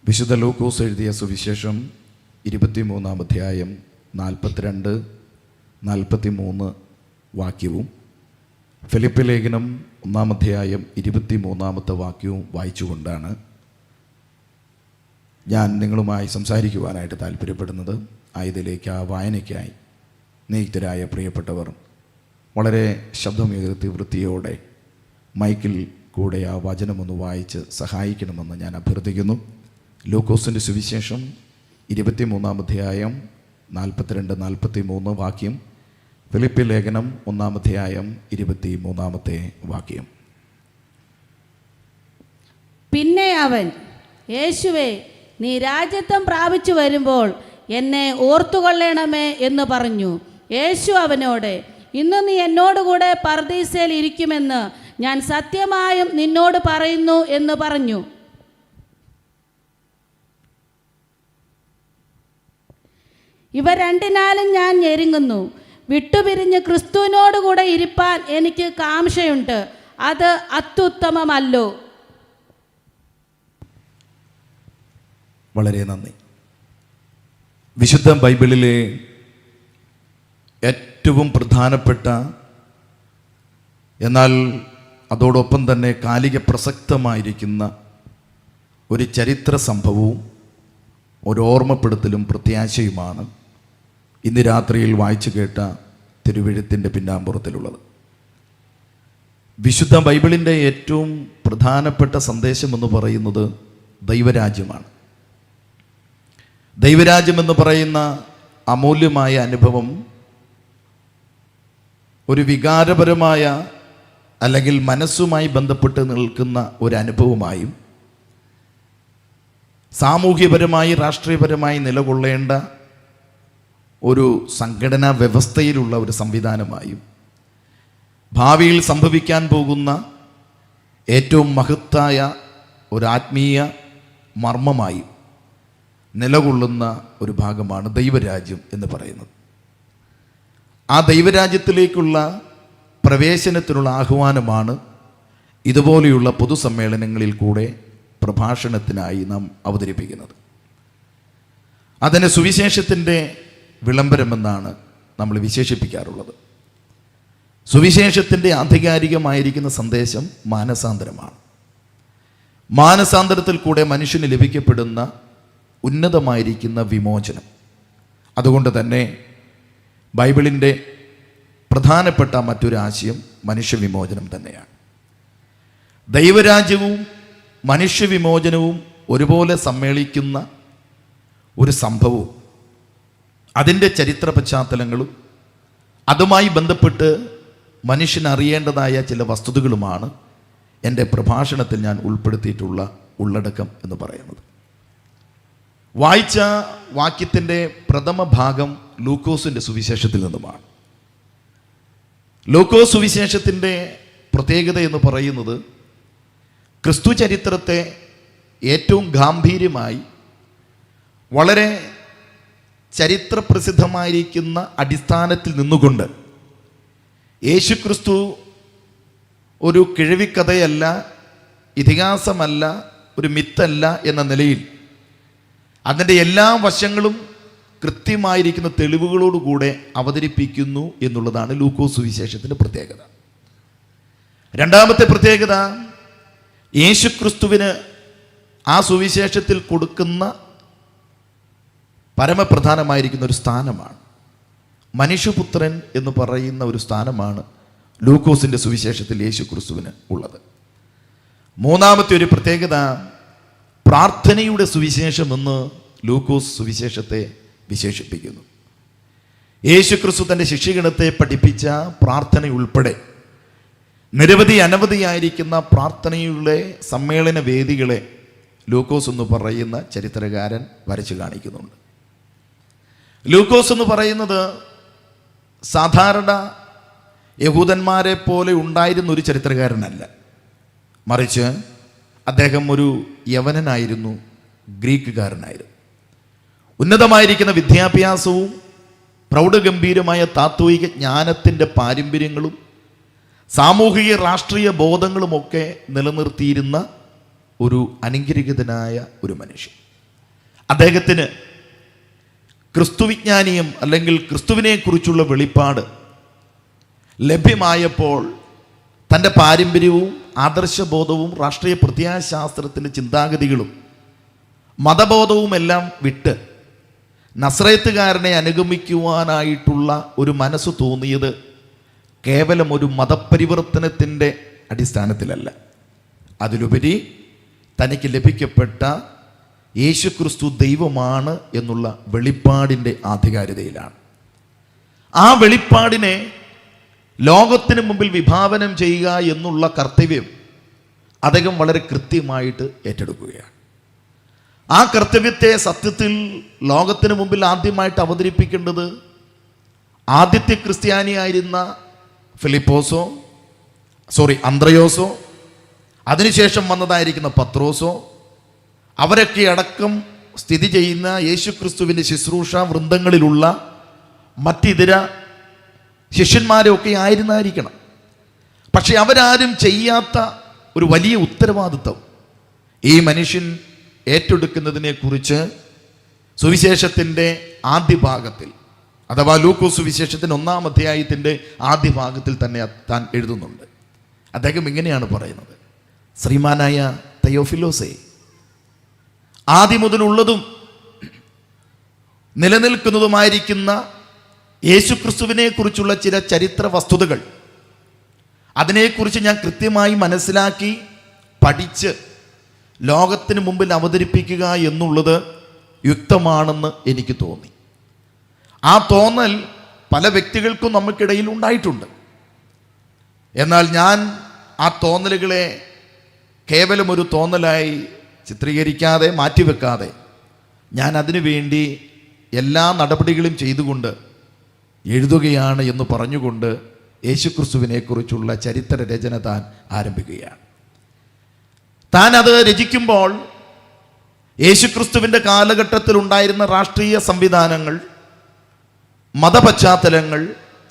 വിശുദ്ധ ലൂക്കോസ് എഴുതിയ സുവിശേഷം 23-ാം അധ്യായം 42-43 വാക്യവും ഫിലിപ്പി ലേഖനം 1-ാം അധ്യായം 23-ാമത്തെ വാക്യവും വായിച്ചുകൊണ്ടാണ് ഞാൻ നിങ്ങളുമായി സംസാരിക്കുവാനായിട്ട് താല്പര്യപ്പെടുന്നത്. ആയതിലേക്ക് ആ വായനയ്ക്കായി നിയുക്തരായ പ്രിയപ്പെട്ടവർ വളരെ ശബ്ദമുയർത്തി വൃത്തിയോടെ മൈക്കിൽ കൂടെ ആ വചനമൊന്ന് വായിച്ച് സഹായിക്കണമെന്ന് ഞാൻ അഭ്യർത്ഥിക്കുന്നു. ലൂക്കോസിൻ്റെ സുവിശേഷം 23-ാം അധ്യായം 42-43 വാക്യം, ഫിലിപ്പി ലേഖനം 1-ാം അധ്യായം 23-ാമത്തെ വാക്യം. പിന്നെ അവൻ, യേശുവേ, നീ രാജ്യത്വം പ്രാപിച്ചു വരുമ്പോൾ എന്നെ ഓർത്തുകൊള്ളണമേ എന്ന് പറഞ്ഞു. യേശു അവനോട്, ഇന്ന് നീ എന്നോടുകൂടെ പർദീസയിൽ ഇരിക്കുമെന്ന് ഞാൻ സത്യമായും നിന്നോട് പറയുന്നു എന്ന് പറഞ്ഞു. ഇവ രണ്ടിനാലും ഞാൻ ഞെരുങ്ങുന്നു. വിട്ടുപിരിഞ്ഞ് ക്രിസ്തുവിനോടുകൂടെ ഇരിപ്പാൻ എനിക്ക് കാംക്ഷയുണ്ട്. അത് അത്യുത്തമമല്ലോ. വളരെ നന്ദി. വിശുദ്ധ ബൈബിളിലെ ഏറ്റവും പ്രധാനപ്പെട്ട, എന്നാൽ അതോടൊപ്പം തന്നെ കാലിക പ്രസക്തമായിരിക്കുന്ന ഒരു ചരിത്ര സംഭവവും ഒരു ഓർമ്മപ്പെടുത്തലും പ്രത്യാശയുമാണ് ഇന്ന് രാത്രിയിൽ വായിച്ചു കേട്ട തിരുവെഴുത്തിൻ്റെ പിന്നാമ്പുറത്തിലുള്ളത്. വിശുദ്ധ ബൈബിളിൻ്റെ ഏറ്റവും പ്രധാനപ്പെട്ട സന്ദേശം എന്ന് പറയുന്നത് ദൈവരാജ്യമാണ്. ദൈവരാജ്യമെന്ന് പറയുന്ന അമൂല്യമായ അനുഭവം ഒരു വികാരപരമായ അല്ലെങ്കിൽ മനസ്സുമായി ബന്ധപ്പെട്ട് നിൽക്കുന്ന ഒരു അനുഭവമായും സാമൂഹ്യപരമായി രാഷ്ട്രീയപരമായി നിലകൊള്ളേണ്ട ഒരു സംഘടനാ വ്യവസ്ഥയിലുള്ള ഒരു സംവിധാനമായും ഭാവിയിൽ സംഭവിക്കാൻ പോകുന്ന ഏറ്റവും മഹത്തായ ഒരു ആത്മീയ മർമ്മമായും നിലകൊള്ളുന്ന ഒരു ഭാഗമാണ് ദൈവരാജ്യം എന്ന് പറയുന്നത്. ആ ദൈവരാജ്യത്തിലേക്കുള്ള പ്രവേശനത്തിനുള്ള ആഹ്വാനമാണ് ഇതുപോലെയുള്ള പൊതുസമ്മേളനങ്ങളിൽ കൂടെ പ്രഭാഷണത്തിനായി നാം അവതരിപ്പിക്കുന്നത്. അതിന് സുവിശേഷത്തിൻ്റെ വിളംബരമെന്നാണ് നമ്മൾ വിശേഷിപ്പിക്കാറുള്ളത്. സുവിശേഷത്തിൻ്റെ ആധികാരികമായിരിക്കുന്ന സന്ദേശം മാനസാന്തരമാണ്. മാനസാന്തരത്തിൽ കൂടെ മനുഷ്യന് ലഭിക്കപ്പെടുന്ന ഉന്നതമായിരിക്കുന്ന വിമോചനം. അതുകൊണ്ട് തന്നെ ബൈബിളിൻ്റെ പ്രധാനപ്പെട്ട മറ്റൊരു ആശയം മനുഷ്യവിമോചനം തന്നെയാണ്. ദൈവരാജ്യവും മനുഷ്യവിമോചനവും ഒരുപോലെ സമ്മേളിക്കുന്ന ഒരു സംഭവവും അതിൻ്റെ ചരിത്ര പശ്ചാത്തലങ്ങളും അതുമായി ബന്ധപ്പെട്ട് മനുഷ്യൻ അറിയേണ്ടതായ ചില വസ്തുതകളുമാണ് എൻ്റെ പ്രഭാഷണത്തിൽ ഞാൻ ഉൾപ്പെടുത്തിയിട്ടുള്ള ഉള്ളടക്കം എന്ന് പറയുന്നത്. വായിച്ച വാക്യത്തിൻ്റെ പ്രഥമ ഭാഗം ലൂക്കോസിൻ്റെ സുവിശേഷത്തിൽ നിന്നുമാണ്. ലൂക്കോസ് സുവിശേഷത്തിൻ്റെ പ്രത്യേകത എന്ന് പറയുന്നത് ക്രിസ്തു ചരിത്രത്തെ ഏറ്റവും ഗാംഭീര്യമായി വളരെ ചരിത്രപ്രസിദ്ധമായിരിക്കുന്ന അടിസ്ഥാനത്തിൽ നിന്നുകൊണ്ട് യേശുക്രിസ്തു ഒരു കിഴവിക്കഥയല്ല, ഇതിഹാസമല്ല, ഒരു മിത്തല്ല എന്ന നിലയിൽ അതിൻ്റെ എല്ലാ വശങ്ങളും കൃത്യമായിരിക്കുന്ന തെളിവുകളോടുകൂടെ അവതരിപ്പിക്കുന്നു എന്നുള്ളതാണ് ലൂക്കോസ് സുവിശേഷത്തിൻ്റെ പ്രത്യേകത. രണ്ടാമത്തെ പ്രത്യേകത, യേശുക്രിസ്തുവിന് ആ സുവിശേഷത്തിൽ കൊടുക്കുന്ന പരമപ്രധാനമായിരിക്കുന്ന ഒരു സ്ഥാനമാണ്. മനുഷ്യപുത്രൻ എന്ന് പറയുന്ന ഒരു സ്ഥാനമാണ് ലൂക്കോസിൻ്റെ സുവിശേഷത്തിൽ യേശുക്രിസ്തുവിന് ഉള്ളത്. മൂന്നാമത്തെ ഒരു പ്രത്യേകത, പ്രാർത്ഥനയുടെ സുവിശേഷം എന്ന് ലൂക്കോസ് സുവിശേഷത്തെ വിശേഷിപ്പിക്കുന്നു. യേശുക്രിസ്തു തൻ്റെ ശിഷ്യഗണത്തെ പഠിപ്പിച്ച പ്രാർത്ഥന ഉൾപ്പെടെ അനവധിയായിരിക്കുന്ന പ്രാർത്ഥനയുടെ സമ്മേളന വേദികളെ ലൂക്കോസ് എന്ന് പറയുന്ന ചരിത്രകാരൻ വരച്ചു കാണിക്കുന്നുണ്ട്. ലൂക്കോസ് എന്ന് പറയുന്നത് സാധാരണ യഹൂദന്മാരെ പോലെ ഉണ്ടായിരുന്ന ഒരു ചരിത്രകാരനല്ല, മറിച്ച് അദ്ദേഹം ഒരു യവനനായിരുന്നു, ഗ്രീക്കുകാരനായിരുന്നു. ഉന്നതമായിരിക്കുന്ന വിദ്യാഭ്യാസവും പ്രൗഢഗംഭീരമായ താത്വിക ജ്ഞാനത്തിൻ്റെ പാരമ്പര്യങ്ങളും സാമൂഹിക രാഷ്ട്രീയ ബോധങ്ങളുമൊക്കെ നിലനിർത്തിയിരുന്ന ഒരു അനുഗ്രഹീതനായ ഒരു മനുഷ്യൻ. അദ്ദേഹത്തിന് ക്രിസ്തുവിജ്ഞാനീയം അല്ലെങ്കിൽ ക്രിസ്തുവിനെക്കുറിച്ചുള്ള വെളിപ്പാട് ലഭ്യമായപ്പോൾ തൻ്റെ പാരമ്പര്യവും ആദർശബോധവും രാഷ്ട്രീയ പ്രത്യയശാസ്ത്രത്തിൻ്റെ ചിന്താഗതികളും മതബോധവുമെല്ലാം വിട്ട് നസ്രയത്തുകാരനെ അനുഗമിക്കുവാനായിട്ടുള്ള ഒരു മനസ്സ് തോന്നിയത് കേവലം ഒരു മതപരിവർത്തനത്തിൻ്റെ അടിസ്ഥാനത്തിലല്ല, അതിലുപരി തനിക്ക് ലഭിക്കപ്പെട്ട യേശുക്രിസ്തു ദൈവമാണ് എന്നുള്ള വെളിപ്പാടിൻ്റെ ആധികാരികതയിലാണ്. ആ വെളിപ്പാടിനെ ലോകത്തിന് മുമ്പിൽ വിഭാവനം ചെയ്യുക എന്നുള്ള കർത്തവ്യം അദ്ദേഹം വളരെ കൃത്യമായിട്ട് ഏറ്റെടുക്കുകയാണ്. ആ കർത്തവ്യത്തെ സത്യത്തിൽ ലോകത്തിന് മുമ്പിൽ ആദ്യമായിട്ട് അവതരിപ്പിക്കേണ്ടത് ആദ്യത്തെ ക്രിസ്ത്യാനിയായിരുന്ന അന്ത്രയോസോ, അതിനുശേഷം വന്നതായിരിക്കുന്ന പത്രോസോ, അവരൊക്കെ അടക്കം സ്ഥിതി ചെയ്യുന്ന യേശുക്രിസ്തുവിൻ്റെ ശുശ്രൂഷ വൃന്ദങ്ങളിലുള്ള മറ്റിതര ശിഷ്യന്മാരൊക്കെ ആയിരുന്നായിരിക്കണം. പക്ഷെ അവരാരും ചെയ്യാത്ത ഒരു വലിയ ഉത്തരവാദിത്വം ഈ മനുഷ്യൻ ഏറ്റെടുക്കുന്നതിനെക്കുറിച്ച് സുവിശേഷത്തിൻ്റെ ആദ്യ ഭാഗത്തിൽ, അഥവാ ലൂക്കോസ് സുവിശേഷത്തിൻ്റെ 1-ാം അധ്യായത്തിൻ്റെ ആദ്യ ഭാഗത്തിൽ തന്നെ താൻ എഴുതുന്നുണ്ട്. അദ്ദേഹം ഇങ്ങനെയാണ് പറയുന്നത്: ശ്രീമാനായ തെയോഫിലോസേ, ആദ്യം മുതലുള്ളതും നിലനിൽക്കുന്നതുമായിരിക്കുന്ന യേശുക്രിസ്തുവിനെ കുറിച്ചുള്ള ചില ചരിത്ര വസ്തുതകൾ, അതിനെക്കുറിച്ച് ഞാൻ കൃത്യമായി മനസ്സിലാക്കി പഠിച്ച് ലോകത്തിന് മുമ്പിൽ അവതരിപ്പിക്കുക എന്നുള്ളത് യുക്തമാണെന്ന് എനിക്ക് തോന്നി. ആ തോന്നൽ പല വ്യക്തികൾക്കും നമുക്കിടയിൽ ഉണ്ടായിട്ടുണ്ട്. എന്നാൽ ഞാൻ ആ തോന്നലുകളെ കേവലം ഒരു തോന്നലായി ചിത്രീകരിക്കാതെ മാറ്റിവെക്കാതെ ഞാൻ അതിനു വേണ്ടി എല്ലാ നടപടികളും ചെയ്തുകൊണ്ട് എഴുതുകയാണ് എന്ന് പറഞ്ഞുകൊണ്ട് യേശുക്രിസ്തുവിനെക്കുറിച്ചുള്ള ചരിത്ര രചന താൻ ആരംഭിക്കുകയാണ്. താൻ അത് രചിക്കുമ്പോൾ യേശുക്രിസ്തുവിൻ്റെ കാലഘട്ടത്തിൽ ഉണ്ടായിരുന്ന രാഷ്ട്രീയ സംവിധാനങ്ങൾ, മതപശ്ചാത്തലങ്ങൾ,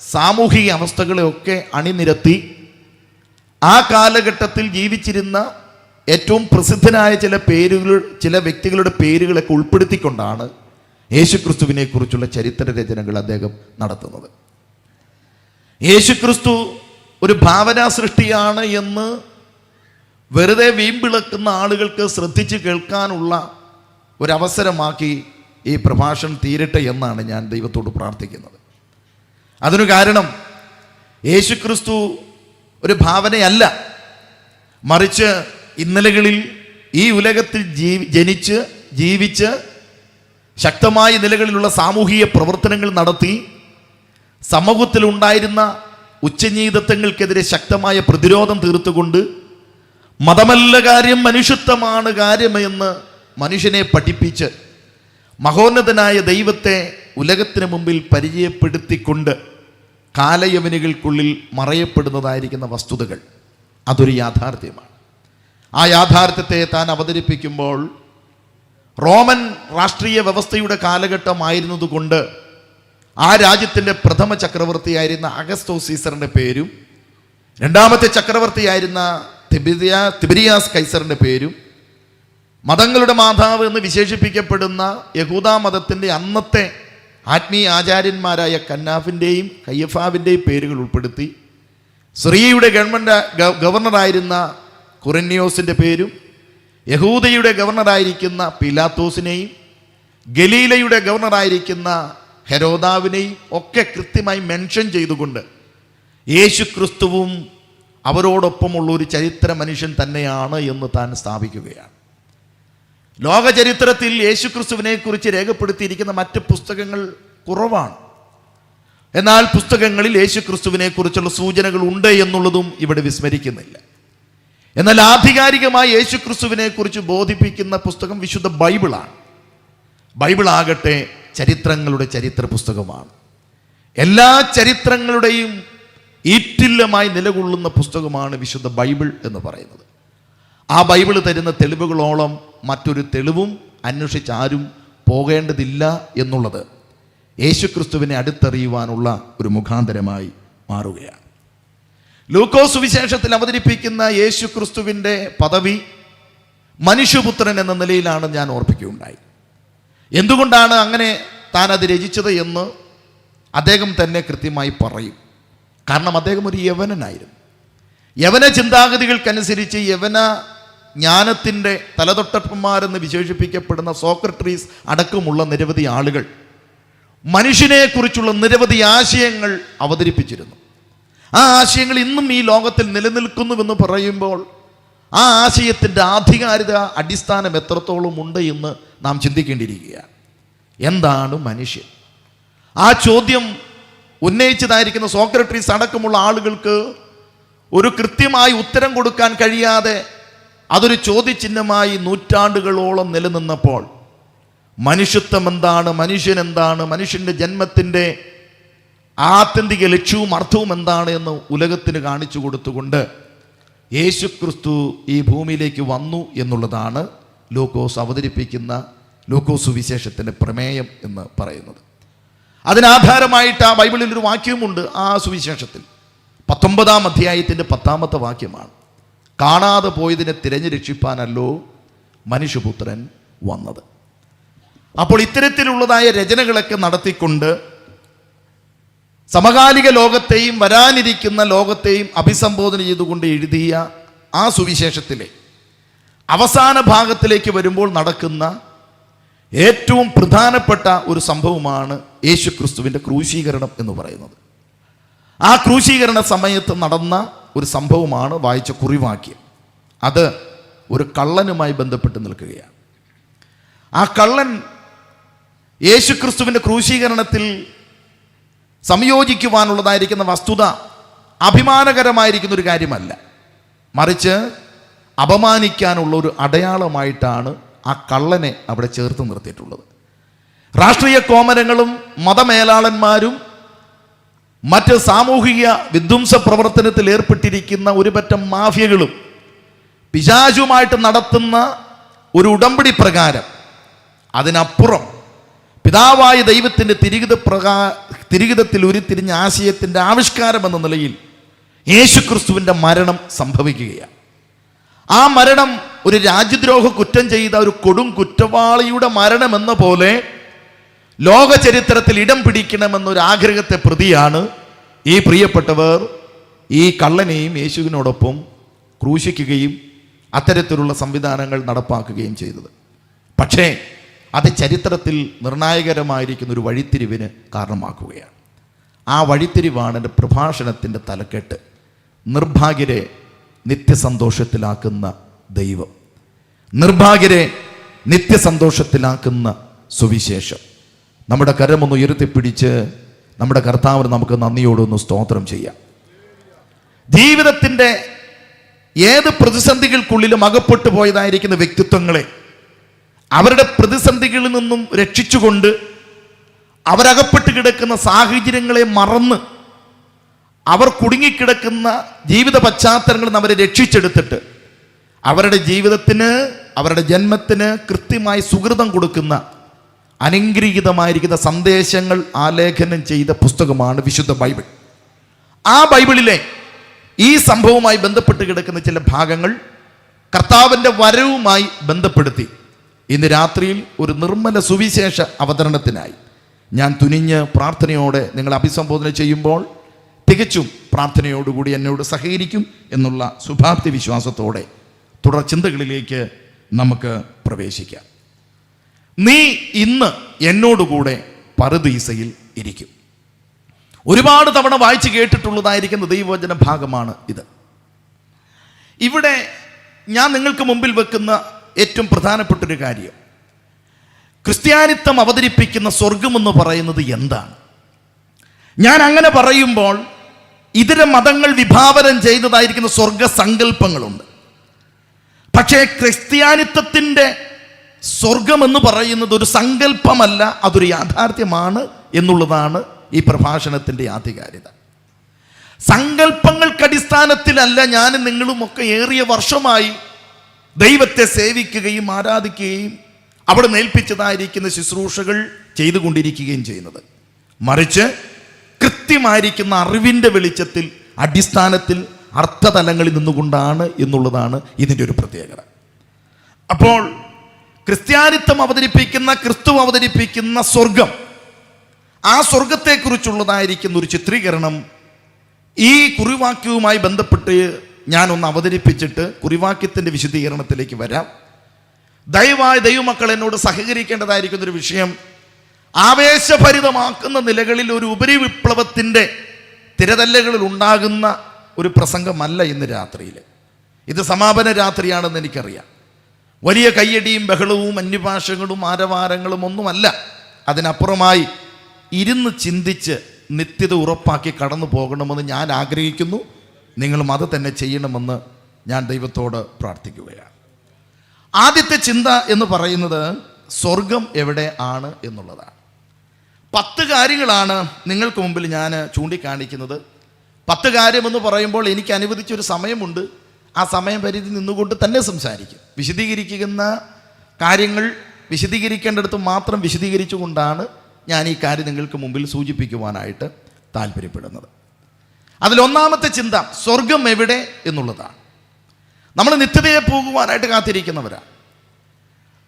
സാമൂഹിക അവസ്ഥകളെയൊക്കെ അണിനിരത്തി ആ കാലഘട്ടത്തിൽ ജീവിച്ചിരുന്ന ഏറ്റവും പ്രസിദ്ധനായ ചില വ്യക്തികളുടെ പേരുകളൊക്കെ ഉൾപ്പെടുത്തിക്കൊണ്ടാണ് യേശുക്രിസ്തുവിനെ കുറിച്ചുള്ള ചരിത്ര രചനകൾ അദ്ദേഹം നടത്തുന്നത്. യേശുക്രിസ്തു ഒരു ഭാവനാ സൃഷ്ടിയാണ് എന്ന് വെറുതെ വീമ്പിളക്കുന്ന ആളുകൾക്ക് ശ്രദ്ധിച്ച് കേൾക്കാനുള്ള ഒരവസരമാക്കി ഈ പ്രഭാഷണം തീരട്ടെ എന്നാണ് ഞാൻ ദൈവത്തോട് പ്രാർത്ഥിക്കുന്നത്. അതിനു കാരണം യേശുക്രിസ്തു ഒരു ഭാവനയല്ല, മറിച്ച് ഇന്നലകളിൽ ഈ ഉലകത്തിൽ ജനിച്ച് ജീവിച്ച് ശക്തമായ നിലകളിലുള്ള സാമൂഹിക പ്രവർത്തനങ്ങൾ നടത്തി സമൂഹത്തിലുണ്ടായിരുന്ന ഉച്ചനീതത്വങ്ങൾക്കെതിരെ ശക്തമായ പ്രതിരോധം തീർത്തുകൊണ്ട് മതമല്ല കാര്യം, മനുഷ്യത്വമാണ് കാര്യമെന്ന് മനുഷ്യനെ പഠിപ്പിച്ച് മഹോന്നതനായ ദൈവത്തെ ഉലകത്തിന് മുമ്പിൽ പരിചയപ്പെടുത്തിക്കൊണ്ട് കാലയവനുകൾക്കുള്ളിൽ മറയപ്പെടുന്നതായിരിക്കുന്ന വസ്തുതകൾ, അതൊരു യാഥാർത്ഥ്യമാണ്. ആ യാഥാർത്ഥ്യത്തെ താൻ അവതരിപ്പിക്കുമ്പോൾ റോമൻ രാഷ്ട്രീയ വ്യവസ്ഥയുടെ കാലഘട്ടമായിരുന്നതുകൊണ്ട് ആ രാജ്യത്തിൻ്റെ പ്രഥമ ചക്രവർത്തിയായിരുന്ന അഗസ്തോസ് സീസറിൻ്റെ പേരും രണ്ടാമത്തെ ചക്രവർത്തിയായിരുന്ന തിബിരിയാസ് കൈസറിൻ്റെ പേരും മതങ്ങളുടെ മാതാവ് എന്ന് വിശേഷിപ്പിക്കപ്പെടുന്ന യഹൂദാ മതത്തിൻ്റെ അന്നത്തെ ആത്മീയ ആചാര്യന്മാരായ കന്നാഫിൻ്റെയും കയ്യഫാവിൻ്റെയും പേരുകൾ ഉൾപ്പെടുത്തി സിറിയയുടെ ഗവർണറായിരുന്ന കുറിന്യോസിൻ്റെ പേരും യഹൂദയുടെ ഗവർണറായിരിക്കുന്ന പിലാത്തോസിനെയും ഗലീലയുടെ ഗവർണറായിരിക്കുന്ന ഹെരോദാവിനെയും ഒക്കെ കൃത്യമായി മെൻഷൻ ചെയ്തുകൊണ്ട് യേശുക്രിസ്തുവും അവരോടൊപ്പമുള്ള ഒരു ചരിത്ര മനുഷ്യൻ തന്നെയാണ് എന്ന് താൻ സ്ഥാപിക്കുകയാണ്. ലോക ചരിത്രത്തിൽ യേശുക്രിസ്തുവിനെ കുറിച്ച് രേഖപ്പെടുത്തിയിരിക്കുന്ന മറ്റ് പുസ്തകങ്ങൾ കുറവാണ്. എന്നാൽ പുസ്തകങ്ങളിൽ യേശുക്രിസ്തുവിനെ കുറിച്ചുള്ള സൂചനകൾ ഉണ്ട് എന്നുള്ളതും ഇവിടെ വിസ്മരിക്കുന്നില്ല. എന്നാൽ ആധികാരികമായി യേശുക്രിസ്തുവിനെ കുറിച്ച് ബോധിപ്പിക്കുന്ന പുസ്തകം വിശുദ്ധ ബൈബിളാണ്. ബൈബിൾ ആകട്ടെ ചരിത്രങ്ങളുടെ ചരിത്ര പുസ്തകമാണ്. എല്ലാ ചരിത്രങ്ങളുടെയും ഈറ്റില്ലമായി നിലകൊള്ളുന്ന പുസ്തകമാണ് വിശുദ്ധ ബൈബിൾ എന്ന് പറയുന്നത്. ആ ബൈബിൾ തരുന്ന തെളിവുകളോളം മറ്റൊരു തെളിവും അന്വേഷിച്ചാരും പോകേണ്ടതില്ല എന്നുള്ളത് യേശുക്രിസ്തുവിനെ അടുത്തറിയുവാനുള്ള ഒരു മുഖാന്തരമായി മാറുകയാണ്. ലൂക്കോസ് സുവിശേഷത്തിൽ അവതരിപ്പിക്കുന്ന യേശുക്രിസ്തുവിൻ്റെ പദവി മനുഷ്യപുത്രൻ എന്ന നിലയിലാണ് ഞാൻ ഓർപ്പിക്കുകയുണ്ടായി. എന്തുകൊണ്ടാണ് അങ്ങനെ താൻ അത് രചിച്ചത് എന്ന് അദ്ദേഹം തന്നെ കൃത്യമായി പറയും. കാരണം അദ്ദേഹം ഒരു യവനനായിരുന്നു. യവന ചിന്താഗതികൾക്കനുസരിച്ച് യവന ജ്ഞാനത്തിൻ്റെ തലതൊട്ടപ്പന്മാരെന്ന് വിശേഷിപ്പിക്കപ്പെടുന്ന സോക്രട്ടീസ് അടക്കമുള്ള നിരവധി ആളുകൾ മനുഷ്യനെക്കുറിച്ചുള്ള നിരവധി ആശയങ്ങൾ അവതരിപ്പിച്ചിരുന്നു. ആ ആശയങ്ങൾ ഇന്നും ഈ ലോകത്തിൽ നിലനിൽക്കുന്നുവെന്ന് പറയുമ്പോൾ ആ ആശയത്തിൻ്റെ ആധികാരിക അടിസ്ഥാനം എത്രത്തോളം ഉണ്ട് എന്ന് നാം ചിന്തിക്കേണ്ടിയിരിക്കുകയാണ്. എന്താണ് മനുഷ്യൻ? ആ ചോദ്യം ഉന്നയിച്ചതായിരിക്കുന്ന സോക്രട്ടീസ് അടക്കമുള്ള ആളുകൾക്ക് ഒരു കൃത്യമായി ഉത്തരം കൊടുക്കാൻ കഴിയാതെ അതൊരു ചോദ്യചിഹ്നമായി നൂറ്റാണ്ടുകളോളം നിലനിന്നപ്പോൾ മനുഷ്യത്വം എന്താണ്, മനുഷ്യൻ എന്താണ്, മനുഷ്യൻ്റെ ജന്മത്തിൻ്റെ ആത്യന്തിക ലക്ഷ്യവും അർത്ഥവും എന്താണ് എന്ന് ഉലകത്തിന് കാണിച്ചു കൊടുത്തുകൊണ്ട് യേശുക്രിസ്തു ഈ ഭൂമിയിലേക്ക് വന്നു എന്നുള്ളതാണ് ലൂക്കോസ് അവതരിപ്പിക്കുന്ന ലൂക്കോസ് സുവിശേഷത്തിൻ്റെ പ്രമേയം എന്ന് പറയുന്നത്. അതിനാധാരമായിട്ട് ആ ബൈബിളിൽ ഒരു വാക്യവുമുണ്ട്. ആ സുവിശേഷത്തിൽ 19-ാം അധ്യായത്തിൻ്റെ 10-ാമത്തെ വാക്യമാണ്, കാണാതെ പോയതിനെ തിരഞ്ഞു രക്ഷിപ്പാനല്ലോ മനുഷ്യപുത്രൻ വന്നത്. അപ്പോൾ ഇത്തരത്തിലുള്ളതായ രചനകളൊക്കെ നടത്തിക്കൊണ്ട് സമകാലിക ലോകത്തെയും വരാനിരിക്കുന്ന ലോകത്തെയും അഭിസംബോധന ചെയ്തുകൊണ്ട് എഴുതിയ ആ സുവിശേഷത്തിലെ അവസാന ഭാഗത്തിലേക്ക് വരുമ്പോൾ നടക്കുന്ന ഏറ്റവും പ്രധാനപ്പെട്ട ഒരു സംഭവമാണ് യേശുക്രിസ്തുവിൻ്റെ ക്രൂശീകരണം എന്ന് പറയുന്നത്. ആ ക്രൂശീകരണ സമയത്ത് നടന്ന ഒരു സംഭവമാണ് വായിച്ച കുറിവാക്യം. അത് ഒരു കള്ളനുമായി ബന്ധപ്പെട്ട് നിൽക്കുകയാണ്. ആ കള്ളൻ യേശുക്രിസ്തുവിൻ്റെ ക്രൂശീകരണത്തിൽ സംയോജിക്കുവാനുള്ളതായിരിക്കുന്ന വസ്തുത അഭിമാനകരമായിരിക്കുന്ന ഒരു കാര്യമല്ല, മറിച്ച് അപമാനിക്കാനുള്ള ഒരു അടയാളമായിട്ടാണ് ആ കള്ളനെ അവിടെ ചേർത്ത് നിർത്തിയിട്ടുള്ളത്. രാഷ്ട്രീയ കോമരങ്ങളും മതമേലാളന്മാരും മറ്റ് സാമൂഹിക വിധ്വംസ പ്രവർത്തനത്തിൽ ഏർപ്പെട്ടിരിക്കുന്ന ഒരു പറ്റം മാഫിയകളും പിശാചുമായിട്ട് നടത്തുന്ന ഒരു ഉടമ്പടി പ്രകാരം അതിനപ്പുറം പിതാവായ ദൈവത്തിൻ്റെ തിരികിതത്തിൽ ഉരുത്തിരിഞ്ഞ ആശയത്തിൻ്റെ ആവിഷ്കാരം എന്ന നിലയിൽ യേശുക്രിസ്തുവിൻ്റെ മരണം സംഭവിക്കുകയാണ്. ആ മരണം ഒരു രാജ്യദ്രോഹ കുറ്റം ചെയ്ത ഒരു കൊടും കുറ്റവാളിയുടെ മരണം എന്ന പോലെ ലോക ചരിത്രത്തിൽ ഇടം പിടിക്കണമെന്നൊരു ആഗ്രഹത്തെ പ്രതിയാണ് ഈ പ്രിയപ്പെട്ടവർ ഈ കള്ളനെയും യേശുവിനോടൊപ്പം ക്രൂശിക്കുകയും അത്തരത്തിലുള്ള സംവിധാനങ്ങൾ നടപ്പാക്കുകയും ചെയ്തത്. പക്ഷേ അത് ചരിത്രത്തിൽ നിർണായകരമായിരിക്കുന്ന ഒരു വഴിത്തിരിവിന് കാരണമാക്കുകയാണ്. ആ വഴിത്തിരിവാണ് എൻ്റെ പ്രഭാഷണത്തിൻ്റെ തലക്കെട്ട്, നിർഭാഗ്യരെ നിത്യസന്തോഷത്തിലാക്കുന്ന ദൈവം, നിർഭാഗ്യരെ നിത്യസന്തോഷത്തിലാക്കുന്ന സുവിശേഷം. നമ്മുടെ കരമൊന്ന് ഉയർത്തിപ്പിടിച്ച് നമ്മുടെ കർത്താവിന് നമുക്ക് നന്ദിയോടൊന്ന് സ്തോത്രം ചെയ്യാം. ജീവിതത്തിൻ്റെ ഏത് പ്രതിസന്ധികൾക്കുള്ളിലും അകപ്പെട്ടു പോയതായിരിക്കുന്ന വ്യക്തിത്വങ്ങളെ അവരുടെ പ്രതിസന്ധികളിൽ നിന്നും രക്ഷിച്ചുകൊണ്ട് അവരകപ്പെട്ട് കിടക്കുന്ന സാഹചര്യങ്ങളെ മറന്ന് അവർ കുടുങ്ങിക്കിടക്കുന്ന ജീവിത പശ്ചാത്തലങ്ങളിൽ നിന്ന് അവരെ രക്ഷിച്ചെടുത്തിട്ട് അവരുടെ ജീവിതത്തിന് അവരുടെ ജന്മത്തിന് കൃത്യമായി സുഹൃതം കൊടുക്കുന്ന അനുഗ്രഹീതമായിരിക്കുന്ന സന്ദേശങ്ങൾ ആലേഖനം ചെയ്ത പുസ്തകമാണ് വിശുദ്ധ ബൈബിൾ. ആ ബൈബിളിലെ ഈ സംഭവവുമായി ബന്ധപ്പെട്ട് കിടക്കുന്ന ചില ഭാഗങ്ങൾ കർത്താവിൻ്റെ വരവുമായി ബന്ധപ്പെടുത്തി ഇന്ന് രാത്രിയിൽ ഒരു നിർമ്മല സുവിശേഷ അവതരണത്തിനായി ഞാൻ തുനിഞ്ഞ് പ്രാർത്ഥനയോടെ നിങ്ങളെ അഭിസംബോധന ചെയ്യുമ്പോൾ തികച്ചും പ്രാർത്ഥനയോടുകൂടി എന്നോട് സഹകരിക്കും എന്നുള്ള ശുഭാപ്തി വിശ്വാസത്തോടെ തുടർ ചിന്തകളിലേക്ക് നമുക്ക് പ്രവേശിക്കാം. നീ ഇന്ന് എന്നോടുകൂടെ പറുദീസയിൽ ഇരിക്കും. ഒരുപാട് തവണ വായിച്ച് കേട്ടിട്ടുള്ളതായിരിക്കുന്ന ദൈവവചന ഭാഗമാണ് ഇത്. ഇവിടെ ഞാൻ നിങ്ങൾക്ക് മുമ്പിൽ വെക്കുന്ന ഏറ്റവും പ്രധാനപ്പെട്ടൊരു കാര്യം, ക്രിസ്ത്യാനിത്വം അവതരിപ്പിക്കുന്ന സ്വർഗമെന്ന് പറയുന്നത് എന്താണ്? ഞാൻ അങ്ങനെ പറയുമ്പോൾ ഇതര മതങ്ങൾ വിഭാവനം ചെയ്യുന്നതായിരിക്കുന്ന സ്വർഗ സങ്കല്പങ്ങളുണ്ട്. പക്ഷേ ക്രിസ്ത്യാനിത്വത്തിൻ്റെ സ്വർഗമെന്ന് പറയുന്നത് ഒരു സങ്കല്പമല്ല, അതൊരു യാഥാർത്ഥ്യമാണ് എന്നുള്ളതാണ് ഈ പ്രഭാഷണത്തിൻ്റെ ആധികാരികത. സങ്കല്പങ്ങൾക്കടിസ്ഥാനത്തിലല്ല ഞാനും നിങ്ങളുമൊക്കെ ഏറിയ വർഷമായി ദൈവത്തെ സേവിക്കുകയും ആരാധിക്കുകയും അവിടെ നേൽപ്പിച്ചതായിരിക്കുന്ന ശുശ്രൂഷകൾ ചെയ്തുകൊണ്ടിരിക്കുകയും ചെയ്യുന്നത്. മറിച്ച് കൃത്യമായിരിക്കുന്ന അറിവിൻ്റെ വെളിച്ചത്തിൽ അടിസ്ഥാനത്തിൽ അർത്ഥതലങ്ങളിൽ നിന്നുകൊണ്ടാണ് എന്നുള്ളതാണ് ഇതിൻ്റെ ഒരു പ്രത്യേകത. അപ്പോൾ ക്രിസ്ത്യാനിത്വം അവതരിപ്പിക്കുന്ന, ക്രിസ്തു അവതരിപ്പിക്കുന്ന സ്വർഗം, ആ സ്വർഗത്തെക്കുറിച്ചുള്ളതായിരിക്കുന്ന ഒരു ചിത്രീകരണം ഈ കുറിവാക്യവുമായി ബന്ധപ്പെട്ട് ഞാനൊന്ന് അവതരിപ്പിച്ചിട്ട് കുറിവാക്യത്തിൻ്റെ വിശദീകരണത്തിലേക്ക് വരാം. ദയവായി ദൈവമക്കൾ എന്നോട് സഹകരിക്കേണ്ടതായിരിക്കുന്നൊരു വിഷയം, ആവേശഭരിതമാക്കുന്ന നിലകളിൽ ഒരു ഉപരിവിപ്ലവത്തിൻ്റെ തിരതല്ലുകളിൽ ഉണ്ടാകുന്ന ഒരു പ്രസംഗമല്ല ഇന്ന് രാത്രിയിൽ. ഇത് സമാപന രാത്രിയാണെന്ന് എനിക്കറിയാം. വലിയ കയ്യടിയും ബഹളവും അന്യഭാഷകളും ആരവാരങ്ങളും ഒന്നുമല്ല. അതിനപ്പുറമായി ഇരുന്ന് ചിന്തിച്ച് നിത്യത ഉറപ്പാക്കി കടന്നു പോകണമെന്ന് ഞാൻ ആഗ്രഹിക്കുന്നു. നിങ്ങളും അത് തന്നെ ചെയ്യണമെന്ന് ഞാൻ ദൈവത്തോട് പ്രാർത്ഥിക്കുകയാണ്. ആദ്യത്തെ ചിന്ത എന്ന് പറയുന്നത് സ്വർഗം എവിടെ ആണ് എന്നുള്ളതാണ്. 10 കാര്യങ്ങളാണ് നിങ്ങൾക്ക് മുമ്പിൽ ഞാൻ ചൂണ്ടിക്കാണിക്കുന്നത്. 10 കാര്യമെന്ന് പറയുമ്പോൾ എനിക്ക് അനുവദിച്ചൊരു സമയമുണ്ട്. ആ സമയം പരിധി നിന്നുകൊണ്ട് തന്നെ സംസാരിക്കും. വിശദീകരിക്കുന്ന കാര്യങ്ങൾ വിശദീകരിക്കേണ്ടടുത്ത് മാത്രം വിശദീകരിച്ചുകൊണ്ടാണ് ഞാൻ ഈ കാര്യം നിങ്ങൾക്ക് മുമ്പിൽ സൂചിപ്പിക്കുവാനായിട്ട് താല്പര്യപ്പെടുന്നത്. അതിലൊന്നാമത്തെ ചിന്ത സ്വർഗം എവിടെ എന്നുള്ളതാണ്. നമ്മൾ നിത്യതയെ പോകുവാനായിട്ട് കാത്തിരിക്കുന്നവരാണ്.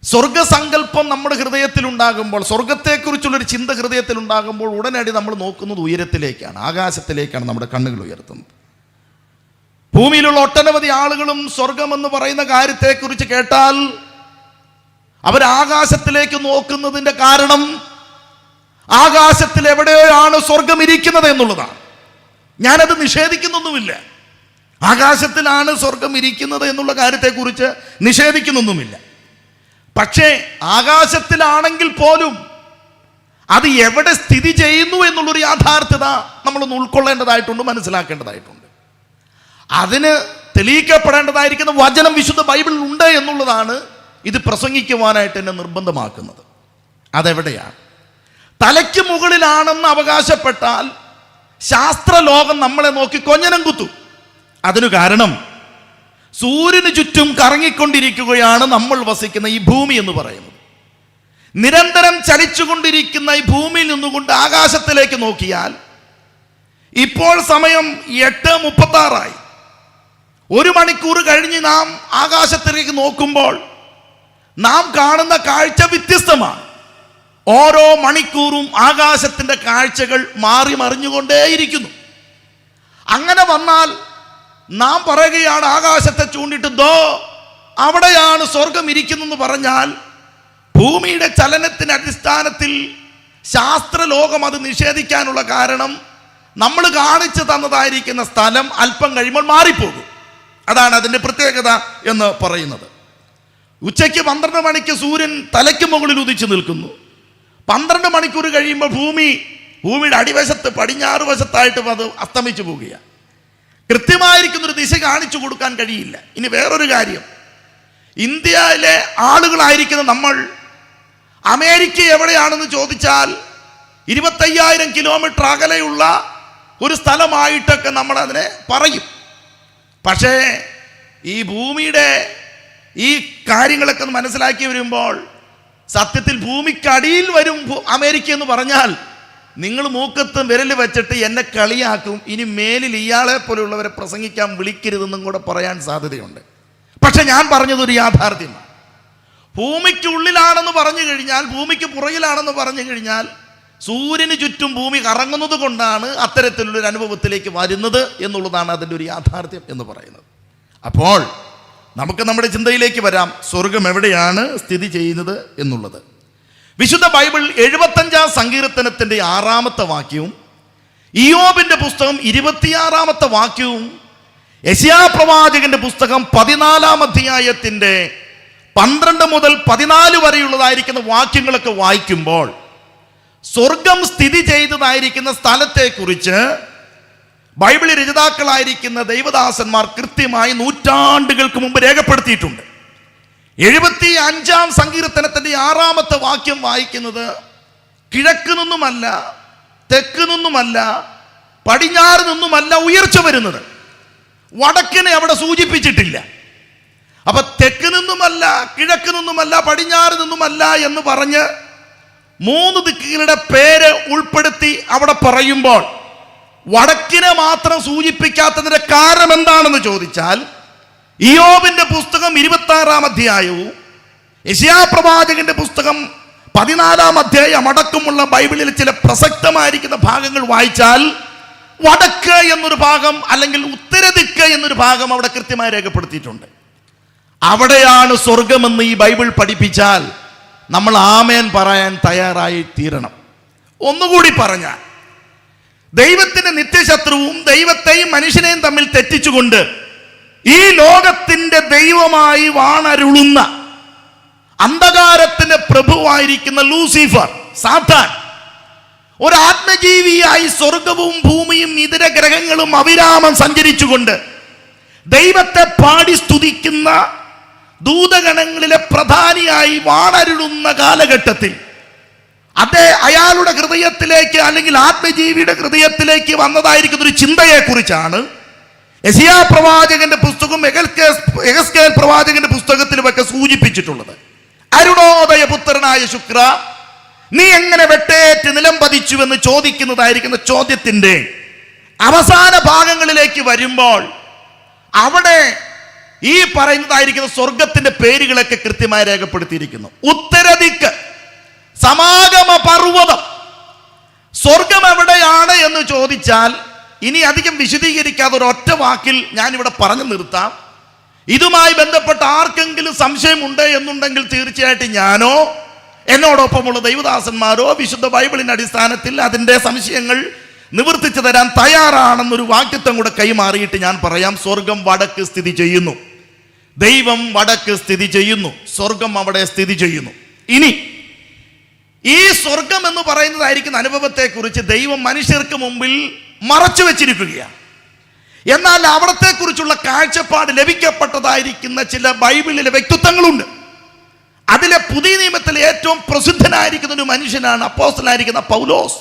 സ്വർഗസങ്കല്പം നമ്മുടെ ഹൃദയത്തിലുണ്ടാകുമ്പോൾ, സ്വർഗത്തെക്കുറിച്ചുള്ളൊരു ചിന്ത ഹൃദയത്തിലുണ്ടാകുമ്പോൾ ഉടനടി നമ്മൾ നോക്കുന്നത് ഉയരത്തിലേക്കാണ്, ആകാശത്തിലേക്കാണ് നമ്മുടെ കണ്ണുകൾ ഉയർത്തുന്നത്. ഭൂമിയിലുള്ള ഒട്ടനവധി ആളുകളും സ്വർഗമെന്ന് പറയുന്ന കാര്യത്തെക്കുറിച്ച് കേട്ടാൽ അവർ ആകാശത്തിലേക്ക് നോക്കുന്നതിൻ്റെ കാരണം ആകാശത്തിൽ എവിടെയാണ് സ്വർഗം ഇരിക്കുന്നത് എന്നുള്ളതാണ്. ഞാനത് നിഷേധിക്കുന്നൊന്നുമില്ല. ആകാശത്തിലാണ് സ്വർഗം ഇരിക്കുന്നത് എന്നുള്ള കാര്യത്തെക്കുറിച്ച് നിഷേധിക്കുന്നൊന്നുമില്ല. പക്ഷേ ആകാശത്തിലാണെങ്കിൽ പോലും അത് എവിടെ സ്ഥിതി ചെയ്യുന്നു എന്നുള്ളൊരു യാഥാർത്ഥ്യത നമ്മളൊന്ന് ഉൾക്കൊള്ളേണ്ടതായിട്ടുണ്ട്, മനസ്സിലാക്കേണ്ടതായിട്ടുണ്ട്. അതിന് തെളിയിക്കപ്പെടേണ്ടതായിരിക്കുന്ന വചനം വിശുദ്ധ ബൈബിളിൽ ഉണ്ട് എന്നുള്ളതാണ് ഇത് പ്രസംഗിക്കുവാനായിട്ട് എന്നെ നിർബന്ധമാക്കുന്നത്. അതെവിടെയാണ്? തലയ്ക്ക് മുകളിലാണെന്ന് അവകാശപ്പെട്ടാൽ ശാസ്ത്രലോകം നമ്മളെ നോക്കി കൊഞ്ഞനം കുത്തും. അതിനു കാരണം സൂര്യന് ചുറ്റും കറങ്ങിക്കൊണ്ടിരിക്കുകയാണ് നമ്മൾ വസിക്കുന്ന ഈ ഭൂമി എന്ന് പറയുന്നത്. നിരന്തരം ചലിച്ചുകൊണ്ടിരിക്കുന്ന ഈ ഭൂമിയിൽ നിന്നുകൊണ്ട് ആകാശത്തിലേക്ക് നോക്കിയാൽ ഇപ്പോൾ സമയം 8:36. 1 മണിക്കൂർ കഴിഞ്ഞ് നാം ആകാശത്തിലേക്ക് നോക്കുമ്പോൾ നാം കാണുന്ന കാഴ്ച വ്യത്യസ്തമാണ്. ഓരോ മണിക്കൂറും ആകാശത്തിൻ്റെ കാഴ്ചകൾ മാറി മറിഞ്ഞുകൊണ്ടേയിരിക്കുന്നു. അങ്ങനെ വന്നാൽ നാം പറയുകയാണ്, ആകാശത്തെ ചൂണ്ടിട്ട് ദോ അവിടെയാണ് സ്വർഗം ഇരിക്കുന്നെന്ന് പറഞ്ഞാൽ ഭൂമിയുടെ ചലനത്തിൻ്റെ അടിസ്ഥാനത്തിൽ ശാസ്ത്രലോകം അത് നിഷേധിക്കാനുള്ള കാരണം നമ്മൾ കാണിച്ചു തന്നതായിരിക്കുന്ന സ്ഥലം അല്പം കഴിയുമ്പോൾ മാറിപ്പോകും. അതാണ് അതിൻ്റെ പ്രത്യേകത എന്ന് പറയുന്നത്. ഉച്ചയ്ക്ക് 12 മണിക്ക് സൂര്യൻ തലയ്ക്ക് മുകളിൽ ഉദിച്ചു നിൽക്കുന്നു. 12 മണിക്കൂർ കഴിയുമ്പോൾ ഭൂമിയുടെ അടിവശത്ത് പടിഞ്ഞാറ് വശത്തായിട്ട് അത് അസ്തമിച്ചു പോവുകയാണ്. കൃത്യമായിരിക്കുന്നൊരു ദിശ കാണിച്ചു കൊടുക്കാൻ കഴിയില്ല. ഇനി വേറൊരു കാര്യം, ഇന്ത്യയിലെ ആളുകളായിരിക്കുന്ന നമ്മൾ അമേരിക്ക എവിടെയാണെന്ന് ചോദിച്ചാൽ 25,000 കിലോമീറ്റർ അകലെയുള്ള ഒരു സ്ഥലമായിട്ടൊക്കെ നമ്മൾ അതിനെ പറയും. പക്ഷേ ഈ ഭൂമിയുടെ ഈ കാര്യങ്ങളൊക്കെ മനസ്സിലാക്കി വരുമ്പോൾ സത്യത്തിൽ ഭൂമിക്കടിയിൽ വരും അമേരിക്ക എന്ന് പറഞ്ഞാൽ നിങ്ങൾ മൂക്കത്തും വിരൽ വെച്ചിട്ട് എന്നെ കളിയാക്കും. ഇനി മേലിൽ ഇയാളെ പോലെയുള്ളവരെ പ്രസംഗിക്കാൻ വിളിക്കരുതെന്നും കൂടെ പറയാൻ സാധ്യതയുണ്ട്. പക്ഷെ ഞാൻ പറഞ്ഞതൊരു യാഥാർത്ഥ്യമാണ്. ഭൂമിക്ക് ഉള്ളിലാണെന്ന് പറഞ്ഞു കഴിഞ്ഞാൽ, ഭൂമിക്ക് പുറകിലാണെന്ന് പറഞ്ഞു കഴിഞ്ഞാൽ സൂര്യന് ചുറ്റും ഭൂമി കറങ്ങുന്നത് കൊണ്ടാണ് അത്തരത്തിലുള്ളൊരു അനുഭവത്തിലേക്ക് വരുന്നത് എന്നുള്ളതാണ് അതിൻ്റെ ഒരു യാഥാർത്ഥ്യം എന്ന് പറയുന്നത്. അപ്പോൾ നമുക്ക് നമ്മുടെ ചിന്തയിലേക്ക് വരാം, സ്വർഗം എവിടെയാണ് സ്ഥിതി ചെയ്യുന്നത് എന്നുള്ളത്. വിശുദ്ധ ബൈബിൾ 75-ാം സങ്കീർത്തനത്തിൻ്റെ 6-ാമത്തെ വാക്യവും ഇയ്യോബിൻ്റെ പുസ്തകം 26-ാമത്തെ വാക്യവും യെശയ്യാ പ്രവാചകന്റെ പുസ്തകം 14-ാം അധ്യായത്തിൻ്റെ 12 മുതൽ 14 വരെയുള്ളതായിരിക്കുന്ന വാക്യങ്ങളൊക്കെ വായിക്കുമ്പോൾ സ്വർഗം സ്ഥിതി ചെയ്തതായിരിക്കുന്ന സ്ഥലത്തെക്കുറിച്ച് ബൈബിളിൽ രചയിതാക്കളായിരിക്കുന്ന ദൈവദാസന്മാർ കൃത്യമായി നൂറ്റാണ്ടുകൾക്ക് മുമ്പ് രേഖപ്പെടുത്തിയിട്ടുണ്ട്. 75-ാം സങ്കീർത്തനത്തിൻ്റെ 6-ാമത്തെ വാക്യം വായിക്കുന്നത് കിഴക്ക് നിന്നുമല്ല, തെക്ക് നിന്നുമല്ല, പടിഞ്ഞാറ് നിന്നുമല്ല ഉയർച്ച വരുന്നത്. വടക്കിനെ അവിടെ സൂചിപ്പിച്ചിട്ടില്ല. അപ്പൊ തെക്ക് നിന്നുമല്ല, കിഴക്ക് നിന്നുമല്ല, പടിഞ്ഞാറ് നിന്നുമല്ല എന്ന് പറഞ്ഞ് 3 ദിക്കുകളുടെ പേര് ഉൾപ്പെടുത്തി അവിടെ പറയുമ്പോൾ വടക്കിനെ മാത്രം സൂചിപ്പിക്കാത്തതിന്റെ കാരണം എന്താണെന്ന് ചോദിച്ചാൽ, ഇയ്യോബിന്റെ പുസ്തകം 26-ാം അധ്യായവും യെശയ്യാ പ്രവാചകന്റെ പുസ്തകം 14-ാം അധ്യായം അടക്കമുള്ള ബൈബിളിൽ ചില പ്രസക്തമായിരിക്കുന്ന ഭാഗങ്ങൾ വായിച്ചാൽ വടക്ക് എന്നൊരു ഭാഗം അല്ലെങ്കിൽ ഉത്തരദിക്ക് എന്നൊരു ഭാഗം അവിടെ കൃത്യമായി രേഖപ്പെടുത്തിയിട്ടുണ്ട്. അവിടെയാണ് സ്വർഗമെന്ന് ഈ ബൈബിൾ പഠിപ്പിച്ചാൽ നമ്മൾ ആമേൻ പറയാൻ തയ്യാറായി തീരണം. ഒന്നുകൂടി പറഞ്ഞാൽ, ദൈവത്തിന്റെ നിത്യശത്രുവും ദൈവത്തെയും മനുഷ്യനെയും തമ്മിൽ തെറ്റിച്ചുകൊണ്ട് ഈ ലോകത്തിന്റെ ദൈവമായി വാണരുളുന്ന അന്ധകാരത്തിന്റെ പ്രഭുവായിരിക്കുന്ന ലൂസിഫർ, സാത്താൻ, ഒരു ആത്മജീവിയായി സ്വർഗവും ഭൂമിയും ഇതര ഗ്രഹങ്ങളും അവിരാമം സഞ്ചരിച്ചുകൊണ്ട് ദൈവത്തെ പാടി സ്തുതിക്കുന്ന ദൂതഗണങ്ങളിലെ പ്രധാനിയായി വാണരുളുന്ന കാലഘട്ടത്തിൽ അയാളുടെ ഹൃദയത്തിലേക്ക് അല്ലെങ്കിൽ ആത്മജീവിയുടെ ഹൃദയത്തിലേക്ക് വന്നതായിരിക്കുന്ന ഒരു ചിന്തയെക്കുറിച്ചാണ് യെശയ്യാ പ്രവാചകന്റെ പുസ്തകവും യെഹെസ്കേൽ പ്രവാചകന്റെ പുസ്തകത്തിലുമൊക്കെ സൂചിപ്പിച്ചിട്ടുള്ളത്. അരുണോദയ പുത്രനായ ശുക്ര, നീ എങ്ങനെ വെട്ടേറ്റ് നിലം പതിച്ചുവെന്ന് ചോദിക്കുന്നതായിരിക്കുന്ന ചോദ്യത്തിന്റെ അവസാന ഭാഗങ്ങളിലേക്ക് വരുമ്പോൾ അവിടെ ഈ പറയുന്നതായിരിക്കുന്ന സ്വർഗത്തിന്റെ പേരുകളൊക്കെ കൃത്യമായി രേഖപ്പെടുത്തിയിരിക്കുന്നു. ഉത്തരദിക്ക്, സമാഗമ പർവ്വതം. സ്വർഗം എവിടെയാണ് എന്ന് ചോദിച്ചാൽ ഇനി അധികം വിശദീകരിക്കാതെ ഒരൊറ്റ വാക്കിൽ ഞാനിവിടെ പറഞ്ഞു നിർത്താം. ഇതുമായി ബന്ധപ്പെട്ട ആർക്കെങ്കിലും സംശയമുണ്ട് എന്നുണ്ടെങ്കിൽ തീർച്ചയായിട്ടും ഞാനോ എന്നോടൊപ്പമുള്ള ദൈവദാസന്മാരോ വിശുദ്ധ ബൈബിളിന്റെ അടിസ്ഥാനത്തിൽ അതിൻ്റെ സംശയങ്ങൾ നിവർത്തിച്ചു തരാൻ തയ്യാറാണെന്നൊരു വാക്യത്വം കൂടെ കൈമാറിയിട്ട് ഞാൻ പറയാം. സ്വർഗം വടക്ക് സ്ഥിതി ചെയ്യുന്നു, ദൈവം വടക്ക് സ്ഥിതി ചെയ്യുന്നു, സ്വർഗം അവിടെ സ്ഥിതി ചെയ്യുന്നു. ഇനി ഈ സ്വർഗം എന്ന് പറയുന്നതായിരിക്കുന്ന അനുഭവത്തെക്കുറിച്ച് ദൈവം മനുഷ്യർക്ക് മുമ്പിൽ മറച്ചു വെച്ചിരിക്കുകയാണ്. എന്നാൽ അവിടത്തെക്കുറിച്ചുള്ള കാഴ്ചപ്പാട് ലഭിക്കപ്പെട്ടതായിരിക്കുന്ന ചില ബൈബിളിലെ വ്യക്തിത്വങ്ങളുണ്ട്. അതിലെ പുതിയ നിയമത്തിലെ ഏറ്റവും പ്രസിദ്ധനായിരിക്കുന്ന ഒരു മനുഷ്യനാണ് അപ്പോസ്തലനായിരിക്കുന്ന പൗലോസ്.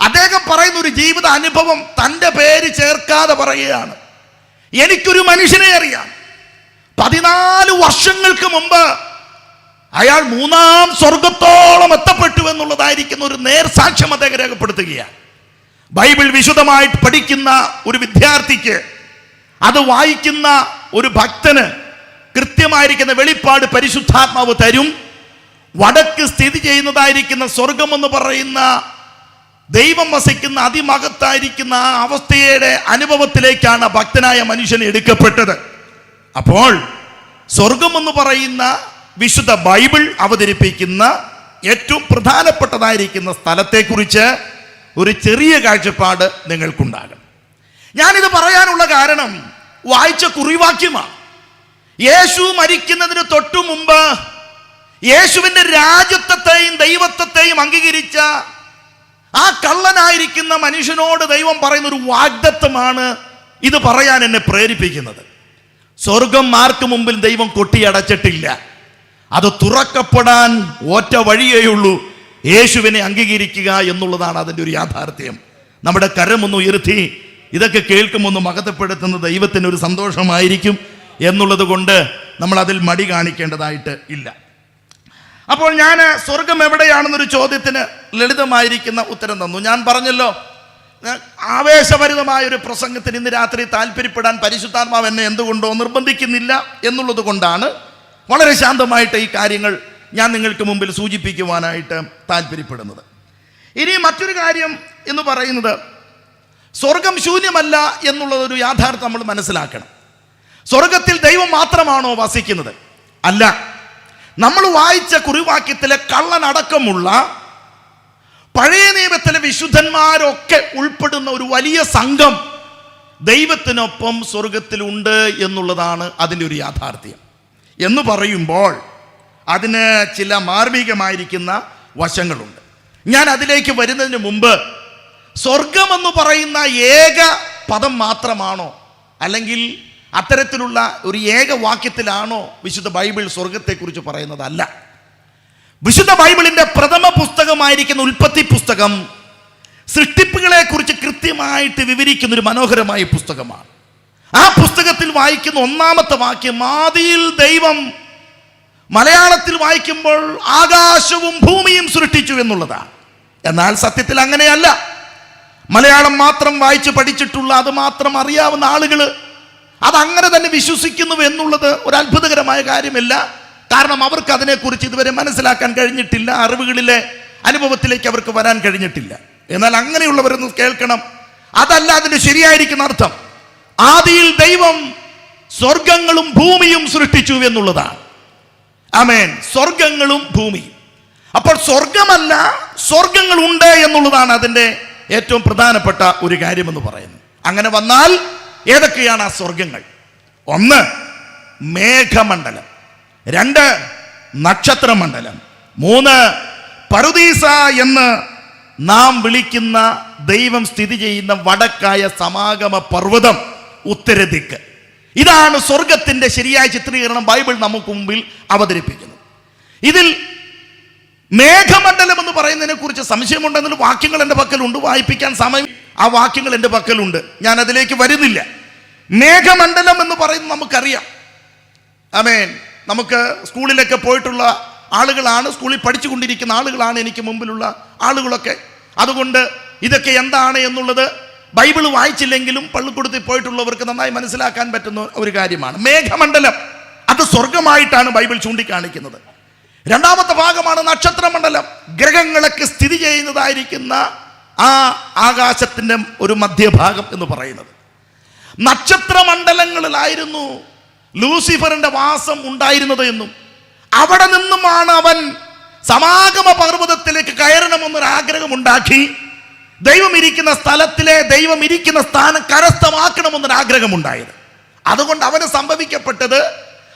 അദ്ദേഹം പറയുന്ന ഒരു ജീവിത അനുഭവം തൻ്റെ പേര് ചേർക്കാതെ പറയുകയാണ്. എനിക്കൊരു മനുഷ്യനെ അറിയാം, 14 വർഷങ്ങൾക്ക് മുമ്പ് അയാൾ 3-ാം സ്വർഗത്തോളം എത്തപ്പെട്ടു എന്നുള്ളതായിരിക്കുന്ന ഒരു നേർസാക്ഷ്യം അദ്ദേഹം രേഖപ്പെടുത്തുകയാണ്. ബൈബിൾ വിശുദ്ധമായിട്ട് പഠിക്കുന്ന ഒരു വിദ്യാർത്ഥിക്ക്, അത് വായിക്കുന്ന ഒരു ഭക്തന് കൃത്യമായിരിക്കുന്ന വെളിപ്പാട് പരിശുദ്ധാത്മാവ് തരും. വടക്ക് സ്ഥിതി ചെയ്യുന്നതായിരിക്കുന്ന സ്വർഗമെന്ന് പറയുന്ന ദൈവം വസിക്കുന്ന അതിമഹത്തായിരിക്കുന്ന ആ അവസ്ഥയുടെ അനുഭവത്തിലേക്കാണ് ഭക്തനായ മനുഷ്യൻ എടുക്കപ്പെട്ടത്. അപ്പോൾ സ്വർഗമെന്ന് പറയുന്ന വിശുദ്ധ ബൈബിൾ അവതരിപ്പിക്കുന്ന ഏറ്റവും പ്രധാനപ്പെട്ടതായിരിക്കുന്ന സ്ഥലത്തെക്കുറിച്ച് ഒരു ചെറിയ കാഴ്ചപ്പാട് നിങ്ങൾക്കുണ്ടാകും. ഞാനിത് പറയാനുള്ള കാരണം വായിച്ച കുറിവാക്യമാണ്. യേശു മരിക്കുന്നതിന് തൊട്ടു മുമ്പ് യേശുവിൻ്റെ രാജ്യത്വത്തെയും ദൈവത്വത്തെയും അംഗീകരിച്ച ആ കള്ളനായിരിക്കുന്ന മനുഷ്യനോട് ദൈവം പറയുന്ന ഒരു വാഗ്ദത്തമാണ് ഇത് പറയാൻ എന്നെ പ്രേരിപ്പിക്കുന്നത്. സ്വർഗം ആർക്ക് മുമ്പിൽ ദൈവം കൊട്ടിയടച്ചിട്ടില്ല. അത് തുറക്കപ്പെടാൻ ഒറ്റ വഴിയേയുള്ളൂ, യേശുവിനെ അംഗീകരിക്കുക എന്നുള്ളതാണ് അതിൻ്റെ ഒരു യാഥാർത്ഥ്യം. നമ്മുടെ കരമൊന്ന് ഉയർത്തി ഇതൊക്കെ കേൾക്കുമൊന്ന് മഹത്വപ്പെടുത്തുന്ന ദൈവത്തിന് ഒരു സന്തോഷമായിരിക്കും എന്നുള്ളത് കൊണ്ട് നമ്മൾ അതിൽ മടി കാണിക്കേണ്ടതായിട്ട് ഇല്ല. അപ്പോൾ ഞാൻ സ്വർഗം എവിടെയാണെന്നൊരു ചോദ്യത്തിന് ലളിതമായിരിക്കുന്ന ഉത്തരം തന്നു. ഞാൻ പറഞ്ഞല്ലോ, ആവേശഭരിതമായ ഒരു പ്രസംഗത്തിന് ഇന്ന് രാത്രി താല്പര്യപ്പെടാൻ പരിശുദ്ധാത്മാവ് എന്നെ എന്തുകൊണ്ടോ നിർബന്ധിക്കുന്നില്ല എന്നുള്ളത് കൊണ്ടാണ് വളരെ ശാന്തമായിട്ട് ഈ കാര്യങ്ങൾ ഞാൻ നിങ്ങൾക്ക് മുമ്പിൽ സൂചിപ്പിക്കുവാനായിട്ട് താല്പര്യപ്പെടുന്നത്. ഇനി മറ്റൊരു കാര്യം എന്ന് പറയുന്നത്, സ്വർഗം ശൂന്യമല്ല എന്നുള്ളതൊരു യാഥാർത്ഥ്യം നമ്മൾ മനസ്സിലാക്കണം. സ്വർഗത്തിൽ ദൈവം മാത്രമാണോ വസിക്കുന്നത്? അല്ല. നമ്മൾ വായിച്ച കുറിവാക്യത്തിലെ കള്ളനടക്കമുള്ള പഴയ നിയമത്തിലെ വിശുദ്ധന്മാരൊക്കെ ഉൾപ്പെടുന്ന ഒരു വലിയ സംഘം ദൈവത്തിനൊപ്പം സ്വർഗത്തിലുണ്ട് എന്നുള്ളതാണ് അതിൻ്റെ ഒരു യാഥാർത്ഥ്യം. എന്ന് പറയുമ്പോൾ അതിന് ചില മാർമികമായിരിക്കുന്ന വശങ്ങളുണ്ട്. ഞാൻ അതിലേക്ക് വരുന്നതിന് മുമ്പ്, സ്വർഗമെന്ന് പറയുന്ന ഏക പദം മാത്രമാണോ അല്ലെങ്കിൽ അത്തരത്തിലുള്ള ഒരു ഏക വാക്യത്തിലാണോ വിശുദ്ധ ബൈബിൾ സ്വർഗത്തെക്കുറിച്ച് പറയുന്നത്? അല്ല. വിശുദ്ധ ബൈബിളിൻ്റെ പ്രഥമ പുസ്തകമായിരിക്കുന്ന ഉൽപ്പത്തി പുസ്തകം സൃഷ്ടിപ്പുകളെ കുറിച്ച് കൃത്യമായിട്ട് വിവരിക്കുന്ന ഒരു മനോഹരമായ പുസ്തകമാണ്. ആ പുസ്തകത്തിൽ വായിക്കുന്ന 1-ാമത്തെ വാക്യം ആദിയിൽ ദൈവം, മലയാളത്തിൽ വായിക്കുമ്പോൾ ആകാശവും ഭൂമിയും സൃഷ്ടിച്ചു എന്നുള്ളതാണ്. എന്നാൽ സത്യത്തിൽ അങ്ങനെയല്ല. മലയാളം മാത്രം വായിച്ച് പഠിച്ചിട്ടുള്ള, അത് മാത്രം അറിയാവുന്ന ആളുകൾ അതങ്ങനെ തന്നെ വിശ്വസിക്കുന്നു എന്നുള്ളത് ഒരു അത്ഭുതകരമായ കാര്യമല്ല. കാരണം അവർക്ക് അതിനെക്കുറിച്ച് ഇതുവരെ മനസ്സിലാക്കാൻ കഴിഞ്ഞിട്ടില്ല, അറിവുകളിലെ അനുഭവത്തിലേക്ക് അവർക്ക് വരാൻ കഴിഞ്ഞിട്ടില്ല. എന്നാൽ അങ്ങനെയുള്ളവരൊന്ന് കേൾക്കണം, അതല്ല അതിന്റെ ശരിയായിരിക്കുന്ന അർത്ഥം. ആദിയിൽ ദൈവം സ്വർഗങ്ങളും ഭൂമിയും സൃഷ്ടിച്ചു എന്നുള്ളതാണ്. ആമേൻ. സ്വർഗങ്ങളും ഭൂമിയും. അപ്പോൾ സ്വർഗമല്ല, സ്വർഗങ്ങൾ ഉണ്ട് എന്നുള്ളതാണ് അതിൻ്റെ ഏറ്റവും പ്രധാനപ്പെട്ട ഒരു കാര്യമെന്ന് പറയുന്നത്. അങ്ങനെ വന്നാൽ ഏതൊക്കെയാണ് ആ സ്വർഗങ്ങൾ? 1 മേഘമണ്ഡലം, 2 നക്ഷത്രമണ്ഡലം, 3 പറുദീസ എന്ന് നാം വിളിക്കുന്ന ദൈവം സ്ഥിതി ചെയ്യുന്ന വടക്കായ സമാഗമ പർവ്വതം, ഉത്തരദിക്ക്. ഇതാണ് സ്വർഗത്തിന്റെ ശരിയായ ചിത്രീകരണം ബൈബിൾ നമുക്ക് മുമ്പിൽ അവതരിപ്പിക്കുന്നത്. ഇതിൽ മേഘമണ്ഡലം എന്ന് പറയുന്നതിനെ കുറിച്ച് സംശയമുണ്ടെങ്കിലും വാക്യങ്ങൾ എൻ്റെ പക്കലുണ്ട്, വായിപ്പിക്കാൻ സമയം, ആ വാക്യങ്ങൾ എൻ്റെ പക്കലുണ്ട്, ഞാൻ അതിലേക്ക് വരുന്നില്ല. മേഘമണ്ഡലം എന്ന് പറയുന്നത് നമുക്കറിയാം. ആമേൻ. നമുക്ക് സ്കൂളിലൊക്കെ പോയിട്ടുള്ള ആളുകളാണ്, സ്കൂളിൽ പഠിച്ചുകൊണ്ടിരിക്കുന്ന ആളുകളാണ് എനിക്ക് മുമ്പിലുള്ള ആളുകളൊക്കെ. അതുകൊണ്ട് ഇതൊക്കെ എന്താണ് എന്നുള്ളത് ബൈബിൾ വായിച്ചില്ലെങ്കിലും പള്ളിക്കൂടത്തിൽ പോയിട്ടുള്ളവർക്ക് നന്നായി മനസ്സിലാക്കാൻ പറ്റുന്ന ഒരു കാര്യമാണ്. മേഘമണ്ഡലം അത് സ്വർഗമായിട്ടാണ് ബൈബിൾ ചൂണ്ടിക്കാണിക്കുന്നത്. 2ാമത്തെ ഭാഗമാണ് നക്ഷത്രമണ്ഡലം. ഗ്രഹങ്ങളൊക്കെ സ്ഥിതി ചെയ്യുന്നതായിരിക്കുന്ന ആ ആകാശത്തിൻ്റെ ഒരു മധ്യഭാഗം എന്ന് പറയുന്നത്. നക്ഷത്രമണ്ഡലങ്ങളിലായിരുന്നു ലൂസിഫറിന്റെ വാസം ഉണ്ടായിരുന്നത് എന്നും അവിടെ നിന്നുമാണ് അവൻ സമാഗമ പർവ്വതത്തിലേക്ക് കയറണമെന്നൊരു ആഗ്രഹമുണ്ടാക്കി ദൈവം ഇരിക്കുന്ന സ്ഥലത്തിലെ ദൈവം ഇരിക്കുന്ന സ്ഥാനം കരസ്ഥമാക്കണമെന്നൊരു ആഗ്രഹമുണ്ടായത്. അതുകൊണ്ട് അവന് സംഭവിക്കപ്പെട്ടത്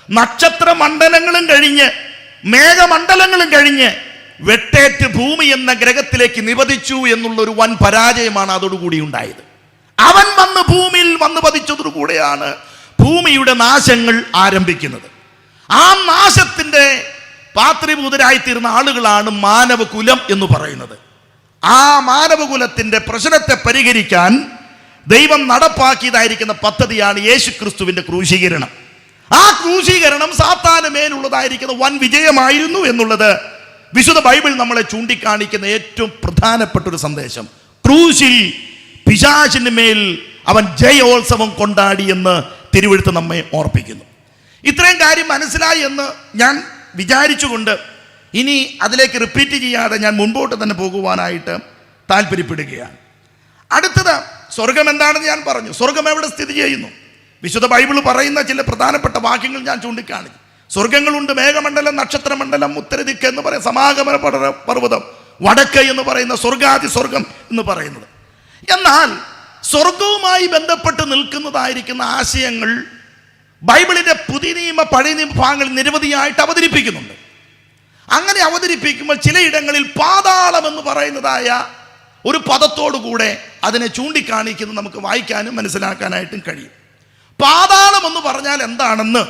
നക്ഷത്രമണ്ഡലങ്ങളും കഴിഞ്ഞ് മേഘമണ്ഡലങ്ങളും കഴിഞ്ഞ് വെട്ടേറ്റ് ഭൂമി എന്ന ഗ്രഹത്തിലേക്ക് നിപതിച്ചു എന്നുള്ളൊരു വൻ പരാജയമാണ് അതോടുകൂടി ഉണ്ടായത്. അവൻ വന്ന് ഭൂമിയിൽ വന്ന് പതിച്ചതോടുകൂടെയാണ് ഭൂമിയുടെ നാശങ്ങൾ ആരംഭിക്കുന്നത്. ആ നാശത്തിന്റെ പാത്രീഭൂതരായിത്തീർന്ന ആളുകളാണ് മാനവകുലം എന്ന് പറയുന്നത്. ആ മാനവകുലത്തിന്റെ പ്രശ്നത്തെ പരിഹരിക്കാൻ ദൈവം നടപ്പാക്കിയതായിരിക്കുന്ന പദ്ധതിയാണ് യേശുക്രിസ്തുവിന്റെ ക്രൂശീകരണം. ആ ക്രൂശീകരണം സാത്താന് മേലുള്ളതായിരിക്കുന്ന വൻ വിജയമായിരുന്നു എന്നുള്ളത് വിശുദ്ധ ബൈബിൾ നമ്മളെ ചൂണ്ടിക്കാണിക്കുന്ന ഏറ്റവും പ്രധാനപ്പെട്ട ഒരു സന്ദേശം. ക്രൂശിൽ പിശാചിന് മേൽ അവൻ ജയോത്സവം കൊണ്ടാടി എന്ന് തിരുവെഴുത്ത് നമ്മെ ഓർപ്പിക്കുന്നു. ഇത്രയും കാര്യം മനസ്സിലായി എന്ന് ഞാൻ വിചാരിച്ചുകൊണ്ട് ഇനി അതിലേക്ക് റിപ്പീറ്റ് ചെയ്യാതെ ഞാൻ മുൻപോട്ട് തന്നെ പോകുവാനായിട്ട് താല്പര്യപ്പെടുകയാണ്. അടുത്തത് സ്വർഗം എന്താണെന്ന് ഞാൻ പറഞ്ഞു. സ്വർഗം എവിടെ സ്ഥിതി ചെയ്യുന്നു? വിശുദ്ധ ബൈബിൾ പറയുന്ന ചില പ്രധാനപ്പെട്ട വാക്യങ്ങൾ ഞാൻ ചൂണ്ടിക്കാണിച്ചു. സ്വർഗങ്ങളുണ്ട്, മേഘമണ്ഡലം, നക്ഷത്രമണ്ഡലം, ഉത്തരദിക്ക് എന്ന് പറയുന്ന സമാഗമന പർവ്വതം, വടക്ക് എന്ന് പറയുന്ന സ്വർഗാദി സ്വർഗം എന്ന് പറയുന്നത്. എന്നാൽ സ്വർഗവുമായി ബന്ധപ്പെട്ട് നിൽക്കുന്നതായിരിക്കുന്ന ആശയങ്ങൾ ബൈബിളിന്റെ പുതിയ നിയമ പഴയ നിയമ ഭാഗങ്ങളിൽ നിരവധിയായിട്ട് അവതരിപ്പിക്കുന്നുണ്ട്. അങ്ങനെ അവതരിപ്പിക്കുമ്പോൾ ചിലയിടങ്ങളിൽ പാതാളം എന്ന് പറയുന്നതായ ഒരു പദത്തോടുകൂടെ അതിനെ ചൂണ്ടിക്കാണിക്കുന്നത് നമുക്ക് വായിക്കാനും മനസ്സിലാക്കാനായിട്ടും കഴിയും. പാതാളം എന്ന് പറഞ്ഞാൽ എന്താണെന്ന്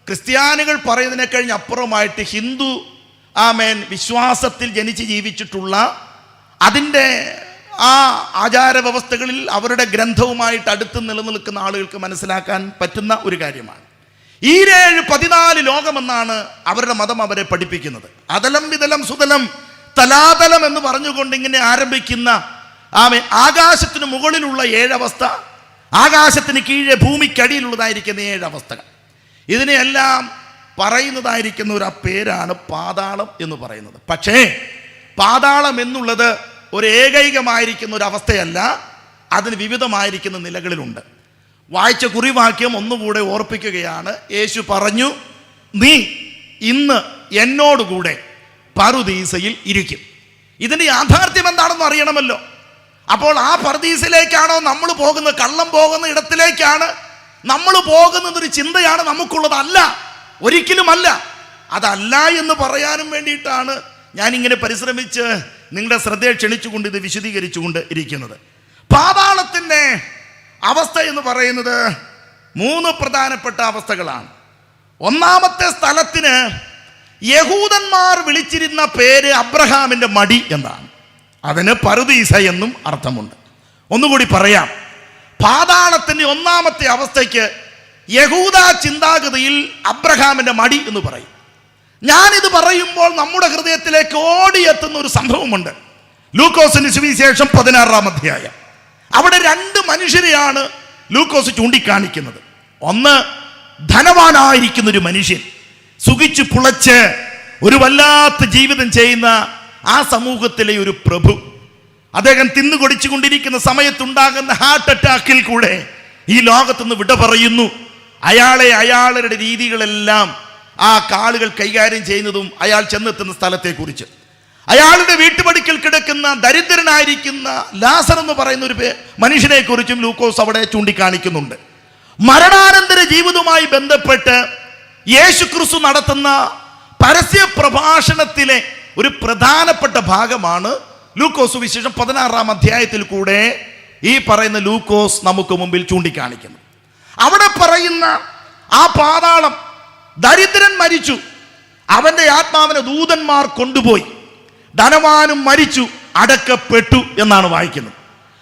ക്രിസ്ത്യാനികൾ പറയുന്നതിനെ കഴിഞ്ഞ് അപ്പുറമായിട്ട് ഹിന്ദു വിശ്വാസത്തിൽ ജനിച്ച് ജീവിച്ചിട്ടുള്ള അതിൻ്റെ ആ ആചാരവ്യവസ്ഥകളിൽ അവരുടെ ഗ്രന്ഥവുമായിട്ട് അടുത്ത് നിലനിൽക്കുന്ന ആളുകൾക്ക് മനസ്സിലാക്കാൻ പറ്റുന്ന ഒരു കാര്യമാണ്. 14 ലോകമെന്നാണ് അവരുടെ മതം അവരെ പഠിപ്പിക്കുന്നത്. അതലം വിതലം സുതലം തലാതലം എന്ന് പറഞ്ഞുകൊണ്ട് ഇങ്ങനെ ആരംഭിക്കുന്ന ആകാശത്തിന് മുകളിലുള്ള 7 അവസ്ഥ, ആകാശത്തിന് കീഴെ ഭൂമിക്കടിയിലുള്ളതായിരിക്കുന്ന 7 അവസ്ഥകൾ, ഇതിനെയെല്ലാം പറയുന്നതായിരിക്കുന്ന ഒരു പേരാണ് പാതാളം എന്ന് പറയുന്നത്. പക്ഷേ പാതാളം എന്നുള്ളത് ഒരു ഏകൈകമായിരിക്കുന്ന ഒരു അവസ്ഥയല്ല, അതിന് വിവിധമായിരിക്കുന്ന നിലകളിലുണ്ട്. വായിച്ച കുറിവാക്യം ഒന്നുകൂടെ ഓർപ്പിക്കുകയാണ്. യേശു പറഞ്ഞു, നീ ഇന്ന് എന്നോടുകൂടെ പറുദീസയിൽ ഇരിക്കും. ഇതിൻ്റെ യാഥാർത്ഥ്യം എന്താണെന്ന് അറിയണമല്ലോ. അപ്പോൾ ആ പറുദീസയിലേക്കാണോ നമ്മൾ പോകുന്നത്? കള്ളം പോകുന്ന ഇടത്തിലേക്കാണ് നമ്മൾ പോകുന്നതൊരു ചിന്തയാണ് നമുക്കുള്ളത്. അല്ല, ഒരിക്കലുമല്ല. അതല്ല എന്ന് പറയാനും വേണ്ടിയിട്ടാണ് ഞാനിങ്ങനെ പരിശ്രമിച്ച് നിങ്ങളുടെ ശ്രദ്ധയെ ക്ഷണിച്ചുകൊണ്ട് ഇത് വിശദീകരിച്ചുകൊണ്ട് ഇരിക്കുന്നത്. പാതാളത്തിൻ്റെ അവസ്ഥ എന്ന് പറയുന്നത് 3 പ്രധാനപ്പെട്ട അവസ്ഥകളാണ്. ഒന്നാമത്തെ സ്ഥലത്തിന് യഹൂദന്മാർ വിളിച്ചിരുന്ന പേര് അബ്രഹാമിൻ്റെ മടി എന്നാണ്. അതിന് പറുദീസ എന്നും അർത്ഥമുണ്ട്. ഒന്നുകൂടി പറയാം. പാതാളത്തിൻ്റെ ഒന്നാമത്തെ അവസ്ഥയ്ക്ക് യഹൂദ ചിന്താഗതിയിൽ അബ്രഹാമിൻ്റെ മടി എന്ന് പറയും. ഞാനിത് പറയുമ്പോൾ നമ്മുടെ ഹൃദയത്തിലേക്ക് ഓടിയെത്തുന്ന ഒരു സംഭവമുണ്ട്. ലൂക്കോസിന്റെ സുവിശേഷം 16-ാം അധ്യായം. അവിടെ 2 മനുഷ്യരെയാണ് ലൂക്കോസ് ചൂണ്ടിക്കാണിക്കുന്നത്. ഒന്ന് ധനവാനായിരിക്കുന്ന ഒരു മനുഷ്യൻ, സുഖിച്ചു പുളച്ച് ഒരു വല്ലാത്ത ജീവിതം ചെയ്യുന്ന ആ സമൂഹത്തിലെ ഒരു പ്രഭു, അദ്ദേഹം തിന്നുകൊടിച്ചുകൊണ്ടിരിക്കുന്ന സമയത്തുണ്ടാകുന്ന ഹാർട്ട് അറ്റാക്കിൽ കൂടെ ഈ ലോകത്തുനിന്ന് വിട പറയുന്നു. അയാളുടെ രീതികളെല്ലാം ആ കാളുകൾ കൈകാര്യം ചെയ്യുന്നതും അയാൾ ചെന്നെത്തുന്ന സ്ഥലത്തെക്കുറിച്ച്, അയാളുടെ വീട്ടുപടിക്കൽ കിടക്കുന്ന ദരിദ്രനായിരിക്കുന്ന ലാസർ എന്ന് പറയുന്ന ഒരു മനുഷ്യനെ കുറിച്ചും ലൂക്കോസ് അവിടെ ചൂണ്ടിക്കാണിക്കുന്നുണ്ട്. മരണാനന്തര ജീവിതവുമായി ബന്ധപ്പെട്ട് യേശുക്രിസ്തു നടത്തുന്ന പരസ്യ പ്രഭാഷണത്തിലെ ഒരു പ്രധാനപ്പെട്ട ഭാഗമാണ് ലൂക്കോസ് വിശേഷം 16-ാം അധ്യായത്തിൽ കൂടെ ഈ പറയുന്ന ലൂക്കോസ് നമുക്ക് മുമ്പിൽ ചൂണ്ടിക്കാണിക്കുന്നു. അവിടെ പറയുന്ന ആ പാതാളം, ദരിദ്രൻ മരിച്ചു, അവന്റെ ആത്മാവിനെ ദൂതന്മാർ കൊണ്ടുപോയി, ധനവാനും മരിച്ചു, അടക്കപ്പെട്ടു എന്നാണ് വായിക്കുന്നത്.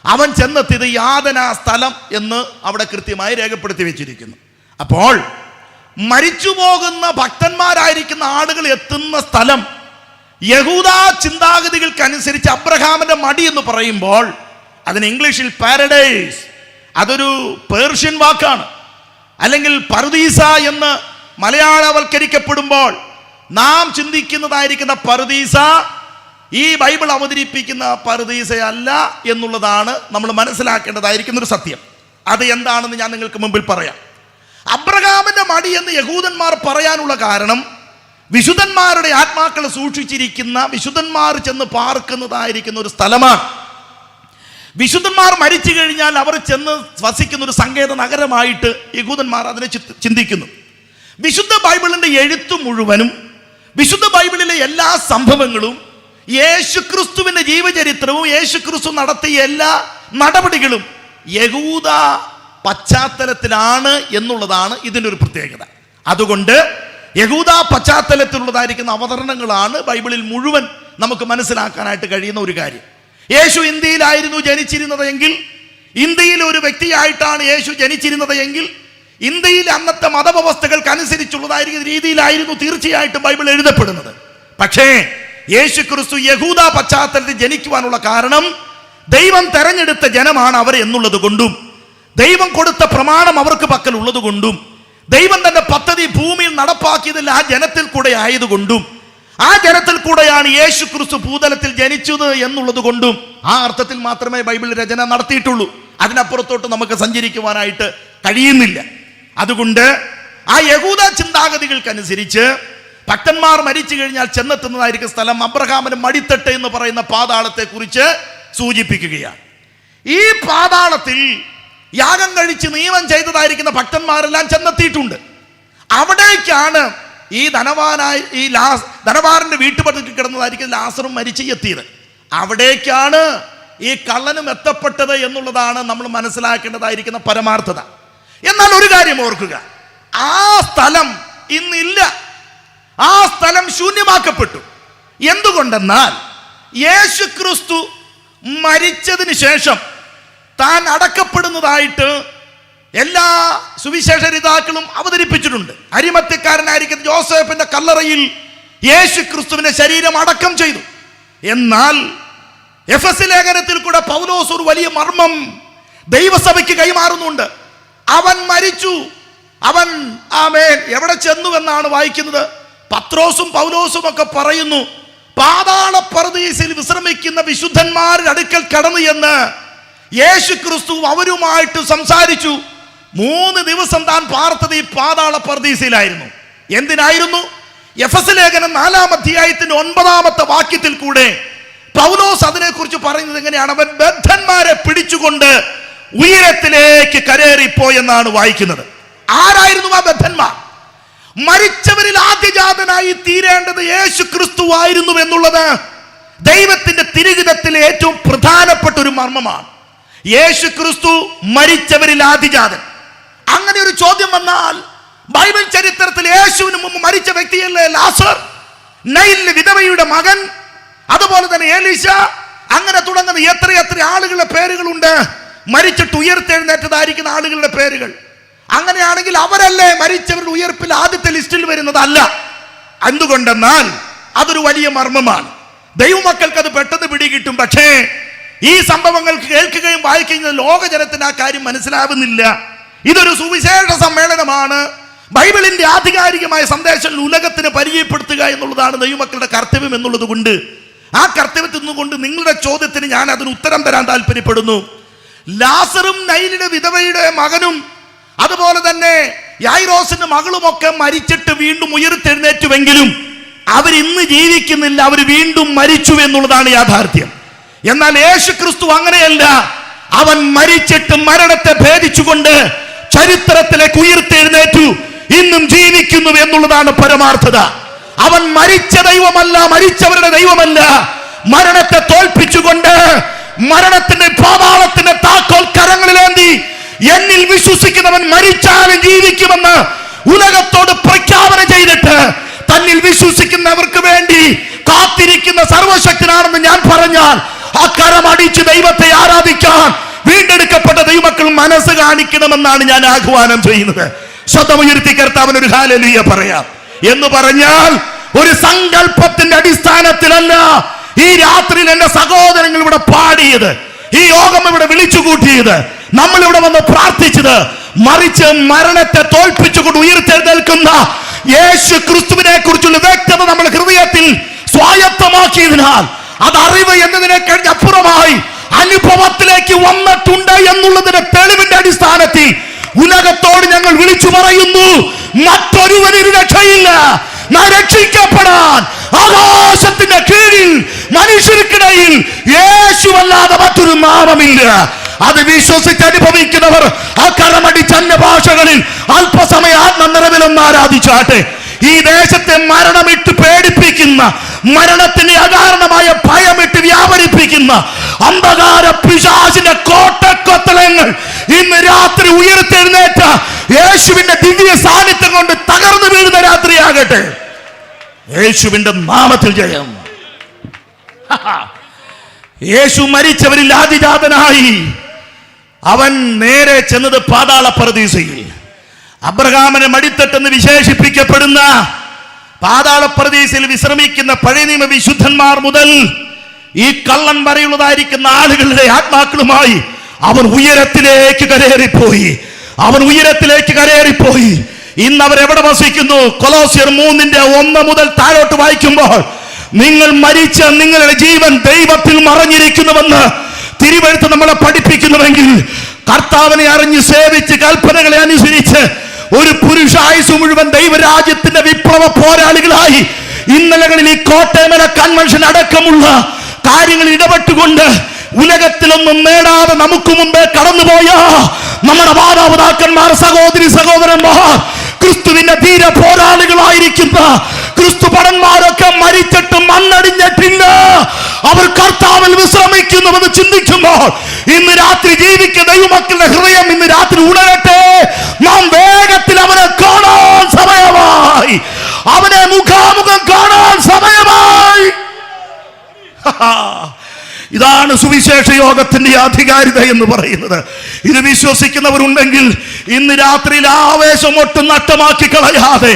അവൻ ചെന്നെത്തിയത് യാതനാ സ്ഥലം എന്ന് അവിടെ കൃത്യമായി രേഖപ്പെടുത്തി വെച്ചിരിക്കുന്നു. അപ്പോൾ മരിച്ചു പോകുന്ന ഭക്തന്മാരായിരിക്കുന്ന ആളുകൾ എത്തുന്ന സ്ഥലം യഹൂദ ചിന്താഗതികൾക്കനുസരിച്ച് അബ്രഹാമിന്റെ മടി എന്ന് പറയുമ്പോൾ അതിന് ഇംഗ്ലീഷിൽ പാരഡൈസ്, അതൊരു പേർഷ്യൻ വാക്കാണ്. അല്ലെങ്കിൽ പറുദീസ എന്ന് മലയാളവൽക്കരിക്കപ്പെടുമ്പോൾ നാം ചിന്തിക്കുന്നതായിരിക്കുന്ന പറുദീസ ഈ ബൈബിൾ അവതരിപ്പിക്കുന്ന പറുദീസയല്ല എന്നുള്ളതാണ് നമ്മൾ മനസ്സിലാക്കേണ്ടതായിരിക്കുന്ന ഒരു സത്യം. അത് എന്താണെന്ന് ഞാൻ നിങ്ങൾക്ക് മുമ്പിൽ പറയാം. അബ്രഹാമിന്റെ മടി എന്ന് യഹൂദന്മാർ പറയാനുള്ള കാരണം വിശുദ്ധന്മാരുടെ ആത്മാക്കളെ സൂക്ഷിച്ചിരിക്കുന്ന, വിശുദ്ധന്മാർ ചെന്ന് പാർക്കുന്നതായിരിക്കുന്ന ഒരു സ്ഥലമാണ്. വിശുദ്ധന്മാർ മരിച്ചു കഴിഞ്ഞാൽ അവർ ചെന്ന് വസിക്കുന്ന ഒരു സങ്കേത നഗരമായിട്ട് യഹൂദന്മാർ അതിനെ ചിന്തിക്കുന്നു. വിശുദ്ധ ബൈബിളിന്റെ എഴുത്ത് മുഴുവനും, വിശുദ്ധ ബൈബിളിലെ എല്ലാ സംഭവങ്ങളും, യേശുക്രിസ്തുവിന്റെ ജീവചരിത്രവും യേശുക്രിസ്തു നടത്തിയ എല്ലാ നടപടികളും യഹൂദ പശ്ചാത്തലത്തിലാണ് എന്നുള്ളതാണ് ഇതിൻ്റെ ഒരു പ്രത്യേകത. അതുകൊണ്ട് യഹൂദ പശ്ചാത്തലത്തിലുള്ളതായിരിക്കുന്ന അവതരണങ്ങളാണ് ബൈബിളിൽ മുഴുവൻ നമുക്ക് മനസ്സിലാക്കാനായിട്ട് കഴിയുന്ന ഒരു കാര്യം. യേശു ഇന്ത്യയിലായിരുന്നു ജനിച്ചിരുന്നത് എങ്കിൽ, ഇന്ത്യയിൽ ഒരു വ്യക്തിയായിട്ടാണ് യേശു ജനിച്ചിരുന്നത് എങ്കിൽ, ഇന്ത്യയിൽ അന്നത്തെ മതവ്യവസ്ഥകൾക്ക് അനുസരിച്ചുള്ളതായിരിക്കുന്ന രീതിയിലായിരുന്നു തീർച്ചയായിട്ടും ബൈബിൾ എഴുതപ്പെടുന്നത്. പക്ഷേ യേശു ക്രിസ്തു യഹൂദ പശ്ചാത്തലത്തിൽ ജനിക്കുവാനുള്ള കാരണം ദൈവം തെരഞ്ഞെടുത്ത ജനമാണ് അവർ എന്നുള്ളത് കൊണ്ടും, ദൈവം കൊടുത്ത പ്രമാണം അവർക്ക് പക്കൽ ഉള്ളത് കൊണ്ടും, ദൈവം തന്റെ പദ്ധതി ഭൂമിയിൽ നടപ്പാക്കിയതിൽ ആ ജനത്തിൽ കൂടെ ആയതുകൊണ്ടും, ആ ജനത്തിൽ കൂടെയാണ് യേശു ക്രിസ്തു ഭൂതലത്തിൽ ജനിച്ചത് എന്നുള്ളത് കൊണ്ടും ആ അർത്ഥത്തിൽ മാത്രമേ ബൈബിൾ രചന നടത്തിയിട്ടുള്ളൂ. അതിനപ്പുറത്തോട്ട് നമുക്ക് സഞ്ചരിക്കുവാനായിട്ട് കഴിയുന്നില്ല. അതുകൊണ്ട് ആ യഹൂദ ചിന്താഗതികൾക്കനുസരിച്ച് ഭക്തന്മാർ മരിച്ചു കഴിഞ്ഞാൽ ചെന്നെത്തുന്നതായിരിക്കും സ്ഥലം അബ്രഹാമിന്റെ മടിത്തട്ട് എന്ന് പറയുന്ന പാതാളത്തെ കുറിച്ച് സൂചിപ്പിക്കുകയാണ്. ഈ പാതാളത്തിൽ യാഗം കഴിച്ച് നിയമം ചെയ്തതായിരിക്കുന്ന ഭക്തന്മാരെല്ലാം ചെന്നെത്തിയിട്ടുണ്ട്. അവിടേക്കാണ് ഈ ധനവാരന്റെ വീട്ടുപടിക്ക് കിടന്നതായിരിക്കും ലാസറും മരിച്ച് എത്തിയത്. അവിടേക്കാണ് ഈ കള്ളനും എത്തപ്പെട്ടത് എന്നുള്ളതാണ് നമ്മൾ മനസ്സിലാക്കേണ്ടതായിരിക്കുന്ന പരമാർത്ഥത. എന്നാൽ ഒരു കാര്യം ഓർക്കുക, ആ സ്ഥലം ഇന്നില്ല. ആ സ്ഥലം ശൂന്യമാക്കപ്പെട്ടു. എന്തുകൊണ്ടെന്നാൽ യേശു ക്രിസ്തു മരിച്ചതിന് ശേഷം താൻ അടക്കപ്പെടുന്നതായിട്ട് എല്ലാ സുവിശേഷരിതാക്കളും അവതരിപ്പിച്ചിട്ടുണ്ട്. അരിമത്യക്കാരനായിരിക്കുന്ന ജോസഫിന്റെ കല്ലറയിൽ യേശു ക്രിസ്തുവിന്റെ ശരീരം അടക്കം ചെയ്തു. എന്നാൽ എഫെസ് ലേഖനത്തിൽ കൂടെ പൗലോസ് ഒരു വലിയ മർമ്മം ദൈവസഭയ്ക്ക് കൈമാറുന്നുണ്ട്. അവൻ മരിച്ചു, അവൻ ആമേൻ എവിടെ ചെന്നുവെന്നാണ് വായിക്കുന്നത്. പത്രോസും പൗലോസും ഒക്കെ പറയുന്നു, പാതാള പറുദീസയിൽ വിശ്രമിക്കുന്ന വിശുദ്ധന്മാരുടെ അടുക്കൽ കടന്നു എന്ന് യേശു ക്രിസ്തു അവരുമായിട്ട് സംസാരിച്ചു. 3 ദിവസം താൻ പാർത്തത് ഈ പാതാള പറുദീസയിലായിരുന്നു. എന്തിനായിരുന്നു? എഫെസ് ലേഖനം 4-ാം അധ്യായത്തിന്റെ 9-ാമത്തെ വാക്യത്തിൽ കൂടെ പൗലോസ് അതിനെക്കുറിച്ച് പറയുന്നത് എങ്ങനെയാണ്? അവൻ ബദ്ധന്മാരെ പിടിച്ചുകൊണ്ട് ഉയരത്തിലേക്ക് കരേറിപ്പോയെന്നാണ് വായിക്കുന്നത്. ആരായിരുന്നു ആ ബദ്ധന്മാർ? മരിച്ചവരിൽ ആദ്യജാതനായി തീരേണ്ടത് യേശു ക്രിസ്തു ആയിരുന്നു എന്നുള്ളത് ദൈവത്തിന്റെ തിരുഹിതത്തിലെ ഏറ്റവും പ്രധാനപ്പെട്ട ഒരു മർമ്മമാണ്. യേശു ക്രിസ്തു മരിച്ചവരിൽ ആദ്യജാതൻ. അങ്ങനെ ഒരു ചോദ്യം വന്നാൽ ബൈബിൾ ചരിത്രത്തിൽ യേശുവിന് മുമ്പ് മരിച്ച വ്യക്തിയല്ലേ ലാസർ? നൈലിലെ വിധവയുടെ മകൻ, അതുപോലെ തന്നെ എലീശ, അങ്ങനെ തുടങ്ങുന്ന എത്ര ആളുകളുടെ പേരുകളുണ്ട്. മരിച്ചിട്ട് ഉയർത്തെഴുന്നേറ്റതായിരിക്കുന്ന ആളുകളുടെ പേരുകൾ. അങ്ങനെയാണെങ്കിൽ അവരല്ലേ മരിച്ചവരുടെ ഉയർപ്പിൽ ആദ്യത്തെ ലിസ്റ്റിൽ വരുന്നതല്ല. എന്തുകൊണ്ടെന്നാൽ അതൊരു വലിയ മർമ്മമാണ്. ദൈവമക്കൾക്ക് അത് പെട്ടെന്ന് പിടികിട്ടും. പക്ഷേ ഈ സംഭവങ്ങൾ കേൾക്കുകയും വായിക്കുകയും ലോകജനത്തിന് ആ കാര്യം മനസ്സിലാവുന്നില്ല. ഇതൊരു സുവിശേഷ സമ്മേളനമാണ്. ബൈബിളിന്റെ ആധികാരികമായ സന്ദേശം ഉലകത്തിന് പരിചയപ്പെടുത്തുക എന്നുള്ളതാണ് ദൈവമക്കളുടെ കർത്തവ്യം എന്നുള്ളത് കൊണ്ട് ആ കർത്തവ്യത്തിൽ നിന്നുകൊണ്ട് നിങ്ങളുടെ ചോദ്യത്തിന് ഞാൻ അതിന് ഉത്തരം തരാൻ താല്പര്യപ്പെടുന്നു. ലാസറും നൈനിന്റെ വിധവയുടെ മകനും അതുപോലെ തന്നെ യായിറോസിന്റെ മകളുമൊക്കെ മരിച്ചിട്ട് വീണ്ടും ഉയർത്തെഴുന്നേറ്റുവെങ്കിലും അവരിന്ന് ജീവിക്കുന്നില്ല, അവർ വീണ്ടും മരിച്ചു എന്നുള്ളതാണ് യാഥാർത്ഥ്യം. എന്നാൽ യേശു ക്രിസ്തു അങ്ങനെയല്ല. അവൻ മരിച്ചിട്ട് മരണത്തെ ഭേദിച്ചുകൊണ്ട് ചരിത്രത്തിലേക്ക് ഉയർത്തെഴുന്നേറ്റു, ഇന്നും ജീവിക്കുന്നു എന്നുള്ളതാണ് പരമാർത്ഥത. അവൻ മരിച്ച ദൈവമല്ല, മരിച്ചവരുടെ ദൈവമല്ല. മരണത്തെ തോൽപ്പിച്ചുകൊണ്ട് മരണത്തിന്റെ പാതാളത്തിന്റെ താക്കോൽ കരങ്ങളിലേന്തി എന്നിൽ വിശ്വസിക്കുന്നവൻ മരിച്ചാലും ജീവിക്കുമെന്ന് ഉലകത്തോട് പ്രഖ്യാപനം ചെയ്തിട്ട് തന്നിൽ വിശ്വസിക്കുന്നവർക്ക് വേണ്ടി കാത്തിരിക്കുന്ന സർവശക്തനാണെന്ന് ഞാൻ പറഞ്ഞാൽ ആ കരമടിച്ച് ദൈവത്തെ ആരാധിക്കാൻ വീണ്ടെടുക്കപ്പെട്ട ദൈവമക്കൾ മനസ്സ് കാണിക്കണമെന്നാണ് ഞാൻ ആഹ്വാനം ചെയ്യുന്നത്. ശബ്ദമുയർത്തി കർത്താവിന് ഒരു ഹല്ലേലൂയ പറയാം എന്ന് പറഞ്ഞാൽ ഒരു സങ്കല്പത്തിന്റെ അടിസ്ഥാനത്തിലല്ല ഈ രാത്രിയിൽ എന്റെ സഹോദരങ്ങൾ ഇവിടെ പാടിയത്, ഈ യോഗം ഇവിടെ വിളിച്ചുകൂട്ടിയത്, നമ്മൾ ഇവിടെ വന്ന് പ്രാർത്ഥിച്ചത്, മറിച്ച് മരണത്തെ തോൽപ്പിച്ചുകൊണ്ട് ഉയർത്തെഴുന്നേൽക്കുന്ന യേശു ക്രിസ്തുവിനെ കുറിച്ചുള്ള വ്യക്തത നമ്മൾ ഹൃദയത്തിൽ സ്വായത്തമാക്കിയതിനാൽ അത് അറിവ് എന്നതിനെ കഴിഞ്ഞപ്പുറമായി അനുഭവത്തിലേക്ക് വന്നിട്ടുണ്ട് എന്നുള്ളതിന്റെ തെളിവിന്റെ അടിസ്ഥാനത്തിൽ ഉലകത്തോട് ഞങ്ങൾ വിളിച്ചു പറയുന്നു, മറ്റൊരുവനും രക്ഷയില്ല. രക്ഷിക്കപ്പെടാൻ ആകാശത്തിന്റെ കീഴിൽ മനുഷ്യർക്കിടയിൽ യേശുവല്ലാതെ മറ്റൊരു നാമമില്ല. അത് വിശ്വസിച്ച് അനുഭവിക്കുന്നവർ ആ കരമടിച്ച അന്യഭാഷകളിൽ അല്പസമയ ആത്മനിറവിലൊന്ന് ആരാധിച്ചാട്ടെ. ഈ ദേശത്തെ മരണമിട്ട് പേടിപ്പിക്കുന്ന, മരണത്തിന്റെ അകാരണമായ ഭയമിട്ട് വ്യാപരിപ്പിക്കുന്ന അന്ധകാര പിശാചിന്റെ കോട്ടക്കൊത്തളങ്ങൾ ഇന്ന് രാത്രി ഉയർത്തെഴുന്നേറ്റ യേശുവിന്റെ ദിവ്യ സാന്നിധ്യം കൊണ്ട് തകർന്നു വീഴുന്ന രാത്രിയാകട്ടെ. യേശുവിന്റെ നാമത്തിൽ ജയം. യേശു മരിച്ചവരിൽ ആദിജാതനായി അവൻ നേരെ ചെന്നത് പാതാള പറുദീസയിൽ. അബ്രഹാമിനെ മടിത്തട്ടെന്ന് വിശേഷിപ്പിക്കപ്പെടുന്ന പാതാള പറുദീസയിൽ വിശ്രമിക്കുന്ന പഴയ നിയമ വിശുദ്ധന്മാർ മുതൽ ഈ കള്ളൻ വരെയുള്ളതായിരിക്കുന്ന ആളുകളുടെ ആത്മാക്കളുമായി അവൻ ഉയരത്തിലേക്ക് കരേറിപ്പോയി. ഇന്ന് അവരെവിടെ വസിക്കുന്നു? കൊലോസ്യർ 3:1 മുതൽ താഴോട്ട് വായിക്കുമ്പോൾ നിങ്ങൾ മരിച്ച നിങ്ങളുടെ ജീവൻ ദൈവത്തിൽ മറഞ്ഞിരിക്കുന്നുവെന്ന് തിരുവെഴുത്ത് നമ്മളെ പഠിപ്പിക്കുന്നുവെങ്കിൽ, കർത്താവിനെ അറിഞ്ഞ് സേവിച്ച് കൽപ്പനകളെ അനുസരിച്ച് ഒരു പുരുഷായുസ് മുഴുവൻ ദൈവരാജ്യത്തിന്റെ വിപ്ലവ പോരാളികളായി ഇന്നലകളിൽ ഈ കോട്ടയമല കൺവെൻഷൻ അടക്കമുള്ള കാര്യങ്ങളിൽ ഇടപെട്ടുകൊണ്ട് ഉലകത്തിലൊന്നും നേടാതെ നമുക്ക് മുമ്പേ കടന്നുപോയ നമ്മുടെ മാതാപിതാക്കന്മാർ, സഹോദരി സഹോദരന്മാർ, ക്രിസ്തുവിന്റെ ധീര പോരാളികളായിരിക്കുന്ന ക്രിസ്തുഭടന്മാരൊക്കെ മരിച്ചിട്ട് മണ്ണടിഞ്ഞിട്ടില്ല. അവർ കർത്താവിൽ വിശ്രമിക്കുന്നുവെന്ന് ചിന്തിക്കുമ്പോൾ ഇന്ന് രാത്രി ജീവിക്കുന്ന ദൈവമക്കളുടെ ഹൃദയം ഇന്ന് രാത്രി ഉണരട്ടെ. നാം വേഗത്തിൽ അവനെ കാണാൻ സമയമായി, അവനെ മുഖാമുഖം കാണാൻ സമയമായി. ഇതാണ് സുവിശേഷ യോഗത്തിന്റെ ആധികാരികത എന്ന് പറയുന്നത്. ഇത് വിശ്വസിക്കുന്നവരുണ്ടെങ്കിൽ ഇന്ന് രാത്രിയിൽ ആവേശം ഒട്ടും നഷ്ടമാക്കി കളയാതെ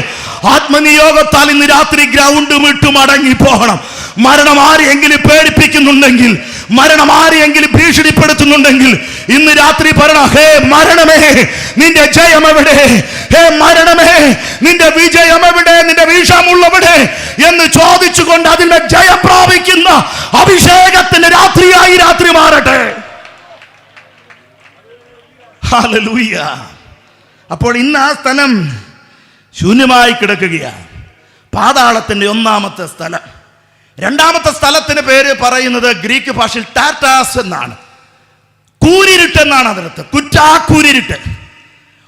ആത്മനിയോഗത്താൽ ഇന്ന് രാത്രി ഗ്രൗണ്ട് വിട്ടു മടങ്ങിപ്പോകണം. മരണം ആരെയെങ്കിലും പേടിപ്പിക്കുന്നുണ്ടെങ്കിൽ, മരണം ആരെയെങ്കിലും ഭീഷണിപ്പെടുത്തുന്നുണ്ടെങ്കിൽ ഇന്ന് രാത്രി പറയണം, ഹേ മരണമേ നിന്റെ ജയം എവിടെ? ഹേ മരണമേ നിന്റെ വിജയം എവിടെ? നിന്റെ വിഷമുള്ളവിടെ എന്ന് ചോദിച്ചുകൊണ്ട് അതിന്റെ ജയം പ്രാപിക്കുന്ന അഭിഷേകത്തിന്റെ രാത്രിയായി രാത്രി മാറട്ടെ. ഹല്ലേലൂയ. അപ്പോൾ ഇന്ന് ആ സ്ഥലം ശൂന്യമായി കിടക്കുകയാണ്. പാതാളത്തിന്റെ ഒന്നാമത്തെ സ്ഥലം. രണ്ടാമത്തെ സ്ഥലത്തിന് പേര് പറയുന്നത് ഗ്രീക്ക് ഭാഷയിൽ ടാറ്റാസ് എന്നാണ്. കൂരിരുട്ട് എന്നാണ് അതിനകത്ത്, കുറ്റാക്കൂരിരുട്ട്.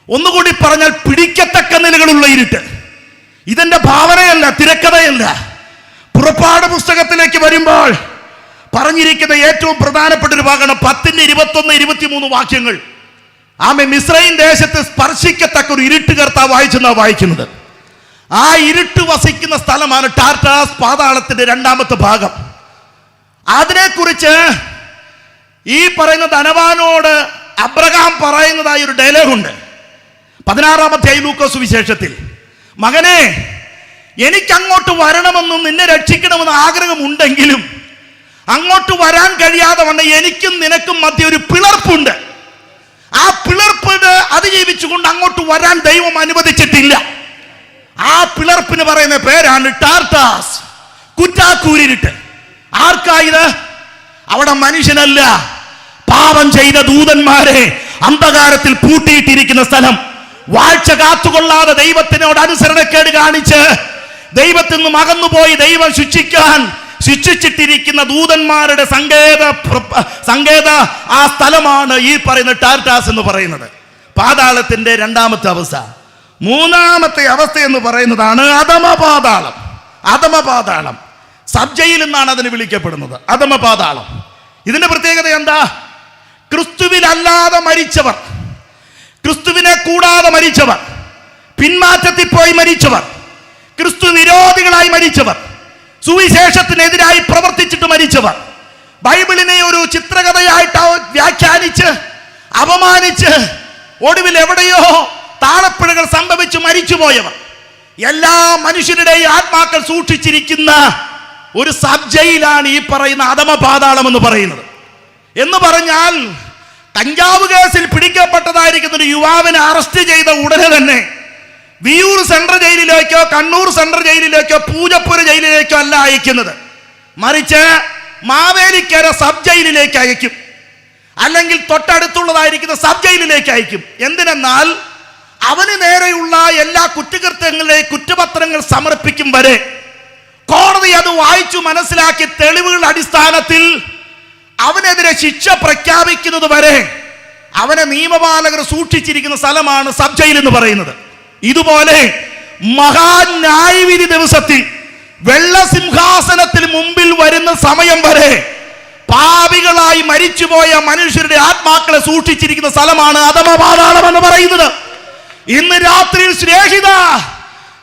ഒന്നുകൂടി പറഞ്ഞാൽ പിടിക്കത്തക്ക നിലകളുള്ള ഇരുട്ട്. ഇതെന്റെ ഭാവനയല്ല, തിരക്കഥയല്ല. പുറപ്പാട് പുസ്തകത്തിലേക്ക് വരുമ്പോൾ പറഞ്ഞിരിക്കുന്ന ഏറ്റവും പ്രധാനപ്പെട്ട ഒരു ഭാഗമാണ് 10:21-23 വാക്യങ്ങൾ. ആമേ മിസ്രൈം ദേശത്ത് സ്പർശിക്കത്തക്ക ഒരു ഇരുട്ട് കർത്താവ് വായിക്കുന്നത്. ആ ഇരുട്ട് വസിക്കുന്ന സ്ഥലമാണ് ടാർട്ടാസ്, പാതാളത്തിന്റെ രണ്ടാമത്തെ ഭാഗം. അതിനെക്കുറിച്ച് ഈ പറയുന്ന ധനവാനോട് അബ്രഹാം പറയുന്നതായ ഒരു ഡയലോഗുണ്ട് 16-ാമത്തെ ലൂക്കോസ് വിശേഷത്തിൽ. മകനെ, എനിക്ക് അങ്ങോട്ട് വരണമെന്നും നിന്നെ രക്ഷിക്കണമെന്ന് ആഗ്രഹമുണ്ടെങ്കിലും അങ്ങോട്ട് വരാൻ കഴിയാതെ വന്ന എനിക്കും നിനക്കും മധ്യ ഒരു പിളർപ്പുണ്ട്. ആ പിളർപ്പ് അതിജീവിച്ചുകൊണ്ട് അങ്ങോട്ട് വരാൻ ദൈവം അനുവദിച്ചിട്ടില്ല. ആ പിളർപ്പിന് പറയുന്ന പേരാണ് ടാർട്ടാസ്, കുറ്റാക്കൂരിട്ട്. ആർക്കായത്? അവിടെ മനുഷ്യനല്ല, പാപം ചെയ്ത ദൂതന്മാരെ അന്ധകാരത്തിൽ പൂട്ടിയിട്ടിരിക്കുന്ന സ്ഥലം. വാഴ്ച കാത്തുകൊള്ളാതെ ദൈവത്തിനോട് അനുസരണക്കേട് കാണിച്ച് ദൈവത്തിൽ നിന്നും അകന്നുപോയി ദൈവം ശിക്ഷിച്ചിട്ടിരിക്കുന്ന ദൂതന്മാരുടെ സങ്കേത ആ സ്ഥലമാണ് ഈ പറയുന്ന ടാർട്ടാസ് എന്ന് പറയുന്നത്. പാതാളത്തിന്റെ രണ്ടാമത്തെ അവസ്ഥ. മൂന്നാമത്തെ അവസ്ഥ എന്ന് പറയുന്നതാണ് അധമപാതാളം. അധമപാതാളം സബ് ജയിൽ എന്നാണ് അതിന് വിളിക്കപ്പെടുന്നത്. അധമപാതാളം. ഇതിന്റെ പ്രത്യേകത എന്താ? ക്രിസ്തുവിൽ അല്ലാതെ മരിച്ചവർ, ക്രിസ്തുവിനെ കൂടാതെ മരിച്ചവർ, പിന്മാറ്റത്തിൽ പോയി മരിച്ചവർ, ക്രിസ്തു വിരോധികളായി മരിച്ചവർ, സുവിശേഷത്തിനെതിരായി പ്രവർത്തിച്ചിട്ട് മരിച്ചവർ, ബൈബിളിനെ ഒരു ചിത്രകഥയായിട്ട് വ്യാഖ്യാനിച്ച് അപമാനിച്ച് ഒടുവിൽ എവിടെയോ താളപ്പിഴകൾ സംഭവിച്ച് മരിച്ചുപോയവർ, എല്ലാ മനുഷ്യരുടെയും ആത്മാക്കൾ സൂക്ഷിച്ചിരിക്കുന്ന ഒരു സബ് ജയിലാണ് ഈ പറയുന്ന അധമപാതാളം എന്ന് പറയുന്നത്. എന്ന് പറഞ്ഞാൽ കഞ്ചാവ് കേസിൽ പിടിക്കപ്പെട്ടതായിരിക്കുന്ന ഒരു യുവാവിനെ അറസ്റ്റ് ചെയ്ത ഉടനെ തന്നെ വിയൂർ സെൻട്രൽ ജയിലിലേക്കോ കണ്ണൂർ സെൻട്രൽ ജയിലിലേക്കോ പൂജപ്പുര ജയിലിലേക്കോ അല്ല അയക്കുന്നത്, മറിച്ച് മാവേലിക്കര സബ് ജയിലിലേക്ക് അയക്കും, അല്ലെങ്കിൽ തൊട്ടടുത്തുള്ളതായിരിക്കുന്ന സബ് ജയിലിലേക്ക് അയക്കും. എന്തിനെന്നാൽ അവന് നേരെയുള്ള എല്ലാ കുറ്റകൃത്യങ്ങളിലെ കുറ്റപത്രങ്ങൾ സമർപ്പിക്കും വരെ കോടതി അത് വായിച്ചു മനസ്സിലാക്കി തെളിവുകളുടെ അടിസ്ഥാനത്തിൽ അവനെതിരെ ശിക്ഷ പ്രഖ്യാപിക്കുന്നത് വരെ അവനെ നിയമപാലകർ സൂക്ഷിച്ചിരിക്കുന്ന സ്ഥലമാണ് സബ് ജയിൽ എന്ന് പറയുന്നത്. ഇതുപോലെ മഹാന്യായവിധി ദിവസത്തിൽ വെള്ളസിംഹാസനത്തിൽ മുമ്പിൽ വരുന്ന സമയം വരെ പാപികളായി മരിച്ചുപോയ മനുഷ്യരുടെ ആത്മാക്കളെ സൂക്ഷിച്ചിരിക്കുന്ന സ്ഥലമാണ് അധമപാതാളം എന്ന് പറയുന്നത്. ഇന്ന് രാത്രിയിൽ സ്നേഹിത,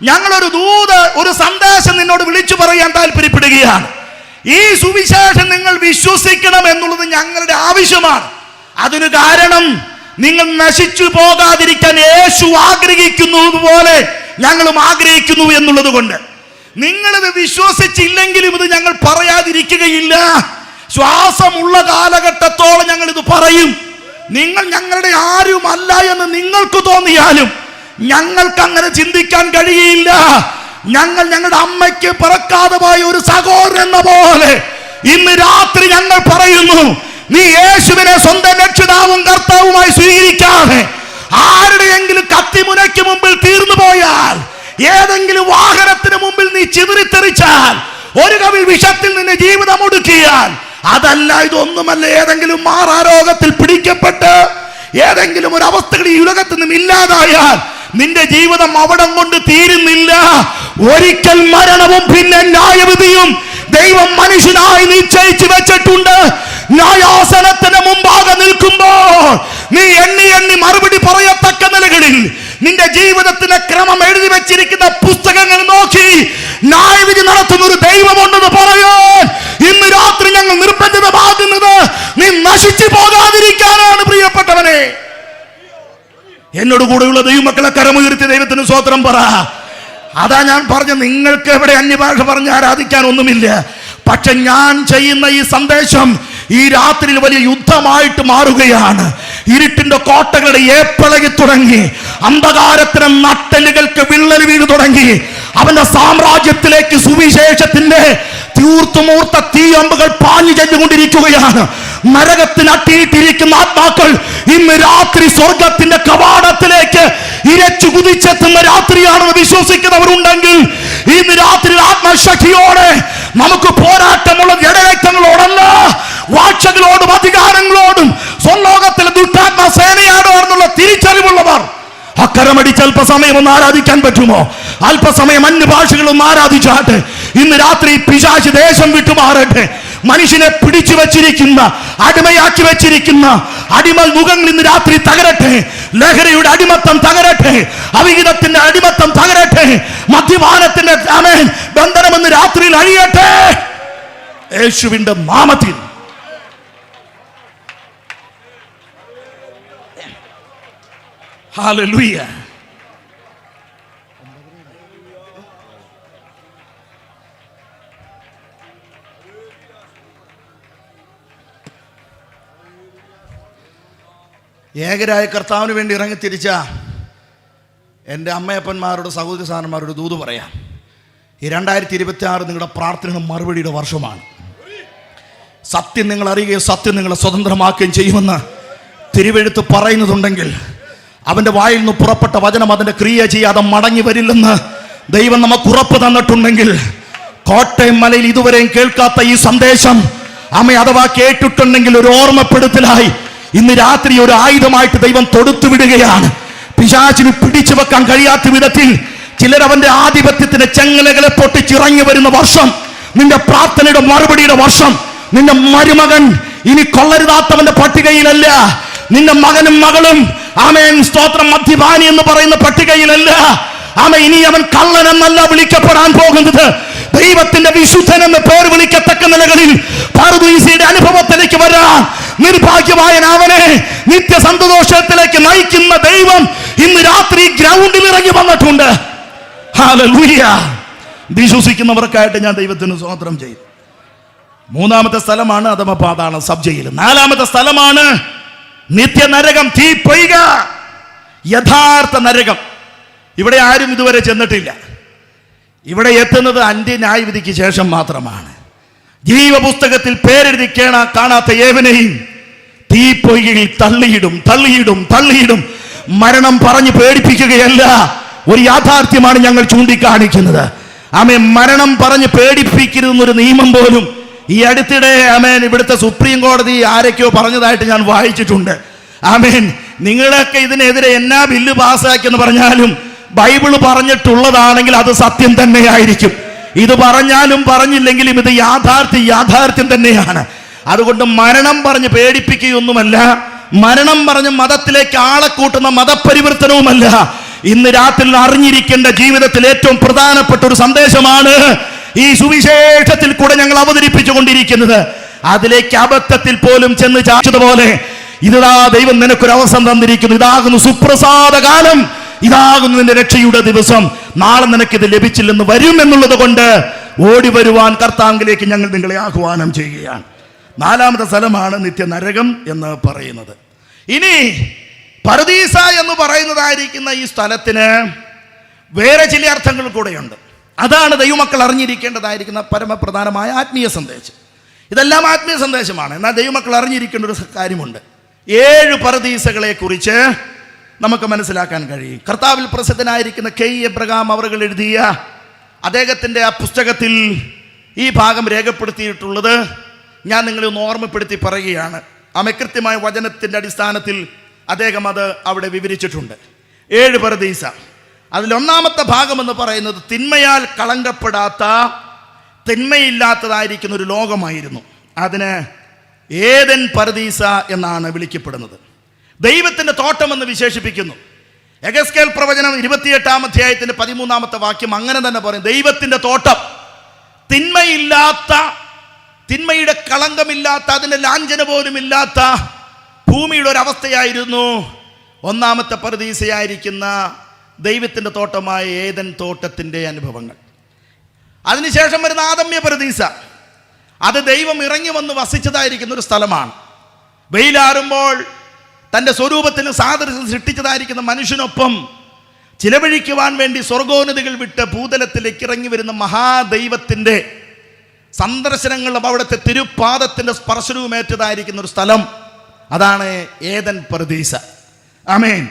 ഞങ്ങളൊരു ഒരു സന്ദേശം നിന്നോട് വിളിച്ചു പറയാൻ താല്പര്യപ്പെടുകയാണ്. ഈ സുവിശേഷം നിങ്ങൾ വിശ്വസിക്കണം എന്നുള്ളത് ഞങ്ങളുടെ ആവശ്യമാണ്. അതിന് കാരണം നിങ്ങൾ നശിച്ചു പോകാതിരിക്കാൻ യേശു ആഗ്രഹിക്കുന്നത് പോലെ ഞങ്ങളും ആഗ്രഹിക്കുന്നു എന്നുള്ളത് കൊണ്ട്. നിങ്ങളിത് വിശ്വസിച്ചില്ലെങ്കിലും ഇത് ഞങ്ങൾ പറയാതിരിക്കുകയില്ല. ശ്വാസമുള്ള കാലഘട്ടത്തോളം ഞങ്ങൾ ഇത് പറയും. നിങ്ങൾ ഞങ്ങളുടെ ആരുമല്ല എന്ന് നിങ്ങൾക്ക് തോന്നിയാലും ഞങ്ങൾക്ക് അങ്ങനെ ചിന്തിക്കാൻ കഴിയില്ല. ഞങ്ങൾ ഞങ്ങളുടെ അമ്മയ്ക്ക് പിറക്കാതെ പോയ ഒരു സഹോദരൻ എന്ന പോലെ ഇന്ന് രാത്രി ഞങ്ങൾ പറയുന്നു, നീ യേശുവിനെ സ്വന്തം രക്ഷിതാവും കർത്താവുമായി സ്വീകരിക്കാതെ ആരുടെയെങ്കിലും കത്തിമുനയ്ക്ക് മുമ്പിൽ തീർന്നു പോയാൽ, ഏതെങ്കിലും വാഹനത്തിന് മുമ്പിൽ നീ ചിതറിത്തെറിച്ചാൽ, ഒരു കവിൾ വിഷത്തിൽ നിന്നെ ജീവിതം ഒടുക്കിയാൽ, അതല്ല ഇതൊന്നുമല്ല, ഏതെങ്കിലും മാറാരോഗത്തിൽ പിടിക്കപ്പെട്ട് ഏതെങ്കിലും ഒരു അവസ്ഥകൾ ഈ ഉലകത്ത് നിന്നും ഇല്ലാതായാൽ നിന്റെ ജീവിതം അവിടം കൊണ്ട് തീരുന്നില്ല. ഒരിക്കൽ മരണവും പിന്നെ ന്യായവിധിയും ദൈവം മനുഷ്യനായി നിശ്ചയിച്ചു വെച്ചിട്ടുണ്ട്. ന്യായാസനത്തിന് മുമ്പാകെ നിൽക്കുമ്പോൾ നീ എണ്ണി എണ്ണി മറുപടി പറയത്തക്ക നിലകളിൽ നിന്റെ ജീവിതത്തിന്റെ ക്രമം എഴുതി വെച്ചിരിക്കുന്ന പുസ്തകങ്ങൾ നോക്കി ന്യായവിധി നടത്തുന്ന ഒരു ദൈവമുണ്ടെന്ന് പറയാൻ ഇന്ന് രാത്രി ഞങ്ങൾ നിർബന്ധിതമാകുന്നത് നീ നശിച്ചു പോകാതിരിക്കാനാണ്. പ്രിയപ്പെട്ടവനെ, എന്നോട് കൂടെയുള്ള ദൈവമക്കളെ കരമുയർത്തി ദൈവത്തിന് സ്വോത്രം പറ. അതാ ഞാൻ പറഞ്ഞ, നിങ്ങൾക്ക് എവിടെ അന്യഭാഷ പറഞ്ഞ് ആരാധിക്കാൻ ഒന്നുമില്ല. പക്ഷെ ഞാൻ ചെയ്യുന്ന ഈ സന്ദേശം ഈ രാത്രിയിൽ വലിയ യുദ്ധമായിട്ട് മാറുകയാണ്. ഇരുട്ടിന്റെ കോട്ടകളുടെ ഏപ്പിളകി തുടങ്ങി, അന്ധകാരത്തിന് നട്ടലുകൾക്ക് വിള്ളൽ വീണു തുടങ്ങി. അവന്റെ സാമ്രാജ്യത്തിലേക്ക് സുവിശേഷത്തിന്റെ തീർത്തുമൂർത്ത തീയമ്പുകൾ പാഞ്ഞു ചെന്നുകൊണ്ടിരിക്കുകയാണ്. നരകത്തിന് അട്ടിയിട്ടിരിക്കുന്ന ആത്മാക്കൾ ഇന്ന് രാത്രി സ്വർഗത്തിന്റെ കവാടത്തിലേക്ക് ഇരച്ചു കുതിച്ചെത്തുന്ന രാത്രിയാണെന്ന് വിശ്വസിക്കുന്നവരുണ്ടെങ്കിൽ ഇന്ന് രാത്രി ആത്മശക്തിയോടെ നമുക്ക് പോരാട്ടമുള്ള ജഡരക്തങ്ങളോടല്ല, വാഴ്ചകളോടും അധികാരങ്ങളോടും സ്വർലോകത്തിലെ ദുഷ്ടാത്മ സേനയാണെന്നുള്ള തിരിച്ചറിവുള്ളവർ അക്കരമടിച്ച് അല്പസമയം ഒന്ന് ആരാധിക്കാൻ പറ്റുമോ? അല്പസമയം അന്യഭാഷകളൊന്ന് ആരാധിച്ചാട്ടെ. ഇന്ന് രാത്രി പിശാച് ദേശം വിട്ടുമാറട്ടെ. മനുഷ്യനെ പിടിച്ചു വെച്ചിരിക്കുന്ന, അടിമയാക്കി വെച്ചിരിക്കുന്ന അടിമ മുഖങ്ങൾ ഇന്ന് രാത്രി തകരട്ടെ. ലഹരിയുടെ അടിമത്തം തകരട്ടെ, അവിഹിതത്തിന്റെ അടിമത്തം തകരട്ടെ, മദ്യപാനത്തിന്റെ ബന്ധനമെന്ന് രാത്രിയിൽ അഴിയട്ടെ യേശുവിന്റെ നാമത്തിൽ. ഹല്ലേലൂയ. ഏകരായ കർത്താവിന് വേണ്ടി ഇറങ്ങിത്തിരിച്ച എൻ്റെ അമ്മയപ്പന്മാരോട് സഹോദരി സഹോദരന്മാരോട് ദൂത് പറയാം. ഈ 2026 നിങ്ങളുടെ പ്രാർത്ഥനയുടെ മറുപടിയുടെ വർഷമാണ്. സത്യം നിങ്ങൾ അറിയുകയും സത്യം നിങ്ങളെ സ്വതന്ത്രമാക്കുകയും ചെയ്യുമെന്ന് തിരുവെഴുത്ത് പറയുന്നതുണ്ടെങ്കിൽ അവൻ്റെ വായിൽ നിന്ന് പുറപ്പെട്ട വചനം അതിൻ്റെ ക്രിയ ചെയ്യാതെ മടങ്ങി വരില്ലെന്ന് ദൈവം നമുക്ക് ഉറപ്പ് തന്നിട്ടുണ്ടെങ്കിൽ, കോട്ടയം മലയിൽ ഇതുവരെയും കേൾക്കാത്ത ഈ സന്ദേശം അഥവാ കേട്ടിട്ടുണ്ടെങ്കിൽ ഒരു ഓർമ്മപ്പെടുത്തലായി ഇന്ന് രാത്രി ഒരു ആയുധമായിട്ട് ദൈവം തൊടുത്തു വിടുകയാണ്. പിശാചിന് പിടിച്ചു വെക്കാൻ കഴിയാത്ത വിധത്തിൽ ചിലരവന്റെ ആധിപത്യത്തിന്റെ ചെങ്ങലകളെ പൊട്ടിച്ചിറങ്ങി വരുന്ന വർഷം, നിന്റെ പ്രാർത്ഥനയുടെ മറുപടിയുടെ വർഷം. നിന്റെ മരുമകൻ ഇനി കൊള്ളരുതാത്തവന്റെ പട്ടികയിലല്ല, നിന്റെ മകനും മകളും ആമേൻ സ്തോത്രം മദ്യപാനി എന്ന് പറയുന്ന പട്ടികയിലല്ല. ഇനി അവൻ കള്ളൻ എന്നല്ല വിളിക്കപ്പെടാൻ പോകുന്നത്. ദൈവത്തിന്റെ വിശുദ്ധൻ എന്ന് പേർ വിളിക്കത്തക്ക നിലകളിൽ പറുദീസയുടെ അനുഭവത്തിലേക്ക് വരാൻ നിർഭാഗ്യമായ അവനെ നിത്യസന്തോഷത്തിലേക്ക് നയിക്കുന്ന ദൈവം ഇന്ന് രാത്രി ഗ്രൗണ്ടിൽ ഇറങ്ങി വന്നിട്ടുണ്ട്. ഹല്ലേലൂയ. വിശ്വസിക്കുന്നവർക്കായിട്ട് ഞാൻ ദൈവത്തിന് സ്തോത്രം ചെയ്തു. 3-ാമത്തെ സ്ഥലമാണ് അധമപാതാളം, സബ് ജയിൽ. 4-ാമത്തെ സ്ഥലമാണ് നിത്യനരകം, തീ പൊയ്ക, യഥാർത്ഥ നരകം. ഇവിടെ ആരും ഇതുവരെ ചെന്നിട്ടില്ല. ഇവിടെ എത്തുന്നത് അന്ത്യന്യായവിധിക്ക് ശേഷം മാത്രമാണ്. ജീവപുസ്തകത്തിൽ പേരെഴുതി കാണാത്ത ഏവനെയും തീപ്പൊയ്കയിൽ തള്ളിയിടും, തള്ളിയിടും, തള്ളിയിടും. മരണം പറഞ്ഞു പേടിപ്പിക്കുകയല്ല, ഒരു യാഥാർത്ഥ്യമാണ് ഞങ്ങൾ ചൂണ്ടിക്കാണിക്കുന്നത്. മരണം പറഞ്ഞ് പേടിപ്പിക്കരുതെന്നൊരു നിയമം പോലും ഈ അടുത്തിടെ ഇവിടുത്തെ സുപ്രീം കോടതി ആരൊക്കെയോ പറഞ്ഞതായിട്ട് ഞാൻ വായിച്ചിട്ടുണ്ട്. നിങ്ങളൊക്കെ ഇതിനെതിരെ എന്നാ ബില്ല് പാസ്സാക്കിയെന്ന് പറഞ്ഞാലും ബൈബിള് പറഞ്ഞിട്ടുള്ളതാണെങ്കിൽ അത് സത്യം തന്നെയായിരിക്കും. ഇത് പറഞ്ഞാലും പറഞ്ഞില്ലെങ്കിലും ഇത് യാഥാർത്ഥ്യം തന്നെയാണ്. അതുകൊണ്ട് മരണം പറഞ്ഞ് പേടിപ്പിക്കുകയൊന്നുമല്ല, മരണം പറഞ്ഞ് മതത്തിലേക്ക് ആളെ കൂട്ടുന്ന മതപരിവർത്തനവുമല്ല. ഇന്ന് രാത്രി അറിഞ്ഞിരിക്കേണ്ട ജീവിതത്തിൽ ഏറ്റവും പ്രധാനപ്പെട്ട ഒരു സന്ദേശമാണ് ഈ സുവിശേഷത്തിൽ കൂടെ ഞങ്ങൾ അവതരിപ്പിച്ചു കൊണ്ടിരിക്കുന്നത്. അതിലേക്ക് അബദ്ധത്തിൽ പോലും ചെന്ന് ചാച്ചതുപോലെ ഇതാ ദൈവം നിനക്കൊരു അവസരം തന്നിരിക്കുന്നു. ഇതാകുന്നു സുപ്രസാദ കാലം, ഇതാകുന്നു നിന്റെ രക്ഷയുടെ ദിവസം. നാളെ നിനക്കിത് ലഭിച്ചില്ലെന്ന് വരും എന്നുള്ളത് കൊണ്ട് ഓടി വരുവാൻ കർത്താവിലേക്ക് ഞങ്ങൾ നിങ്ങളെ ആഹ്വാനം ചെയ്യുകയാണ്. 4-ാമത്തെ സ്ഥലമാണ് നിത്യനരകം എന്ന് പറയുന്നത്. ഇനി പറുദീസ എന്ന് പറയുന്നതായിരിക്കുന്ന ഈ സ്ഥലത്തിന് വേറെ ചില അർത്ഥങ്ങൾ കൂടെയുണ്ട്. അതാണ് ദൈവമക്കൾ അറിഞ്ഞിരിക്കേണ്ടതായിരിക്കുന്ന പരമപ്രധാനമായ ആത്മീയ സന്ദേശം. ഇതെല്ലാം ആത്മീയ സന്ദേശമാണ്. എന്നാൽ ദൈവമക്കൾ അറിഞ്ഞിരിക്കേണ്ട ഒരു കാര്യമുണ്ട്. 7 പറുദീസകളെ കുറിച്ച് നമുക്ക് മനസ്സിലാക്കാൻ കഴിയും. കർത്താവിൽ പ്രസിദ്ധനായിരിക്കുന്ന കെ എബ്രഹാം അവർ എഴുതിയ അദ്ദേഹത്തിൻ്റെ ആ പുസ്തകത്തിൽ ഈ ഭാഗം രേഖപ്പെടുത്തിയിട്ടുള്ളത് ഞാൻ നിങ്ങളെ ഒന്ന് ഓർമ്മപ്പെടുത്തി പറയുകയാണ്. കൃത്യമായ വചനത്തിൻ്റെ അടിസ്ഥാനത്തിൽ അദ്ദേഹം അത് അവിടെ വിവരിച്ചിട്ടുണ്ട്. 7 പറുദീസ. അതിൽ 1-ാമത്തെ ഭാഗം എന്ന് പറയുന്നത് തിന്മയാൽ കളങ്കപ്പെടാത്ത, തിന്മയില്ലാത്തതായിരിക്കുന്ന ഒരു ലോകമായിരുന്നു. അതിന് ഏദൻ പറുദീസ എന്നാണ് വിളിക്കപ്പെടുന്നത്. ദൈവത്തിന്റെ തോട്ടം എന്ന് വിശേഷിപ്പിക്കുന്നു. എഗസ്കേൽ പ്രവചനം 28-ാം അധ്യായത്തിന്റെ 13-ാമത്തെ വാക്യം അങ്ങനെ തന്നെ പറയും. ദൈവത്തിന്റെ തോട്ടം, തിന്മയില്ലാത്ത, തിന്മയുടെ കളങ്കമില്ലാത്ത, അതിൻ്റെ ലാഞ്ചന പോലും ഇല്ലാത്ത ഭൂമിയുടെ ഒരവസ്ഥയായിരുന്നു 1-ാമത്തെ പറുദീസയായിരിക്കുന്ന ദൈവത്തിന്റെ തോട്ടമായ ഏദൻ തോട്ടത്തിന്റെ അനുഭവങ്ങൾ. അതിനുശേഷം വരുന്ന ആദമ്യ പറുദീസ, അത് ദൈവം ഇറങ്ങി വന്ന് വസിച്ചതായിരിക്കുന്ന ഒരു സ്ഥലമാണ്. വെയിലാറുമ്പോൾ തൻ്റെ സ്വരൂപത്തിന് സാദൃശ്യം സൃഷ്ടിച്ചതായിരിക്കുന്ന മനുഷ്യനൊപ്പം ചിലവഴിക്കുവാൻ വേണ്ടി സ്വർഗോന്നതികൾ വിട്ട് ഭൂതലത്തിലേക്ക് ഇറങ്ങി വരുന്ന മഹാദൈവത്തിൻ്റെ സന്ദർശനങ്ങളും അവിടുത്തെ തിരുപാദത്തിൻ്റെ സ്പർശനവുമേറ്റതായിരിക്കുന്ന ഒരു സ്ഥലം, അതാണ് ഏദൻ പറുദീസ. ആമേൻ.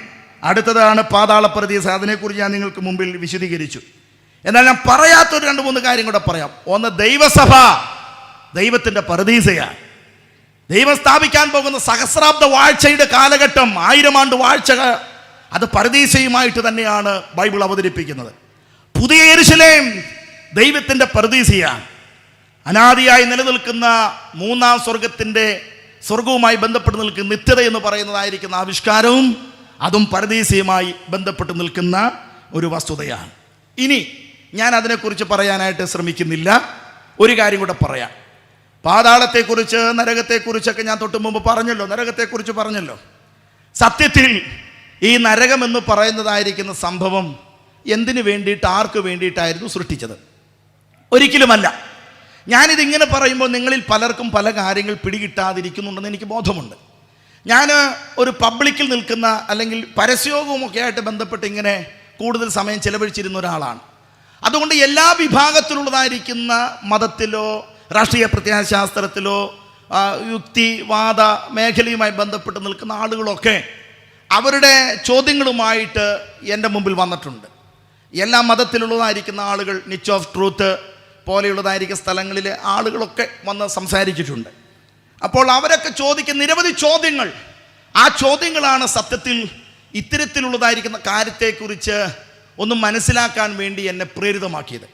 അടുത്തതാണ് പാതാള പറുദീസ. അതിനെക്കുറിച്ച് ഞാൻ നിങ്ങൾക്ക് മുമ്പിൽ വിശദീകരിച്ചു. എന്നാൽ ഞാൻ പറയാത്തൊരു 2-3 കാര്യം കൂടെ പറയാം. ഒന്ന്, ദൈവസഭ ദൈവത്തിൻ്റെ പറുദീസയാണ്. ദൈവം സ്ഥാപിക്കാൻ പോകുന്ന സഹസ്രാബ്ദ വാഴ്ചയുടെ കാലഘട്ടം, 1000 ആണ്ട് വാഴ്ച, അത് പറുദീസയുമായിട്ട് തന്നെയാണ് ബൈബിൾ അവതരിപ്പിക്കുന്നത്. പുതിയ യെരൂശലേം ദൈവത്തിൻ്റെ പറുദീസയാണ്. അനാദിയായി നിലനിൽക്കുന്ന 3-ാം സ്വർഗവുമായി ബന്ധപ്പെട്ട് നിൽക്കുന്ന നിത്യത എന്ന് പറയുന്നതായിരിക്കുന്ന ആവിഷ്കാരവും അതും പറുദീസയുമായി ബന്ധപ്പെട്ട് നിൽക്കുന്ന ഒരു വസ്തുതയാണ്. ഇനി ഞാൻ അതിനെക്കുറിച്ച് പറയാനായിട്ട് ശ്രമിക്കുന്നില്ല. ഒരു കാര്യം കൂടെ പറയാം. പാതാളത്തെക്കുറിച്ച്, നരകത്തെക്കുറിച്ചൊക്കെ ഞാൻ തൊട്ട് മുമ്പ് പറഞ്ഞല്ലോ, നരകത്തെക്കുറിച്ച് പറഞ്ഞല്ലോ. സത്യത്തിൽ ഈ നരകം എന്ന് പറയുന്നതായിരിക്കുന്ന സംഭവം എന്തിനു വേണ്ടിയിട്ട്, ആർക്ക് വേണ്ടിയിട്ടായിരുന്നു സൃഷ്ടിച്ചത്? ഒരിക്കലുമല്ല. ഞാനിതിങ്ങനെ പറയുമ്പോൾ നിങ്ങളിൽ പലർക്കും പല കാര്യങ്ങൾ പിടികിട്ടാതിരിക്കുന്നുണ്ടെന്ന് എനിക്ക് ബോധമുണ്ട്. ഞാൻ ഒരു പബ്ലിക്കിൽ നിൽക്കുന്ന അല്ലെങ്കിൽ പരസ്യവുമൊക്കെ ആയിട്ട് ബന്ധപ്പെട്ട് ഇങ്ങനെ കൂടുതൽ സമയം ചെലവഴിച്ചിരുന്ന ഒരാളാണ്. അതുകൊണ്ട് എല്ലാ വിഭാഗത്തിലുള്ളതായിരിക്കുന്ന മതത്തിലോ രാഷ്ട്രീയ പ്രത്യയശാസ്ത്രത്തിലോ യുക്തിവാദ മേഖലയുമായി ബന്ധപ്പെട്ട് നിൽക്കുന്ന ആളുകളൊക്കെ അവരുടെ ചോദ്യങ്ങളുമായിട്ട് എൻ്റെ മുമ്പിൽ വന്നിട്ടുണ്ട്. എല്ലാ മതത്തിലുള്ളതായിരിക്കുന്ന ആളുകൾ, നിച്ച് ഓഫ് ട്രൂത്ത് പോലെയുള്ളതായിരിക്കുന്ന സ്ഥലങ്ങളിലെ ആളുകളൊക്കെ വന്ന് സംസാരിച്ചിട്ടുണ്ട്. അപ്പോൾ അവരൊക്കെ ചോദിക്കുന്ന നിരവധി ചോദ്യങ്ങൾ, ആ ചോദ്യങ്ങളാണ് സത്യത്തിൽ ഇത്തരത്തിലുള്ളതായിരിക്കുന്ന കാര്യത്തെക്കുറിച്ച് ഒന്ന് മനസ്സിലാക്കാൻ വേണ്ടി എന്നെ പ്രേരിതമാക്കിയത്.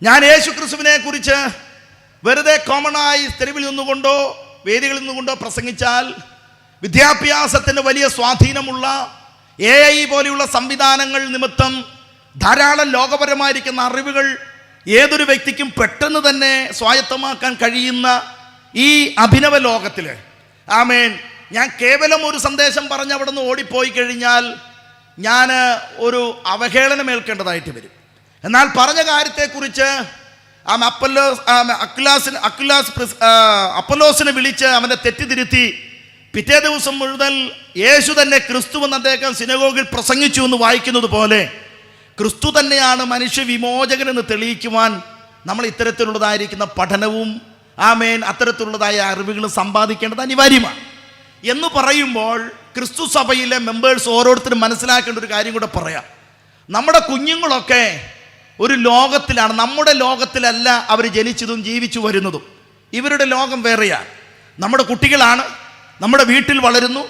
ഞാൻ യേശു ക്രിസ്തുവിനെ കുറിച്ച് വെറുതെ കോമണായി തെരുവിൽ നിന്നുകൊണ്ടോ വേദികളിൽ നിന്നുകൊണ്ടോ പ്രസംഗിച്ചാൽ വിദ്യാഭ്യാസത്തിന് വലിയ സ്വാധീനമുള്ള AI പോലെയുള്ള സംവിധാനങ്ങൾ നിമിത്തം ധാരാളം ലോകപരമായിരിക്കുന്ന അറിവുകൾ ഏതൊരു വ്യക്തിക്കും പെട്ടെന്ന് തന്നെ സ്വായത്തമാക്കാൻ കഴിയുന്ന ഈ അഭിനവ ലോകത്തിൽ ആമേൻ, ഞാൻ കേവലം ഒരു സന്ദേശം പറഞ്ഞ് അവിടെ നിന്ന് ഓടിപ്പോയി കഴിഞ്ഞാൽ ഞാൻ ഒരു അവഹേളനം ഏൽക്കേണ്ടതായിട്ട് വരും. എന്നാൽ പറഞ്ഞ കാര്യത്തെക്കുറിച്ച് അപ്പൊല്ലോസിനെ വിളിച്ച് അവനെ തെറ്റിതിരുത്തി പിറ്റേ ദിവസം മുഴുവൻ യേശു തന്നെ ക്രിസ്തുവെന്ന് അദ്ദേഹം സിനഗോഗിൽ പ്രസംഗിച്ചു എന്ന് വായിക്കുന്നത് പോലെ ക്രിസ്തു തന്നെയാണ് മനുഷ്യ വിമോചകനെന്ന് തെളിയിക്കുവാൻ നമ്മൾ ഇത്തരത്തിലുള്ളതായിരിക്കുന്ന പഠനവും ആമേൻ അത്തരത്തിലുള്ളതായ അറിവുകളും സമ്പാദിക്കേണ്ടത് അനിവാര്യമാണ്. എന്ന് പറയുമ്പോൾ ക്രിസ്തു സഭയിലെ മെമ്പേഴ്സ് ഓരോരുത്തരും മനസ്സിലാക്കേണ്ട ഒരു കാര്യം കൂടെ പറയാം. നമ്മുടെ കുഞ്ഞുങ്ങളൊക്കെ ഒരു ലോകത്തിലാണ്, നമ്മുടെ ലോകത്തിലല്ല അവർ ജനിച്ചതും ജീവിച്ചു വരുന്നതും. ഇവരുടെ ലോകം വേറെയാണ്. നമ്മുടെ കുട്ടികളാണ്, നമ്മുടെ വീട്ടിൽ വളരുന്നു,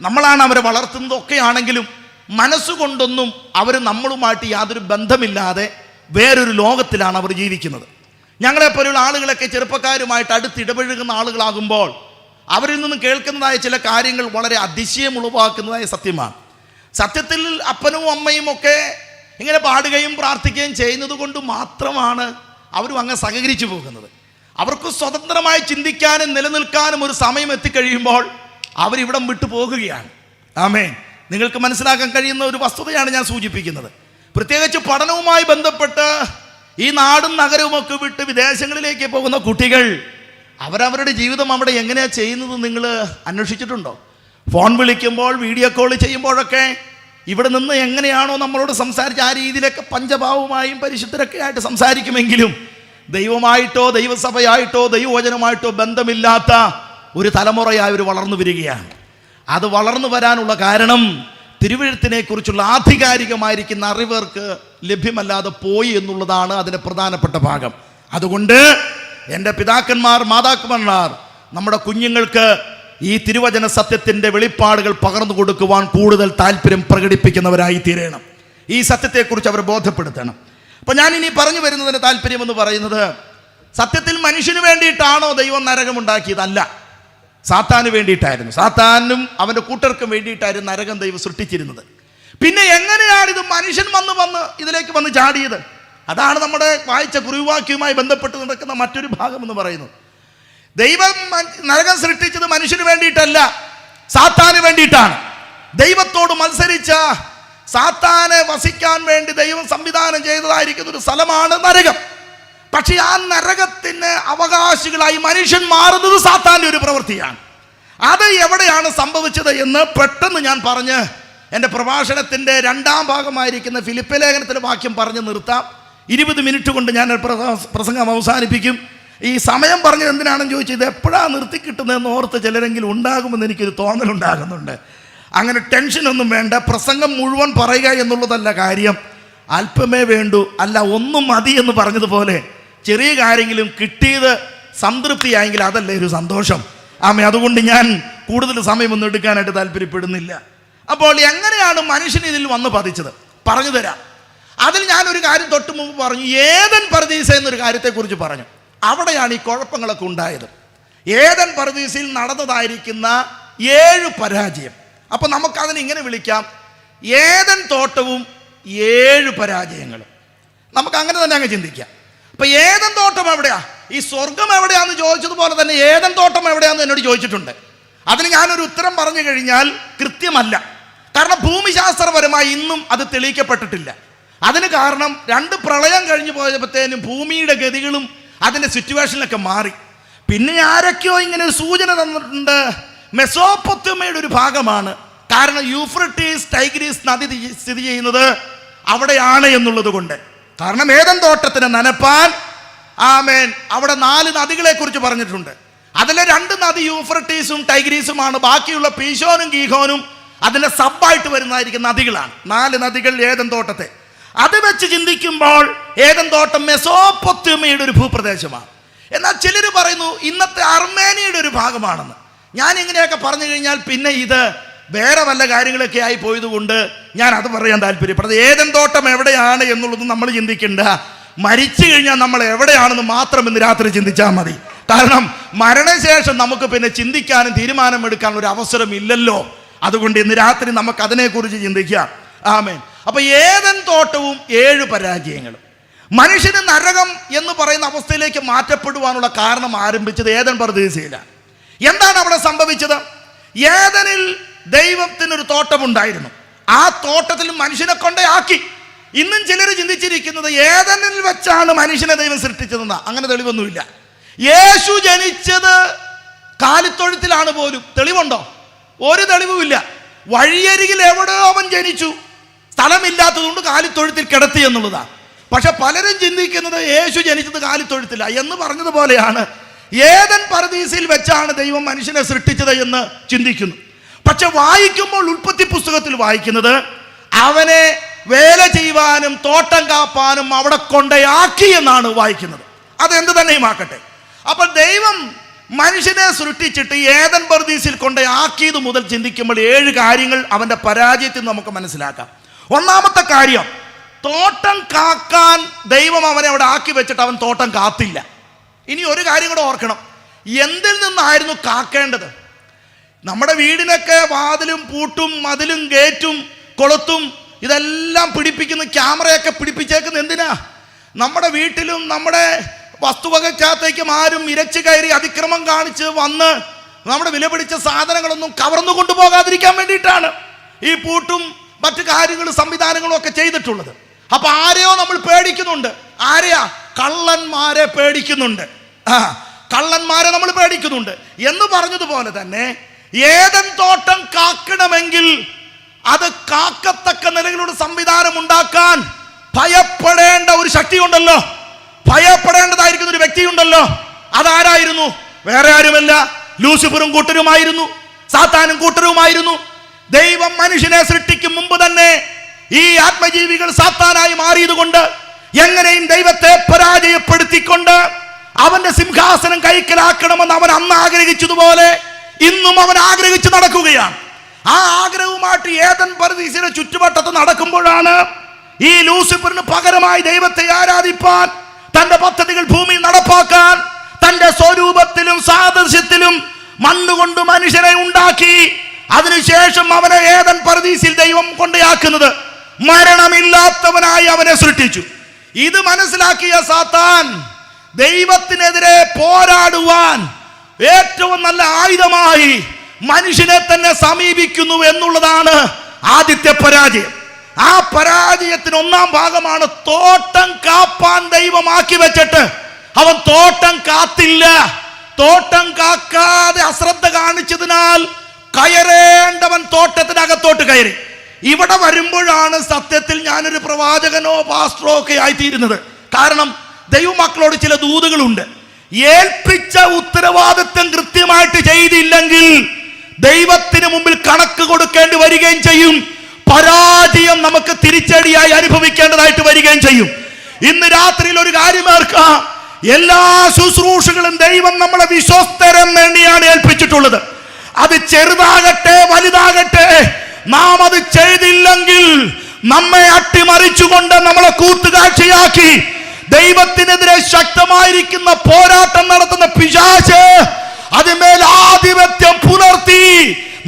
നമ്മളാണ് അവരെ വളർത്തുന്നതൊക്കെ ആണെങ്കിലും മനസ്സുകൊണ്ടൊന്നും അവർ നമ്മളുമായിട്ട് യാതൊരു ബന്ധമില്ലാതെ വേറൊരു ലോകത്തിലാണ് അവർ ജീവിക്കുന്നത്. ഞങ്ങളെപ്പോലുള്ള ആളുകളൊക്കെ ചെറുപ്പക്കാരുമായിട്ട് അടുത്തിടപഴകുന്ന ആളുകളാകുമ്പോൾ അവരിൽ നിന്നും കേൾക്കുന്നതായ ചില കാര്യങ്ങൾ വളരെ അതിശയം ഉളവാക്കുന്നതായ സത്യമാണ്. സത്യത്തിൽ അപ്പനും അമ്മയും ഒക്കെ ഇങ്ങനെ പാടുകയും പ്രാർത്ഥിക്കുകയും ചെയ്യുന്നത് കൊണ്ട് മാത്രമാണ് അവരും അങ്ങ് സഹകരിച്ചു പോകുന്നത്. അവർക്ക് സ്വതന്ത്രമായി ചിന്തിക്കാനും നിലനിൽക്കാനും ഒരു സമയം എത്തിക്കഴിയുമ്പോൾ അവരിവിടം വിട്ടു പോകുകയാണ്. ആമേൻ. നിങ്ങൾക്ക് മനസ്സിലാക്കാൻ കഴിയുന്ന ഒരു വസ്തുതയാണ് ഞാൻ സൂചിപ്പിക്കുന്നത്. പ്രത്യേകിച്ച് പഠനവുമായി ബന്ധപ്പെട്ട് ഈ നാടും നഗരവും ഒക്കെ വിട്ട് വിദേശങ്ങളിലേക്ക് പോകുന്ന കുട്ടികൾ അവരവരുടെ ജീവിതം അവിടെ എങ്ങനെയാണ് ചെയ്യുന്നത് നിങ്ങൾ അന്വേഷിച്ചിട്ടുണ്ടോ? ഫോൺ വിളിക്കുമ്പോൾ, വീഡിയോ കോൾ ചെയ്യുമ്പോഴൊക്കെ ഇവിടെ നിന്ന് എങ്ങനെയാണോ നമ്മളോട് സംസാരിച്ച് ആ രീതിയിലൊക്കെ പഞ്ചഭാവമായും പരിശുദ്ധരൊക്കെ ആയിട്ട് സംസാരിക്കുമെങ്കിലും ദൈവമായിട്ടോ ദൈവസഭയായിട്ടോ ദൈവവചനമായിട്ടോ ബന്ധമില്ലാത്ത ഒരു തലമുറയായി അവർ വളർന്നു വരികയാണ്. അത് വളർന്നു വരാനുള്ള കാരണം തിരുവെഴുത്തിനെ കുറിച്ചുള്ള ആധികാരികമായിരിക്കുന്ന അറിവർക്ക് ലഭ്യമല്ലാതെ പോയി എന്നുള്ളതാണ് അതിൻ്റെ പ്രധാനപ്പെട്ട ഭാഗം. അതുകൊണ്ട് എൻ്റെ പിതാക്കന്മാർ മാതാക്കന്മാർ നമ്മുടെ കുഞ്ഞുങ്ങൾക്ക് ഈ തിരുവചന സത്യത്തിൻ്റെ വെളിപ്പാടുകൾ പകർന്നു കൊടുക്കുവാൻ കൂടുതൽ താല്പര്യം പ്രകടിപ്പിക്കുന്നവരായി തീരണം. ഈ സത്യത്തെക്കുറിച്ച് അവർ ബോധ്യപ്പെടുത്തണം. അപ്പോൾ ഞാൻ ഇനി പറഞ്ഞു വരുന്നതിൻ്റെ താല്പര്യമെന്ന് പറയുന്നത്, സത്യത്തിൽ മനുഷ്യന് വേണ്ടിയിട്ടാണോ ദൈവം നരകമുണ്ടാക്കിയതല്ല, സാത്താന് വേണ്ടിയിട്ടായിരുന്നു. സാത്താനും അവൻ്റെ കൂട്ടർക്കും വേണ്ടിയിട്ടായിരുന്നു നരകം ദൈവം സൃഷ്ടിച്ചിരുന്നത്. പിന്നെ എങ്ങനെയാണ് ഇത് മനുഷ്യൻ വന്ന് ഇതിലേക്ക് വന്ന് ചാടിയത്? അതാണ് നമ്മുടെ വായിച്ച കുറിവാക്യവുമായി ബന്ധപ്പെട്ട് നടക്കുന്ന മറ്റൊരു ഭാഗം എന്ന് പറയുന്നത്. ദൈവം നരകം സൃഷ്ടിച്ചത് മനുഷ്യന് വേണ്ടിയിട്ടല്ല, സാത്താന് വേണ്ടിയിട്ടാണ്. ദൈവത്തോട് മത്സരിച്ച സാത്താനെ വസിക്കാൻ വേണ്ടി ദൈവം സംവിധാനം ചെയ്തതായിരിക്കുന്ന ഒരു സ്ഥലമാണ് നരകം. പക്ഷേ ആ നരകത്തിന് അവകാശികളായി മനുഷ്യൻ മാറുന്നത് സാത്താൻ്റെ ഒരു പ്രവൃത്തിയാണ്. അത് എവിടെയാണ് സംഭവിച്ചത് എന്ന് പെട്ടെന്ന് ഞാൻ പറഞ്ഞ് എൻ്റെ പ്രഭാഷണത്തിൻ്റെ രണ്ടാം ഭാഗമായിരിക്കുന്ന ഫിലിപ്പി ലേഖനത്തിലെ വാക്യം പറഞ്ഞ് നിർത്താം. 20 മിനിറ്റ് കൊണ്ട് ഞാൻ പ്രസംഗം അവസാനിപ്പിക്കും. ഈ സമയം പറഞ്ഞത് എന്തിനാണെന്ന് ചോദിച്ചാൽ ഇത് എപ്പോഴാണ് നിർത്തി കിട്ടുന്നതെന്ന് ഓർത്ത് ചിലരെങ്കിലും ഉണ്ടാകുമെന്ന് എനിക്കൊരു തോന്നലുണ്ടാകുന്നുണ്ട്. അങ്ങനെ ടെൻഷനൊന്നും വേണ്ട. പ്രസംഗം മുഴുവൻ പറയുക എന്നുള്ളതല്ല കാര്യം, അല്പമേ വേണ്ടൂ, അല്ല ഒന്നും മതി എന്ന് പറഞ്ഞതുപോലെ ചെറിയ കാര്യങ്ങളും കിട്ടിയത് സംതൃപ്തിയായെങ്കിൽ അതല്ലേ ഒരു സന്തോഷം. ആമേ, അതുകൊണ്ട് ഞാൻ കൂടുതൽ സമയമൊന്നും എടുക്കാനായിട്ട് താല്പര്യപ്പെടുന്നില്ല. അപ്പോൾ എങ്ങനെയാണ് മനുഷ്യൻ ഇതിൽ വന്ന് പതിച്ചത് പറഞ്ഞു തരാം. അതിൽ ഞാനൊരു കാര്യം തൊട്ട് മുമ്പ് പറഞ്ഞു, ഏദൻ പർദീസ എന്നൊരു കാര്യത്തെക്കുറിച്ച് പറഞ്ഞു. അവിടെയാണ് ഈ കുഴപ്പങ്ങളൊക്കെ ഉണ്ടായത്. ഏദൻ പർദീസയിൽ നടന്നതായിരിക്കുന്ന 7 പരാജയം. അപ്പോൾ നമുക്കതിനെ ഇങ്ങനെ വിളിക്കാം, ഏദൻ തോട്ടവും 7 പരാജയങ്ങളും. നമുക്ക് അങ്ങനെ തന്നെ അങ്ങ് ചിന്തിക്കാം. അപ്പൊ ഏദൻ തോട്ടം എവിടെയാ? ഈ സ്വർഗം എവിടെയാന്ന് ചോദിച്ചതുപോലെ തന്നെ ഏദൻ തോട്ടം എവിടെയാന്ന് എന്നോട് ചോദിച്ചിട്ടുണ്ട്. അതിന് ഞാനൊരു ഉത്തരം പറഞ്ഞു കഴിഞ്ഞാൽ കൃത്യമല്ല. കാരണം ഭൂമിശാസ്ത്രപരമായി ഇന്നും അത് തെളിയിക്കപ്പെട്ടിട്ടില്ല. അതിന് കാരണം 2 പ്രളയം കഴിഞ്ഞു പോയപ്പോഴത്തേനും ഭൂമിയുടെ ഗതികളും അതിൻ്റെ സിറ്റുവേഷനിലൊക്കെ മാറി. പിന്നെ ആരൊക്കെയോ ഇങ്ങനെ ഒരു സൂചന തന്നിട്ടുണ്ട്, മെസോപ്പൊത്തേമിയയുടെ ഒരു ഭാഗമാണ്. കാരണം യൂഫ്രട്ടീസ് ടൈഗ്രീസ് നദി സ്ഥിതി ചെയ്യുന്നത് അവിടെയാണ് എന്നുള്ളത് കൊണ്ട്. കാരണം ഏദൻ തോട്ടത്തിനെ നനപ്പാൻ ആമേൻ അവിടെ 4 നദികളെ കുറിച്ച് പറഞ്ഞിട്ടുണ്ട്. അതിലെ 2 നദി യൂഫ്രട്ടീസും ടൈഗ്രീസുമാണ്. ബാക്കിയുള്ള പീശോനും ഗീഹോനും അതിന്റെ സബ്ബായിട്ട് വരുന്നതായിരിക്കും നദികളാണ്. 4 നദികൾ ഏദൻ തോട്ടത്തെ. അത് വെച്ച് ചിന്തിക്കുമ്പോൾ ഏദൻ തോട്ടം മെസോപ്പൊത്തേമിയയുടെ ഒരു ഭൂപ്രദേശമാണ്. എന്നാൽ ചിലർ പറയുന്നു ഇന്നത്തെ അർമേനിയയുടെ ഒരു ഭാഗമാണെന്ന്. ഞാൻ ഇങ്ങനെയൊക്കെ പറഞ്ഞു കഴിഞ്ഞാൽ പിന്നെ ഇത് വേറെ വല്ല കാര്യങ്ങളൊക്കെ ആയി പോയതുകൊണ്ട് ഞാൻ അത് പറയാൻ താല്പര്യപ്പെടുന്നത്. ഏദൻ തോട്ടം എവിടെയാണ് എന്നുള്ളത് നമ്മൾ ചിന്തിക്കണ്ട. മരിച്ചു കഴിഞ്ഞാൽ നമ്മൾ എവിടെയാണെന്ന് മാത്രം ഇന്ന് രാത്രി ചിന്തിച്ചാൽ മതി. കാരണം മരണശേഷം നമുക്ക് പിന്നെ ചിന്തിക്കാനും തീരുമാനമെടുക്കാനുള്ള ഒരു അവസരം ഇല്ലല്ലോ. അതുകൊണ്ട് ഇന്ന് രാത്രി നമുക്ക് അതിനെക്കുറിച്ച് ചിന്തിക്കാം. ആമേൻ. അപ്പൊ ഏദൻ തോട്ടവും 7 പരാജയങ്ങളും മനുഷ്യന് നരകം എന്ന് പറയുന്ന അവസ്ഥയിലേക്ക് മാറ്റപ്പെടുവാനുള്ള കാരണം ആരംഭിച്ചത് ഏദൻ പർദീസയിലാണ്. എന്താണ് അവിടെ സംഭവിച്ചത്? ഏദനിൽ ദൈവത്തിനൊരു തോട്ടമുണ്ടായിരുന്നു. ആ തോട്ടത്തിൽ മനുഷ്യനെ കൊണ്ടേ ആക്കി. ഇന്നും ചിലർ ചിന്തിച്ചിരിക്കുന്നത് ഏദനിൽ വെച്ചാണ് മനുഷ്യനെ ദൈവം സൃഷ്ടിച്ചതെന്നാ. അങ്ങനെ തെളിവൊന്നുമില്ല. യേശു ജനിച്ചത് കാലിത്തൊഴുത്തിലാണ് പോലും. തെളിവുണ്ടോ? ഒരു തെളിവുമില്ല. വഴിയരികിൽ എവിടെയോ അവൻ ജനിച്ചു, സ്ഥലമില്ലാത്തതുകൊണ്ട് കാലിത്തൊഴുത്തിൽ കിടത്തി എന്നുള്ളതാണ്. പക്ഷെ പലരും ചിന്തിക്കുന്നത് യേശു ജനിച്ചത് കാലിത്തൊഴുത്തില്ല എന്ന് പറഞ്ഞതുപോലെയാണ് ഏദൻ പർദീസയിൽ വെച്ചാണ് ദൈവം മനുഷ്യനെ സൃഷ്ടിച്ചത് എന്ന് ചിന്തിക്കുന്നു. പക്ഷെ വായിക്കുമ്പോൾ ഉൽപ്പത്തി പുസ്തകത്തിൽ വായിക്കുന്നത് അവനെ വേല ചെയ്യുവാനും തോട്ടം കാപ്പാനും അവിടെ കൊണ്ടയാക്കി എന്നാണ് വായിക്കുന്നത്. അതെന്ത് തന്നെയും ആക്കട്ടെ. അപ്പോൾ ദൈവം മനുഷ്യനെ സൃഷ്ടിച്ചിട്ട് ഏദൻ പർദീസിൽ കൊണ്ടയാക്കിയത് മുതൽ ചിന്തിക്കുമ്പോൾ 7 കാര്യങ്ങൾ അവന്റെ പരാജയത്തിൽ നമുക്ക് മനസ്സിലാക്കാം. ഒന്നാമത്തെ കാര്യം, തോട്ടം കാക്കാൻ ദൈവം അവനെ അവിടെ ആക്കി വെച്ചിട്ട് അവൻ തോട്ടം കാത്തില്ല. ഇനി ഒരു കാര്യം കൂടെ ഓർക്കണം. എന്തിൽ നിന്നായിരുന്നു കാക്കേണ്ടത്? നമ്മുടെ വീടിനൊക്കെ വാതിലും പൂട്ടും മതിലും ഗേറ്റും കൊളുത്തും ഇതെല്ലാം പിടിപ്പിക്കുന്ന ക്യാമറയൊക്കെ പിടിപ്പിച്ചേക്കുന്ന എന്തിനാ? നമ്മുടെ വീട്ടിലും നമ്മുടെ വസ്തുവകക്കകത്തേക്കും ആരും ഇരച്ചു കയറി അതിക്രമം കാണിച്ച് വന്ന് നമ്മുടെ വില പിടിച്ച സാധനങ്ങളൊന്നും കവർന്നു കൊണ്ടുപോകാതിരിക്കാൻ വേണ്ടിയിട്ടാണ് ഈ പൂട്ടും മറ്റു കാര്യങ്ങളും സംവിധാനങ്ങളും ഒക്കെ ചെയ്തിട്ടുള്ളത്. അപ്പൊ ആരെയോ നമ്മൾ പേടിക്കുന്നുണ്ട്. ആരെയാ? കള്ളന്മാരെ പേടിക്കുന്നുണ്ട്. കള്ളന്മാരെ നമ്മൾ പേടിക്കുന്നുണ്ട് എന്ന് പറഞ്ഞതുപോലെ തന്നെ ഏദൻ തോട്ടം കാക്കണമെങ്കിൽ അത് കാക്കത്തക്ക നിലയിലുള്ള സംവിധാനം ഉണ്ടാക്കാൻ ഭയപ്പെടേണ്ട ഒരു ശക്തിയുണ്ടല്ലോ, ഭയപ്പെടേണ്ടതായിരിക്കുന്ന ഒരു വ്യക്തിയുണ്ടല്ലോ. അതാരായിരുന്നു? വേറെ ആരുമല്ല, ലൂസിഫറും കൂട്ടരുമായിരുന്നു, സാത്താനും കൂട്ടരുമായിരുന്നു. ദൈവം മനുഷ്യനെ സൃഷ്ടിക്കും മുമ്പ് തന്നെ ഈ ആത്മജീവികൾ സാത്താനായി മാറിയത് കൊണ്ട് എങ്ങനെയും ദൈവത്തെ പരാജയപ്പെടുത്തിക്കൊണ്ട് അവന്റെ സിംഹാസനം കൈക്കലാക്കണമെന്ന് അവൻ അന്ന് ആഗ്രഹിച്ചതുപോലെ ഇന്നും അവൻ ആഗ്രഹിച്ച് നടക്കുകയാണ്. ആ ആഗ്രഹവുമായിട്ട് ഏദൻ പർദീസയുടെ ചുറ്റുവട്ടത്ത് നടക്കുമ്പോഴാണ് ഈ ലൂസിഫറിന് പകരമായി ദൈവത്തെ ആരാധിപ്പാൻ, തന്റെ പദ്ധതികൾ ഭൂമിയിൽ നടപ്പാക്കാൻ, തന്റെ സ്വരൂപത്തിലും സാദൃശ്യത്തിലും മണ്ണുകൊണ്ട് മനുഷ്യനെ ഉണ്ടാക്കി അതിനുശേഷം അവനെ ഏദൻ പർദീസിൽ ദൈവം കൊണ്ടയാക്കുന്നത്. മരണമില്ലാത്തവനായി അവനെ സൃഷ്ടിച്ചു. ഇത് മനസ്സിലാക്കിയ സാത്താൻ ദൈവത്തിനെതിരെ പോരാടുവാൻ ഏറ്റവും നല്ല ആയുധമായി മനുഷ്യനെ തന്നെ സമീപിക്കുന്നു എന്നുള്ളതാണ് ആദ്യത്തെ പരാജയം. ആ പരാജയത്തിന് ഒന്നാം ഭാഗമാണ് തോട്ടം കാപ്പാൻ ദൈവമാക്കി വെച്ചിട്ട് അവൻ തോട്ടം കാത്തില്ല. തോട്ടം കാക്കാതെ അശ്രദ്ധ കാണിച്ചതിനാൽ കയറേണ്ടവൻ തോട്ടത്തിനകത്തോട്ട് കയറി. ഇവിടെ വരുമ്പോഴാണ് സത്യത്തിൽ ഞാനൊരു പ്രവാചകനോ പാസ്റ്ററോ ഒക്കെ ആയിത്തീരുന്നത്. കാരണം ദൈവമക്കളോട് ചില ദൂതുകളുണ്ട്. ഏൽപ്പിച്ച ഉത്തരവാദിത്വം കൃത്യമായിട്ട് ചെയ്തില്ലെങ്കിൽ ദൈവത്തിന് മുമ്പിൽ കണക്ക് കൊടുക്കേണ്ടി വരികയും ചെയ്യും. പരാജയം നമുക്ക് തിരിച്ചടിയായി അനുഭവിക്കേണ്ടതായിട്ട് വരികയും ചെയ്യും. ഇന്ന് രാത്രിയിൽ ഒരു കാര്യം ഓർക്കാം, എല്ലാ ശുശ്രൂഷകളും ദൈവം നമ്മളെ വിശ്വസ്തരം വേണ്ടിയാണ് ഏൽപ്പിച്ചിട്ടുള്ളത്. അത് ചെറുതാകട്ടെ വലുതാകട്ടെ, നാം അത് ചെയ്തില്ലെങ്കിൽ നമ്മെ അട്ടിമറിച്ചുകൊണ്ട് നമ്മളെ കൂട്ടുകാഴ്ചയാക്കി ദൈവത്തിനെതിരെ ശക്തമായിരിക്കുന്ന പോരാട്ടം നടത്തുന്ന പിശാച് അതിന്മേൽ ആധിപത്യം പുലർത്തി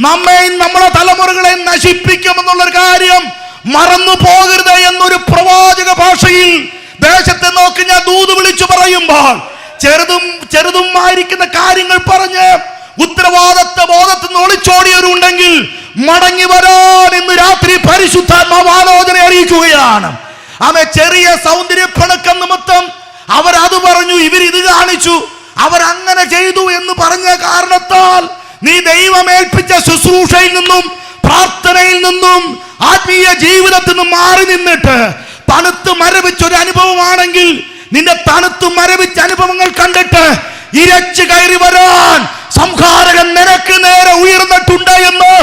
നമ്മെയും നമ്മളെ തലമുറകളെ നശിപ്പിക്കുമെന്നുള്ളൊരു കാര്യം മറന്നു പോകരുത് എന്നൊരു പ്രവാചക ഭാഷയിൽ ദേശത്തെ നോക്കി ഞാൻ ദൂത് വിളിച്ചു പറയുമ്പോൾ ചെറുതുമായിരിക്കുന്ന കാര്യങ്ങൾ പറഞ്ഞ് ഉത്തരവാദിത്വ ബോധത്തിൽ നിന്ന് ഒളിച്ചോടിയവരുണ്ടെങ്കിൽ മടങ്ങി വരാൻ ഇന്ന് രാത്രി പരിശുദ്ധാത്മാവ് ആലോചന അറിയിക്കുകയാണ്. ആമേ. ചെറിയ സൗന്ദര്യപ്പണക്കം നിമിത്തം അവരത് പറഞ്ഞു, ഇവരിത് കാണിച്ചു, അവരങ്ങനെ ചെയ്തു എന്ന് പറഞ്ഞ കാരണത്താൽ നീ ദൈവമേൽപ്പിച്ച ശുശ്രൂഷയിൽ നിന്നും പ്രാർത്ഥനയിൽ നിന്നും ആത്മീയ ജീവിതത്തിൽ നിന്ന് മാറി നിന്നിട്ട് തണുത്ത് മരവിച്ചൊരു അനുഭവമാണെങ്കിൽ, നിന്റെ തണുത്ത് മരവിച്ച അനുഭവങ്ങൾ കണ്ടിട്ട് ഇരച്ചു കയറി വരാൻ സംഹാരകൻ നിനക്ക് നേരെ ഉയർന്നിട്ടുണ്ട് എന്ന്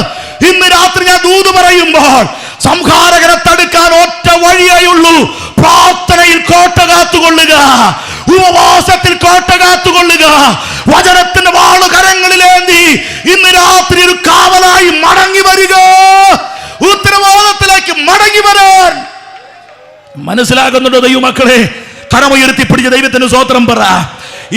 ഇന്ന് രാത്രി ഞാൻ ദൂത് പറയുമ്പോൾ, സംഹാരകനെ തടുക്കാൻ ഒറ്റ വഴിയായുള്ളൂ. പ്രാർത്ഥനയിൽ കോട്ട കാത്തുകൊള്ളുക, ഉപവാസത്തിൽ കോട്ട കാത്തുകൊള്ളുക, വചനത്തിന്റെ വാള് കരങ്ങളിലേന്തി ഇന്ന് രാത്രി ഒരു കാവലായി മടങ്ങി വരിക, ഉത്തരവാദത്തിലേക്ക് മടങ്ങി വരാൻ. മനസ്സിലാകുന്നുണ്ടോ ദൈവമക്കളെ? കരമുയർത്തിപ്പിടിച്ച ദൈവത്തിന് സ്തോത്രം പറ.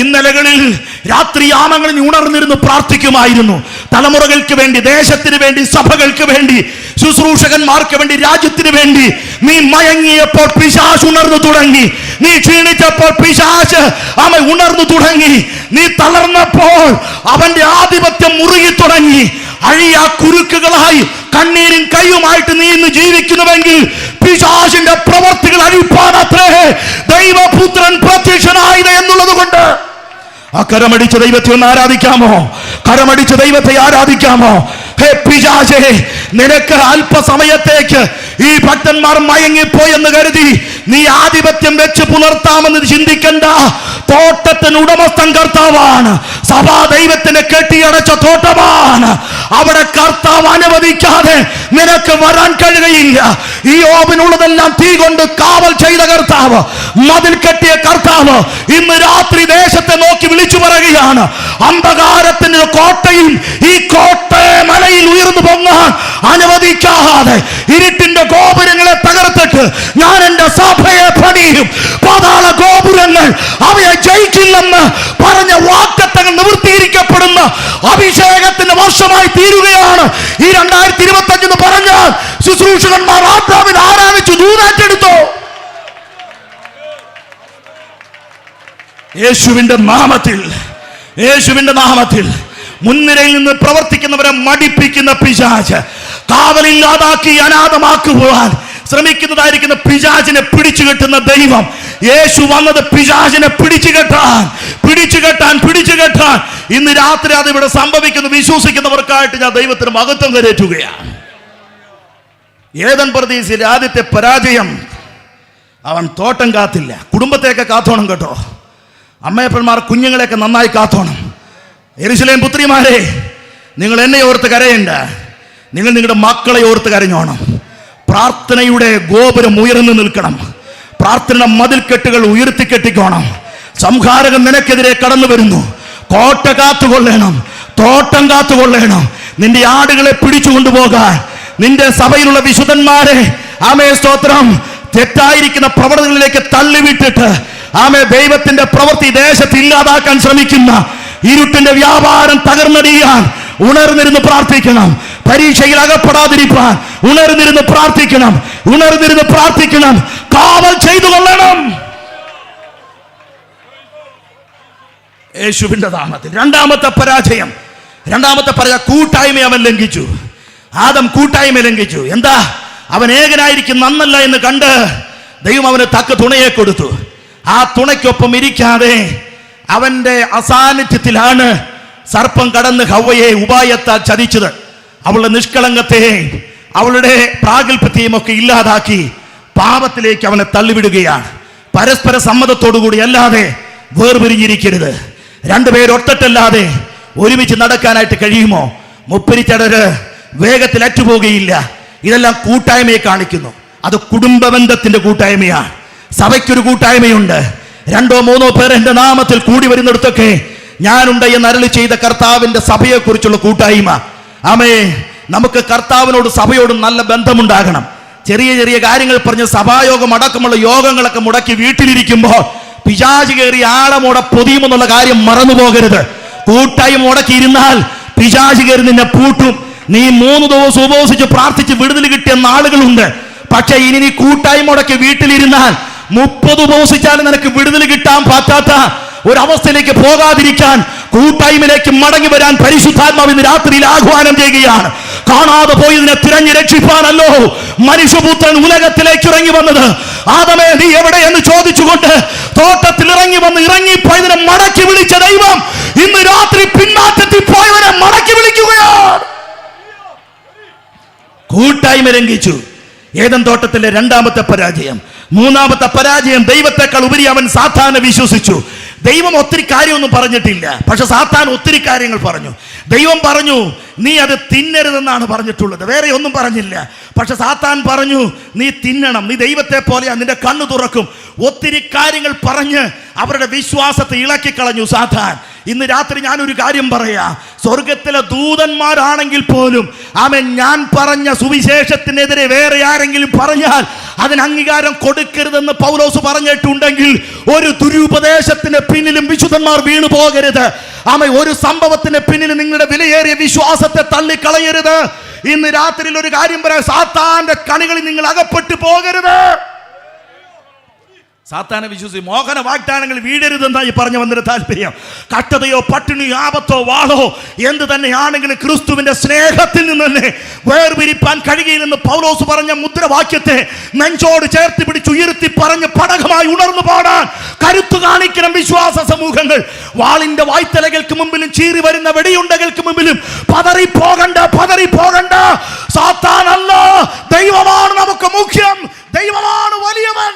ഇന്നലകളിൽ രാത്രി യാമങ്ങളിൽ ഉണർന്നിരുന്നു പ്രാർത്ഥിക്കുമായിരുന്നു. തലമുറകൾക്ക് വേണ്ടി, ദേശത്തിന് വേണ്ടി, സഭകൾക്ക് വേണ്ടി, ശുശ്രൂഷകന്മാർക്ക് വേണ്ടി, രാജ്യത്തിന് വേണ്ടി. നീ മയങ്ങിയപ്പോൾ പിശാച് ഉണർന്നു തുടങ്ങി. നീ ക്ഷീണിച്ചപ്പോൾ പിശാച് അവൻ ഉണർന്നു തുടങ്ങി. നീ തളർന്നപ്പോൾ അവന്റെ ആധിപത്യം മുറുകി തുടങ്ങി. അഴിയ കുരുക്കുകളായി കണ്ണീരും കൈയുമായിട്ട് നീ ഇന്ന് ജീവിക്കുന്നുവെങ്കിൽ പിശാചിന്റെ പ്രവർത്തികൾ അഴിപ്പാനത്രേ ദൈവപുത്രൻ പ്രത്യക്ഷനായത് എന്നുള്ളത് കൊണ്ട് ആ കരമടിച്ച ദൈവത്തെ ഒന്ന് ആരാധിക്കാമോ? കരമടിച്ച ദൈവത്തെ ആരാധിക്കാമോ? ഹേ പിശാചേ, നിനക്ക് അല്പസമയത്തേക്ക് ഈ ഭക്തന്മാർ മയങ്ങിപ്പോയെന്ന് കരുതി നീ ആധിപത്യം വെച്ച് പുലർത്താമെന്ന് ചിന്തിക്കണ്ട. തോട്ടത്തിന് ഉടമസ്ഥൻ കർത്താവാണ്. സഭാ ദൈവത്തിന് കെട്ടിയടച്ച തോട്ടമാണ്. അവിടെ കർത്താവ് അനുവദിക്കാതെ നിനക്ക് വരാൻ കഴിയുകയില്ല. ഈ യോബിനുള്ളതെല്ലാം തീ കൊണ്ട് കാവൽ ചെയ്ത കർത്താവ്, മതിൽ കെട്ടിയ കർത്താവ് ഇന്ന് രാത്രി ദേശത്തെ നോക്കി വിളിച്ചു പറയുകയാണ്, അന്ധകാരത്തിന്റെ കോട്ടയിൽ ഈ കോട്ടയെ മലയിൽ ഉയർന്നു പൊങ്ങാൻ അനുവദിക്കാതെ ഇരുട്ടിന്റെ ഗോപുരങ്ങളെ തകർത്തിട്ട് ഞാൻ എന്റെ സഭയെ പണിയും. പാതാള ഗോപുരങ്ങൾ അവയെ ജയിക്കില്ലെന്ന് പറഞ്ഞ വാഗ്ദത്തങ്ങൾ നിവൃത്തിയിരിക്കപ്പെടുന്ന അഭിഷേകത്തിന്റെ വർഷമായി തീരുകയാണ് ഈ 2025 എന്ന് പറഞ്ഞാൽ ശുശ്രൂഷകന്മാർ ആത്മാവിൽ ആരാധിച്ചു ദൂതേറ്റെടുത്തു. യേശുവിന്റെ നാമത്തിൽ, യേശുവിന്റെ നാമത്തിൽ മുൻനിരയിൽ നിന്ന് പ്രവർത്തിക്കുന്നവരെ മടിപ്പിക്കുന്ന പിശാച്, കാവലില്ലാതാക്കി അനാഥമാക്കുവാൻ ശ്രമിക്കുന്നതായിരിക്കുന്ന പിശാചിനെ പിടിച്ചു കെട്ടുന്ന ദൈവം. യേശു വന്നത് പിശാചിനെ പിടിച്ചു കെട്ടാൻ. ഇന്ന് രാത്രി അത് ഇവിടെ സംഭവിക്കുന്നു. വിശ്വസിക്കുന്നവർക്കായിട്ട് ഞാൻ ദൈവത്തിന് മഹത്വം കരേറ്റുകയാണ്. ഏദൻ പർദീസിൽ ആദ്യത്തെ പരാജയം, അവൻ തോട്ടം കാത്തില്ല. കുടുംബത്തെയൊക്കെ കാത്തോണം കേട്ടോ. അമ്മയപ്പന്മാർ കുഞ്ഞുങ്ങളെയൊക്കെ നന്നായി കാത്തോണം. യെരൂശലേം പുത്രിമാരെ, നിങ്ങൾ എന്നെ ഓർത്ത് കരയണ്ട, നിങ്ങൾ നിങ്ങളുടെ മക്കളെ ഓർത്ത് കരഞ്ഞോണം. പ്രാർത്ഥനയുടെ ഗോപുരം ഉയർന്നു നിൽക്കണം. പ്രാർത്ഥന മതിൽക്കെട്ടുകൾ ഉയർത്തിക്കെട്ടിക്കോണം. സംഹാരകൻ നിനക്കെതിരെ കടന്നു വരുന്നു. കോട്ട കാത്തുകൊള്ളണം, തോട്ടം കാത്തുകൊള്ളണം. നിന്റെ ആടുകളെ പിടിച്ചു കൊണ്ടുപോകാൻ നിന്റെ സഭയിലുള്ള വിശുദ്ധന്മാരെ ആമേ സ്തോത്രം തെറ്റായിരിക്കുന്ന പ്രവണതകളിലേക്ക് തള്ളിവിട്ടിട്ട് ആമേ ദൈവത്തിന്റെ പ്രവൃത്തി ദേശത്ത് ഇല്ലാതാക്കാൻ ശ്രമിക്കുന്ന ഇരുട്ടിന്റെ വ്യാപാരം തകർന്നടിയാൻ ഉണർന്നിരുന്ന് പ്രാർത്ഥിക്കണം. പരീക്ഷയിൽ അകപ്പെടാതിരിക്കാൻ ഉണർന്നിരുന്ന് പ്രാർത്ഥിക്കണം. കാവൽ ചെയ്തു കൊള്ളണം യേശുവിന്റെ നാമത്തിൽ. രണ്ടാമത്തെ പരാജയം കൂട്ടായ്മ അവൻ ലംഘിച്ചു. ആദം കൂട്ടായ്മ ലംഘിച്ചു. എന്താ? അവൻ ഏകനായിരിക്കും നന്നല്ല എന്ന് കണ്ട് ദൈവം അവന് തക്ക തുണയെ കൊടുത്തു. ആ തുണയ്ക്കൊപ്പം ഇരിക്കാതെ അവന്റെ അസാന്നിധ്യത്തിലാണ് സർപ്പം കടന്ന് ഹവ്വയെ ഉപായത്താൽ ചതിച്ചത്. അവളുടെ നിഷ്കളങ്കത്തെയും അവളുടെ പ്രാഗൽഭ്യത്തെയും ഒക്കെ ഇല്ലാതാക്കി പാപത്തിലേക്ക് അവനെ തള്ളിവിടുകയാണ്. പരസ്പര സമ്മതത്തോടുകൂടി അല്ലാതെ വേർപിരിഞ്ഞിരിക്കരുത്. രണ്ടുപേരൊട്ടല്ലാതെ ഒരുമിച്ച് നടക്കാനായിട്ട് കഴിയുമോ? മുപ്പരിച്ചടര് വേഗത്തിൽ അറ്റുപോകുകയില്ല. ഇതെല്ലാം കൂട്ടായ്മയെ കാണിക്കുന്നു. അത് കുടുംബ ബന്ധത്തിന്റെ കൂട്ടായ്മയാണ്. സഭയ്ക്കൊരു കൂട്ടായ്മയുണ്ട്. 2-3 പേർ എന്റെ നാമത്തിൽ കൂടി വരുന്നിടത്തൊക്കെ ഞാനുണ്ട് എന്ന് അരുളി ചെയ്ത കർത്താവിന്റെ സഭയെ കുറിച്ചുള്ള കൂട്ടായ്മ. ആമേ, നമുക്ക് കർത്താവിനോട് സഭയോടും നല്ല ബന്ധമുണ്ടാകണം. ചെറിയ ചെറിയ കാര്യങ്ങൾ പറഞ്ഞ് സഭായോഗം അടക്കമുള്ള യോഗങ്ങളൊക്കെ മുടക്കി വീട്ടിലിരിക്കുമ്പോൾ പിശാച് കയറി ആളമോടെ പൊതിയുമെന്നുള്ള കാര്യം മറന്നു പോകരുത്. കൂട്ടായ്മ മുടക്കിയിരുന്നാൽ പിശാച് കയറി നിന്നെ പൂട്ടും. നീ 3 ദിവസം ഉപവസിച്ച് പ്രാർത്ഥിച്ച് വിടുതൽ കിട്ടിയ നാളുകളുണ്ട്. പക്ഷെ ഇനി നീ കൂട്ടായ്മ മുടക്കി വീട്ടിലിരുന്നാൽ 30 ഉപവസിച്ചാലും നിനക്ക് വിടുതൽ കിട്ടാൻ പറ്റാത്ത ഒരവസ്ഥയിലേക്ക് പോകാതിരിക്കാൻ കൂട്ടായ്മയിലേക്ക് മടങ്ങി വരാൻ പരിശുദ്ധാത്മാവ് ഇന്ന് രാത്രിയിൽ ആഹ്വാനം ചെയ്യുകയാണ്. കാണാതെ പോയതിനെ തിരഞ്ഞു രക്ഷിപ്പാനല്ലോ മനുഷ്യപുത്രൻ ഉലകത്തിലേക്ക് ഇറങ്ങി വന്നത്. ആദമേ, നീ എവിടെ എന്ന് ചോദിച്ചുകൊണ്ട് തോട്ടത്തിൽ ഇറങ്ങിപ്പോയതിനെ മടക്കി വിളിച്ച ദൈവം ഇന്ന് രാത്രി പിന്മാറ്റത്തിൽ പോയവനെ മടക്കി വിളിക്കുകയാണ്. കൂട്ടായ്മ ലംഘിച്ചു. ഏദൻ തോട്ടത്തിലെ രണ്ടാമത്തെ പരാജയം. മൂന്നാമത്തെ പരാജയം, ദൈവത്തെക്കാൾ ഉപരി അവൻ സാത്താനെ വിശ്വസിച്ചു. ദൈവം ഒത്തിരി കാര്യമൊന്നും പറഞ്ഞിട്ടില്ല, പക്ഷെ സാത്താൻ ഒത്തിരി കാര്യങ്ങൾ പറഞ്ഞു. ദൈവം പറഞ്ഞു നീ അത് തിന്നരുതെന്നാണ് പറഞ്ഞിട്ടുള്ളത്, വേറെ ഒന്നും പറഞ്ഞില്ല. പക്ഷെ സാത്താൻ പറഞ്ഞു നീ തിന്നണം, നീ ദൈവത്തെ പോലെയാ, നിന്റെ കണ്ണു തുറക്കും. ഒത്തിരി കാര്യങ്ങൾ പറഞ്ഞ് അവരുടെ വിശ്വാസത്തെ ഇളക്കിക്കളഞ്ഞു സാത്താൻ. ഇന്ന് രാത്രി ഞാനൊരു കാര്യം പറയാ, സ്വർഗത്തിലെ ദൂതന്മാരാണെങ്കിൽ പോലും ഞാൻ പറഞ്ഞ സുവിശേഷത്തിനെതിരെ വേറെ ആരെങ്കിലും പറഞ്ഞാൽ അതിന് അംഗീകാരം കൊടുക്കരുതെന്ന് പൗലോസ് പറഞ്ഞിട്ടുണ്ടെങ്കിൽ, ഒരു ദുരുപദേശത്തിന് പിന്നിലും വിശുദ്ധന്മാർ വീണു പോകരുത്. ഒരു സംഭവത്തിന് പിന്നിൽ നിങ്ങളുടെ വിലയേറിയ വിശ്വാസത്തെ തള്ളിക്കളയരുത്. ഇന്ന് രാത്രിയിൽ ഒരു കാര്യം പറയാം, സാത്താന്റെ കണികളിൽ നിങ്ങൾ അകപ്പെട്ടു പോകരുത്. സാത്താനെ വിശ്വസിച്ച് മോഹന വാഗ്ദാനങ്ങൾ വീഴരുതെന്നായി പറഞ്ഞു വന്നൊരു താല്പര്യം. കഷ്ടതയോ പട്ടിണിയോ ആപത്തോ വാളോ എന്ത് തന്നെയാണെങ്കിലും ക്രിസ്തുവിന്റെ സ്നേഹത്തിൽ നിന്ന് തന്നെ വേർപിരിപ്പാൻ കഴിയില്ലെന്ന് പൗലോസ് പറഞ്ഞ മുദ്രാവാക്യത്തെ നെഞ്ചോട് ചേർത്ത് പിടിച്ച് ഉയർത്തി പറഞ്ഞ് പടകമായി ഉണർന്നു പാടാൻ കരുത്തു കാണിക്കണം വിശ്വാസ സമൂഹങ്ങൾ. വാളിന്റെ വായ്ത്തലകൾക്ക് മുമ്പിലും ചീറി വരുന്ന വെടിയുണ്ടകൾക്ക് മുമ്പിലും പതറിപ്പോകണ്ട. സാത്താനല്ല, ദൈവമാണ് നമുക്ക് മുഖ്യം, ദൈവമാണ് വലിയവൻ.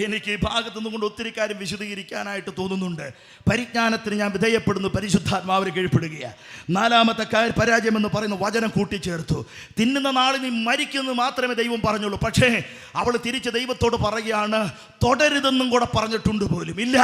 എനിക്ക് ഈ ഭാഗത്തു നിന്നുകൊണ്ട് ഒത്തിരി കാര്യം വിശദീകരിക്കാനായിട്ട് തോന്നുന്നുണ്ട്. പരിജ്ഞാനത്തിന് ഞാൻ വിധേയപ്പെടുന്നു, പരിശുദ്ധാത്മാവിന് കീഴ്പ്പെടുകയാണ്. നാലാമത്തെ പരാജയം എന്ന് പറയുന്ന വചനം കൂട്ടിച്ചേർത്തു. തിന്നുന്ന നാളിൽ നീ മരിക്കുന്നു മാത്രമേ ദൈവം പറഞ്ഞുള്ളൂ. പക്ഷേ അവൾ തിരിച്ച് ദൈവത്തോട് പറയുകയാണ്, തുടരുതെന്നും കൂടെ പറഞ്ഞിട്ടുണ്ട് പോലും. ഇല്ല,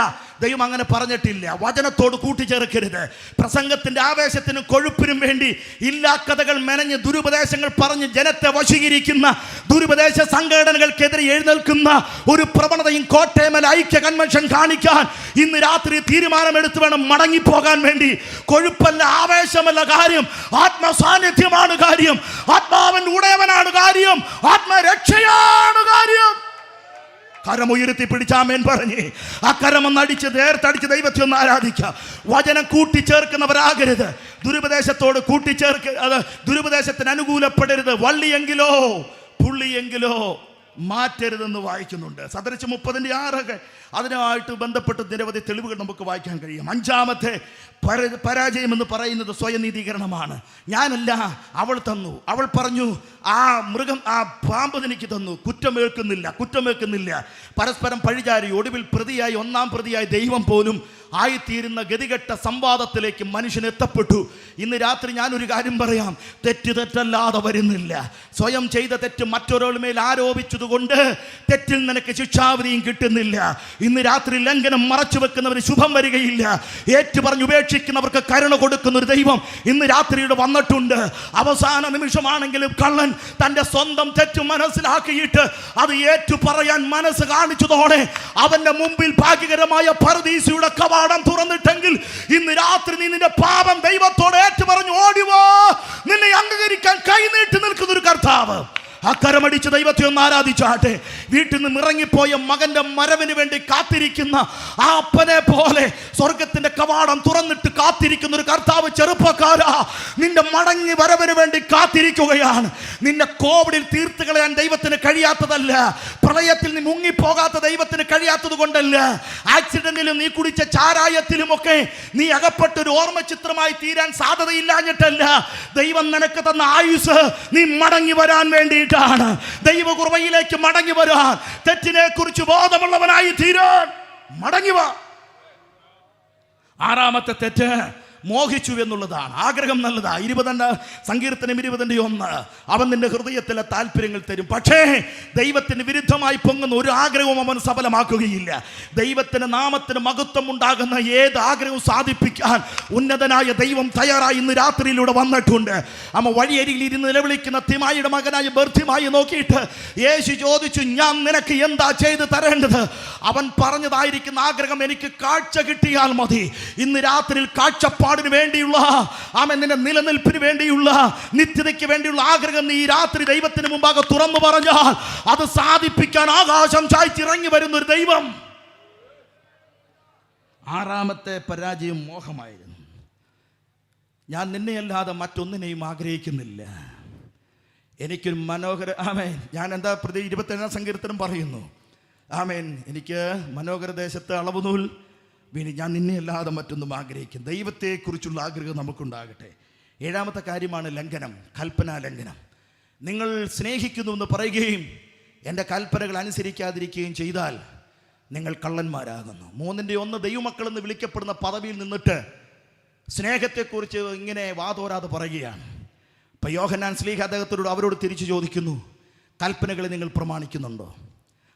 ദൈവം അങ്ങനെ പറഞ്ഞിട്ടില്ല. വചനത്തോട് കൂട്ടിച്ചേർക്കരുത്. പ്രസംഗത്തിന്റെ ആവേശത്തിനും കൊഴുപ്പിനും വേണ്ടി ഇല്ലാ കഥകൾ മെനഞ്ഞ് ദുരുപദേശങ്ങൾ പറഞ്ഞ് ജനത്തെ വശീകരിക്കുന്ന ദുരുപദേശ സംഘടനകൾക്കെതിരെ എഴുന്നേൽക്കുന്ന ഒരു പ്രവണതയും കോട്ടയമൽ ഐക്യ കൺവെൻഷൻ കാണിക്കാൻ ഇന്ന് രാത്രി തീരുമാനമെടുത്ത് വേണം മടങ്ങിപ്പോകാൻ വേണ്ടി. കൊഴുപ്പല്ല, ആവേശമല്ല കാര്യം, ആത്മസാന്നിധ്യമാണ് കാര്യം, ആത്മാവൻ ഉടയവനാണ് കാര്യം, ആത്മരക്ഷയാണ് കാര്യം. കരമുയർത്തി പിടിച്ചാമേൻ പറഞ്ഞ് ആ കരമൊന്നടിച്ച് നേർത്തടിച്ച് ദൈവത്തെ ഒന്ന് ആരാധിക്കാം. വചനം കൂട്ടിച്ചേർക്കുന്നവരാകരുത്, ദുരുപദേശത്തോട് അത് ദുരുപദേശത്തിന് അനുകൂലപ്പെടരുത്. വള്ളിയെങ്കിലോ പുള്ളിയെങ്കിലോ മാറ്റരുതെന്ന് വായിക്കുന്നുണ്ട്. സദൃശ 30:6 അതിനായിട്ട് ബന്ധപ്പെട്ട് നിരവധി തെളിവുകൾ നമുക്ക് വായിക്കാൻ കഴിയും. അഞ്ചാമത്തെ പരാജയം എന്ന് പറയുന്നത് സ്വയനീതീകരണമാണ്. ഞാനല്ല, അവൾ തന്നു. അവൾ പറഞ്ഞു ആ മൃഗം, ആ പാമ്പ് എനിക്ക് തന്നു. കുറ്റമേൽക്കുന്നില്ല. പരസ്പരം പഴിചാരി ഒടുവിൽ പ്രതിയായി, ഒന്നാം പ്രതിയായി ദൈവം പോലും ആയിത്തീരുന്ന ഗതികെട്ട സംവാദത്തിലേക്ക് മനുഷ്യൻ എത്തപ്പെട്ടു. ഇന്ന് രാത്രി ഞാനൊരു കാര്യം പറയാം, തെറ്റല്ലാതെ വരുന്നില്ല. സ്വയം ചെയ്ത തെറ്റ് മറ്റൊരാളുടെ മേൽ ആരോപിച്ചതുകൊണ്ട് തെറ്റിൽ നിനക്ക് ശിക്ഷാവിധിയും കിട്ടുന്നില്ല. ഇന്ന് രാത്രി ലംഘനം മറച്ചു വെക്കുന്നവർ ശുഭം വരികയില്ല. ഏറ്റുപറഞ്ഞ് ഉപേക്ഷിക്കുന്നവർക്ക് കരുണ കൊടുക്കുന്ന ഒരു ദൈവം ഇന്ന് രാത്രിയുടെ വന്നിട്ടുണ്ട്. അവസാന നിമിഷമാണെങ്കിലും കള്ളൻ തൻ്റെ സ്വന്തം തെറ്റ് മനസ്സിലാക്കിയിട്ട് അത് ഏറ്റു പറയാൻ മനസ്സ് കാണിച്ചതോടെ അവന്റെ മുമ്പിൽ ഭാഗ്യകരമായ പറുദീസയുടെ കവാടം തുറന്നിട്ടെങ്കിൽ ഇന്ന് രാത്രി നീ നിന്റെ പാപം ദൈവത്തോട് ഏറ്റു പറഞ്ഞു ഓടിവോ. നിന്നെ അംഗീകരിക്കാൻ കൈനീട്ടി നിൽക്കുന്ന ഒരു കർത്താവ്. അക്കരമടിച്ച് ദൈവത്തെ ഒന്ന് ആരാധിച്ചാട്ടെ. വീട്ടിൽ നിന്ന് ഇറങ്ങിപ്പോയ മകന്റെ മരവിന് വേണ്ടി കാത്തിരിക്കുന്ന ആ അപ്പനെ പോലെ സ്വർഗത്തിന്റെ കവാടം തുറന്നിട്ട് കാത്തിരിക്കുന്ന ഒരു കർത്താവ്. ചെറുപ്പക്കാരാ, നിന്റെ മടങ്ങി വരവിന് വേണ്ടി കാത്തിരിക്കുകയാണ്. നിന്നെ കോവിഡിൽ തീർത്ത് കളയാൻ ദൈവത്തിന് കഴിയാത്തതല്ല, പ്രളയത്തിൽ നീ മുങ്ങിപ്പോകാത്ത ദൈവത്തിന് കഴിയാത്തത് കൊണ്ടല്ല, ആക്സിഡന്റിലും നീ കുടിച്ച ചാരായത്തിലുമൊക്കെ നീ അകപ്പെട്ടൊരു ഓർമ്മചിത്രമായി തീരാൻ സാധ്യതയില്ലാഞ്ഞിട്ടല്ല. ദൈവം നിനക്ക് തന്ന ആയുസ് നീ മടങ്ങി വരാൻ വേണ്ടിയിട്ടാണ്. ദൈവകൃപയിലേക്ക് മടങ്ങി വരാൻ, തെറ്റിനെ കുറിച്ച് ബോധമുള്ളവനായി തീരാൻ മടങ്ങി വാ. ആറാമത്തെ തെറ്റ് മോഹിച്ചു എന്നുള്ളതാണ്. ആഗ്രഹം നല്ലതാ. 20 സങ്കീർത്തനം 20:1 അവൻ നിന്റെ ഹൃദയത്തിലെ താല്പര്യങ്ങൾ തരും. പക്ഷേ ദൈവത്തിന് വിരുദ്ധമായി പൊങ്ങുന്ന ഒരു ആഗ്രഹവും അവൻ സഫലമാക്കുകയില്ല. ദൈവത്തിന് നാമത്തിന് മഹത്വം ഉണ്ടാകുന്ന ഏത് ആഗ്രഹവും സാധിപ്പിക്കാൻ ഉന്നതനായ ദൈവം തയ്യാറായി ഇന്ന് രാത്രിയിലൂടെ വന്നിട്ടുണ്ട്. വഴിയരികിൽ ഇരുന്ന് നിലവിളിക്കുന്ന തിമായിയുടെ മകനായ ബർത്തിമായി നോക്കിയിട്ട് യേശു ചോദിച്ചു, ഞാൻ നിനക്ക് എന്താ ചെയ്ത് തരേണ്ടത്? അവൻ പറഞ്ഞതായിരിക്കുന്ന ആഗ്രഹം, എനിക്ക് കാഴ്ച കിട്ടിയാൽ മതി. ഇന്ന് രാത്രിയിൽ കാഴ്ചപ്പാടിന് വേണ്ടിയുള്ള നിന്റെ നിലനിൽപ്പിന് വേണ്ടിയുള്ള നിത്യതയ്ക്ക് വേണ്ടിയുള്ള ആഗ്രഹം നീ രാത്രി ദൈവത്തിന് മുമ്പാകെ തുറന്നു പറഞ്ഞാൽ അത് സാധിപ്പിക്കാൻ ആകാശം ചായ്ച്ചിറങ്ങി വരുന്ന ഒരു ദൈവം. ആറാമത്തെ പരാജയം മോഹമായിരുന്നു. ഞാൻ നിന്നെയല്ലാതെ മറ്റൊന്നിനെയും ആഗ്രഹിക്കുന്നില്ല. എനിക്കൊരു മനോഹര ഞാൻ എന്താ 27 സങ്കീർത്തനം പറയുന്നു. എനിക്ക് മനോഹര ദേശത്ത് അളവുനൂൽ വീണി, ഞാൻ നിന്നെയല്ലാതെ മറ്റൊന്നും ആഗ്രഹിക്കും. ദൈവത്തെക്കുറിച്ചുള്ള ആഗ്രഹം നമുക്കുണ്ടാകട്ടെ. 7ാമത്തെ കാര്യമാണ് ലംഘനം, കൽപ്പനാ ലംഘനം. നിങ്ങൾ സ്നേഹിക്കുന്നുവെന്ന് പറയുകയും എൻ്റെ കൽപ്പനകൾ അനുസരിക്കാതിരിക്കുകയും ചെയ്താൽ നിങ്ങൾ കള്ളന്മാരാകുന്നു. 3-1 ദൈവമക്കളെന്ന് വിളിക്കപ്പെടുന്ന പദവിയിൽ നിന്നിട്ട് സ്നേഹത്തെക്കുറിച്ച് ഇങ്ങനെ വാതോരാതെ പറയുകയാണ്. ഇപ്പം യോഹന്നാൻ ശ്ലീഹ അദ്ദേഹത്തോട് അവരോട് തിരിച്ചു ചോദിക്കുന്നു, കൽപ്പനകളെ നിങ്ങൾ പ്രമാണിക്കുന്നുണ്ടോ?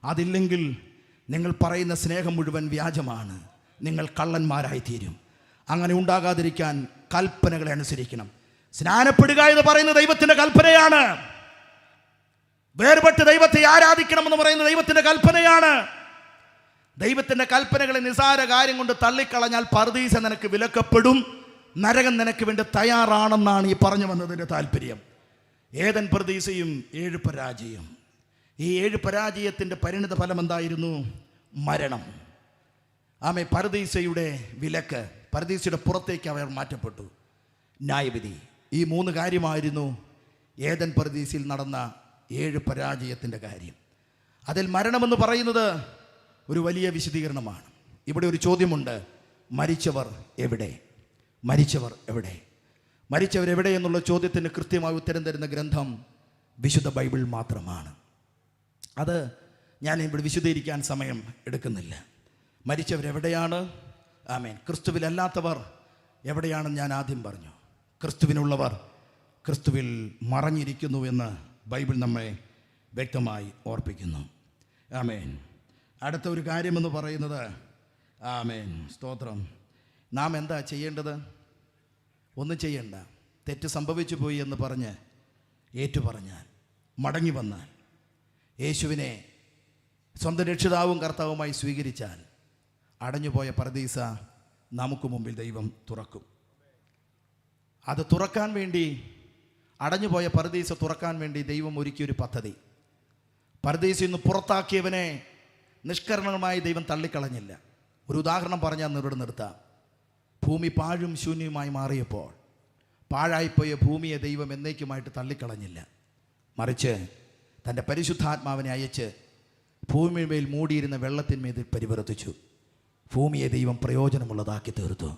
അതില്ലെങ്കിൽ നിങ്ങൾ പറയുന്ന സ്നേഹം മുഴുവൻ വ്യാജമാണ്, നിങ്ങൾ കള്ളന്മാരായിത്തീരും. അങ്ങനെ ഉണ്ടാകാതിരിക്കാൻ കൽപ്പനകളെ അനുസരിക്കണം. സ്നാനപ്പെടുക എന്ന് പറയുന്നത് ദൈവത്തിൻ്റെ കൽപ്പനയാണ്. വേർപെട്ട് ദൈവത്തെ ആരാധിക്കണമെന്ന് പറയുന്നത് ദൈവത്തിൻ്റെ കൽപ്പനയാണ്. ദൈവത്തിൻ്റെ കൽപ്പനകളെ നിസാര കാര്യം കൊണ്ട് തള്ളിക്കളഞ്ഞാൽ പർദീസ നിനക്ക് വിലക്കപ്പെടും, നരകം നിനക്ക് വേണ്ടി തയ്യാറാണെന്നാണ് ഈ പറഞ്ഞു വന്നതിൻ്റെ താല്പര്യം. ഏദൻ പർദീസയും 7 പരാജയം. ഈ 7 പരാജയത്തിൻ്റെ പരിണിത ഫലം എന്തായിരുന്നു? മരണം. ആമേ, പർദീസയുടെ വിലക്ക്, പർദീസയുടെ പുറത്തേക്ക് അവർ മാറ്റപ്പെട്ടു. ന്യായവിധി. ഈ 3 കാര്യമായിരുന്നു ഏദൻ പർദീസയിൽ നടന്ന 7 പരാജയത്തിൻ്റെ കാര്യം. അതിൽ മരണമെന്ന് പറയുന്നത് ഒരു വലിയ വിശദീകരണമാണ്. ഇവിടെ ഒരു ചോദ്യമുണ്ട്, മരിച്ചവർ എവിടെ? മരിച്ചവർ എവിടെ? മരിച്ചവരെവിടെ എന്നുള്ള ചോദ്യത്തിന് കൃത്യമായി ഉത്തരം തരുന്ന ഗ്രന്ഥം വിശുദ്ധ ബൈബിൾ മാത്രമാണ്. അത് ഞാൻ ഇവിടെ വിശദീകരിക്കാൻ സമയം എടുക്കുന്നില്ല. മരിച്ചവരെവിടെയാണ്? ആമേൻ. ക്രിസ്തുവിലല്ലാത്തവർ എവിടെയാണെന്ന് ഞാൻ ആദ്യം പറഞ്ഞു. ക്രിസ്തുവിനുള്ളവർ ക്രിസ്തുവിൽ മറഞ്ഞിരിക്കുന്നു എന്ന് ബൈബിൾ നമ്മെ വ്യക്തമായി ഓർപ്പിക്കുന്നു. ആമേൻ. അടുത്ത ഒരു കാര്യമെന്ന് പറയുന്നത്, ആമേൻ, സ്തോത്രം, നാം എന്താ ചെയ്യേണ്ടത്? ഒന്നും ചെയ്യണ്ട. തെറ്റ് സംഭവിച്ചു പോയി എന്ന് പറഞ്ഞ് ഏറ്റുപറഞ്ഞാൽ, മടങ്ങി വന്നാൽ, യേശുവിനെ സ്വന്തം രക്ഷിതാവും കർത്താവുമായി സ്വീകരിച്ചാൽ അടഞ്ഞുപോയ പർദീസ നമുക്ക് മുമ്പിൽ ദൈവം തുറക്കും. അത് തുറക്കാൻ വേണ്ടി, അടഞ്ഞുപോയ പർദീസ തുറക്കാൻ വേണ്ടി ദൈവം ഒരുക്കിയൊരു പദ്ധതി. പർദീസയിൽ നിന്ന് പുറത്താക്കിയവനെ നിഷ്കരണമായി ദൈവം തള്ളിക്കളഞ്ഞില്ല. ഒരു ഉദാഹരണം പറഞ്ഞാൽ ഇവിടെ നിർത്താം. ഭൂമി പാഴും ശൂന്യവുമായി മാറിയപ്പോൾ പാഴായിപ്പോയ ഭൂമിയെ ദൈവം എന്നേക്കുമായിട്ട് തള്ളിക്കളഞ്ഞില്ല. മറിച്ച് തൻ്റെ പരിശുദ്ധാത്മാവിനെ അയച്ച് ഭൂമിമേൽ മൂടിയിരുന്ന വെള്ളത്തിന്മേൽ പരിവർത്തിച്ചു. ഭൂമിയെ ദൈവം പ്രയോജനമുള്ളതാക്കി തീർത്തു.